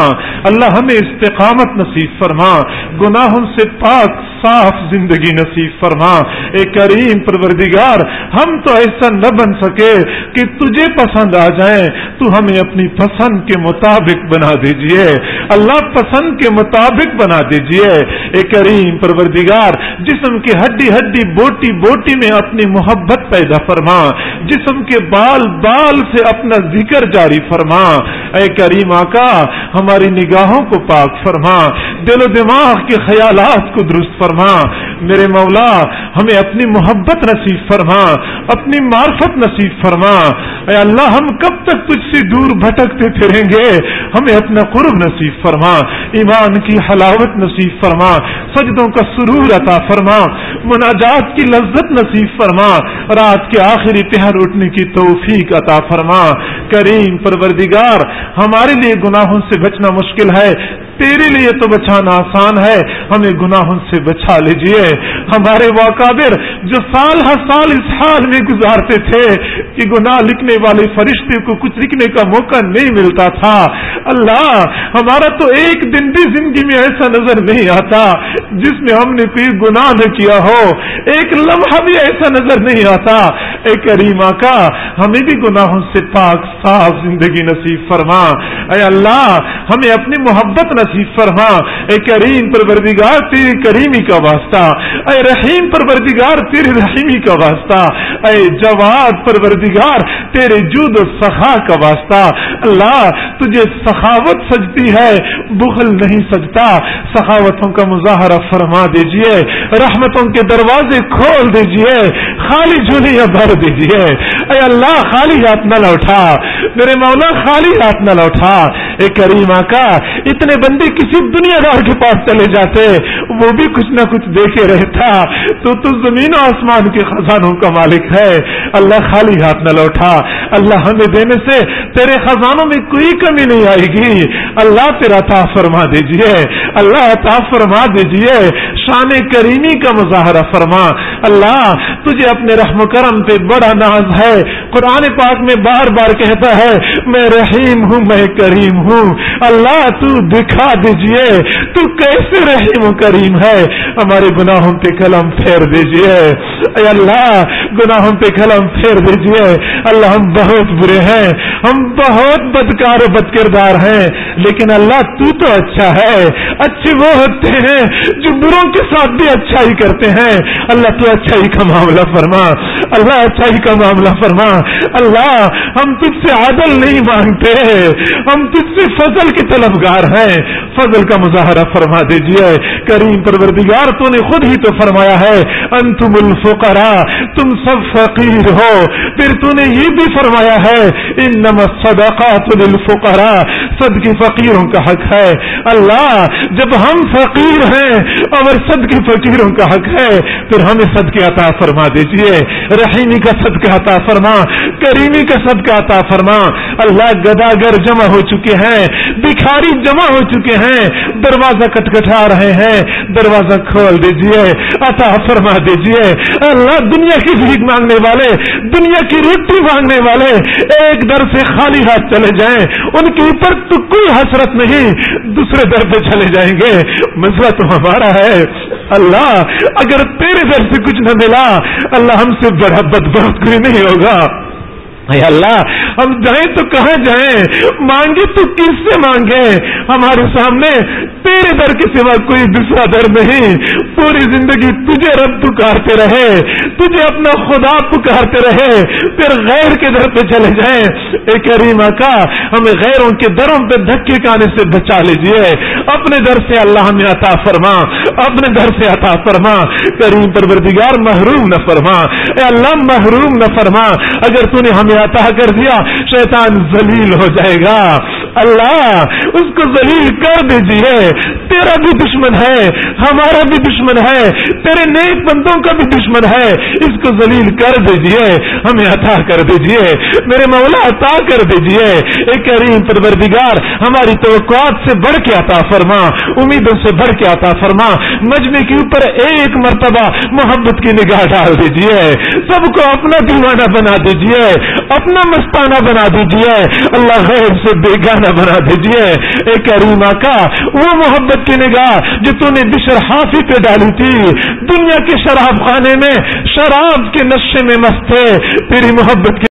اللہ ہمیں استقامت نصیب فرما، گناہوں سے پاک صاف زندگی نصیب فرما. اے کریم پروردگار، ہم تو ایسا نہ بن سکے کہ تجھے پسند آ جائیں، تو ہمیں اپنی پسند کے مطابق بنا دیجئے. اللہ پسند کے مطابق بنا دیجئے. اے کریم پروردگار، جسم کی ہڈی ہڈی بوٹی بوٹی میں اپنی محبت پیدا فرما، جسم کے بال بال سے اپنا ذکر جاری فرما. اے کریم آقا، ہماری نگاہوں کو پاک فرما، دل و دماغ کے خیالات کو درست فرما. میرے مولا، ہمیں اپنی محبت نصیب فرما، اپنی معرفت نصیب فرما. اے اللہ، ہم کب تک تجھ سے دور بھٹکتے پھریں گے؟ ہمیں اپنا قرب نصیب فرما، ایمان کی حلاوت نصیب فرما، سجدوں کا سرور عطا فرما، مناجات کی لذت نصیب فرما، رات کے آخری پہر اٹھنے کی توفیق عطا فرما. کریم پروردگار، ہمارے لیے گناہوں سے بچنا مشکل ہے، تیرے لیے تو بچانا آسان ہے. ہمیں گناہوں سے بچا لیجئے. ہمارے واقعبر جو سال ہر سال اس حال میں گزارتے تھے کہ گناہ لکھنے والے فرشتے کو کچھ لکھنے کا موقع نہیں ملتا تھا، اللہ ہمارا تو ایک دن بھی زندگی میں ایسا نظر نہیں آتا جس میں ہم نے کوئی گناہ نہ کیا ہو، ایک لمحہ بھی ایسا نظر نہیں آتا. اے کریم آقا، ہمیں بھی گناہوں سے پاک صاف زندگی نصیب فرما. اے اللہ، ہمیں اپنی محبت نصیب فرما. اے کریم پروردگار تیری کریمی کا واسطہ, اے رحیم پروردگار تیری رحیمی کا واسطہ, اے جواد پروردگار تیرے جود و سخا کا واسطہ. اللہ تجھے سخاوت سجتی ہے, بخل نہیں سجتا. سخاوتوں کا مظاہرہ فرما دیجئے, رحمتوں کے دروازے کھول دیجئے, خالی جھولیاں بھر دیجئے. اے اللہ خالی ہاتھ نہ لوٹا, میرے مولا خالی ہاتھ نہ لوٹا. اے کریم آقا اتنے بندے کسی دنیا دار کے پاس چلے جاتے, وہ بھی کچھ نہ کچھ دے کے رہتا. تو زمین و آسمان کے خزانوں کا مالک ہے. اللہ خالی ہاتھ نہ لوٹا. اللہ ہمیں دینے سے تیرے خزانوں میں کوئی کمی نہیں آئے گی. اللہ تیرا عطا فرما دیجئے, اللہ عطا فرما دیجئے. شان کریمی کا مظاہرہ فرما. اللہ تجھے اپنے رحم و کرم پہ بڑا ناز ہے. قرآن پاک میں بار بار کہتا ہے میں رحیم ہوں, میں کریم ہوں. اللہ تو دکھا دیجئے تو کیسے رحیم و کریم ہے. ہمارے گناہوں پہ قلم پھیر دیجئے. اے اللہ گناہوں پہ قلم پھیر دیجئے. اللہ ہم بہت برے ہیں, ہم بہت بدکار و بد کردار ہیں, لیکن اللہ تو اچھا ہے. اچھے وہ ہوتے ہیں جو بروں کے ساتھ بھی اچھائی کرتے ہیں. اللہ تو اچھائی کا معاملہ فرما, اللہ اچھائی کا معاملہ فرما. اللہ ہم تجھ سے عدل نہیں مانگتے, ہم تجھ سے فضل کے طلبگار ہیں. فضل کا مظاہرہ فرما دیجئے. کریم پروردگار تو نے خود ہی تو فرمایا ہے انتم الفقراء, تم سب فقیر ہو. پھر تو نے یہ بھی فرمایا ہے انما الصدقات للفقراء, صدقے فقیروں کا حق ہے. اللہ جب ہم فقیر ہیں اور صدقے فقیروں کا حق ہے, پھر ہمیں صدقے عطا فرما دیجئے. رحیمی کا صدقہ عطا فرما, کریمی کا صدقہ عطا فرما. اللہ گداگر جمع ہو چکے ہیں, بھکاری جمع ہو چکے ہیں, دروازہ کٹکھٹا رہے ہیں, دروازہ کھول دیجئے, عطا فرما دیجئے. اللہ دنیا کی بھیک مانگنے والے, دنیا کی روٹی مانگنے والے ایک در سے خالی ہاتھ چلے جائیں, ان کے اوپر تو کوئی حسرت نہیں, دوسرے در پہ چلے جائیں گے. مسئلہ تو ہمارا ہے. اللہ اگر تیرے در سے کچھ نہ ملا, اللہ ہم سے بڑا بدبخت کوئی نہیں ہوگا. اے اللہ ہم جائیں تو کہاں جائیں, مانگے تو کس سے مانگے. ہمارے سامنے تیرے در کے سوا کوئی دوسرا در نہیں. پوری زندگی تجھے رب پکارتے رہے, تجھے اپنا خدا پکارتے رہے, پھر غیر کے در پہ چلے جائیں. اے کریم آقا ہمیں غیروں کے دروں پہ دھکے کھانے سے بچا لیجئے. اپنے در سے اللہ ہمیں عطا فرما, اپنے در سے عطا فرما. کریم پروردگار محروم نہ فرما, اے اللہ محروم نہ فرما. اگر تو نے ہمیں عطا کر دیا شیطان ذلیل ہو جائے گا. اللہ اس کو ذلیل کر دیجئے. تیرا بھی دشمن ہے, ہمارا بھی دشمن ہے, تیرے نیک بندوں کا بھی دشمن ہے. اس کو ذلیل کر دیجئے, ہمیں عطا کر دیجئے. میرے مولا عطا کر دیجئے. اے کریم پروردگار ہماری توقعات سے بڑھ کے عطا فرما, امیدوں سے بڑھ کے عطا فرما. مجمع کے اوپر ایک مرتبہ محبت کی نگاہ ڈال دیجئے. سب کو اپنا دیوانہ بنا دیجئے, اپنا مستانہ بنا دیجئے. اللہ غیر سے بیگانہ بنا دیجئے. اے کریم آقا وہ محبت کی نگاہ جو تو نے بشر حافی پہ ڈالی تھی, دنیا کے شراب خانے میں شراب کے نشے میں مست تھے, تیری محبت کی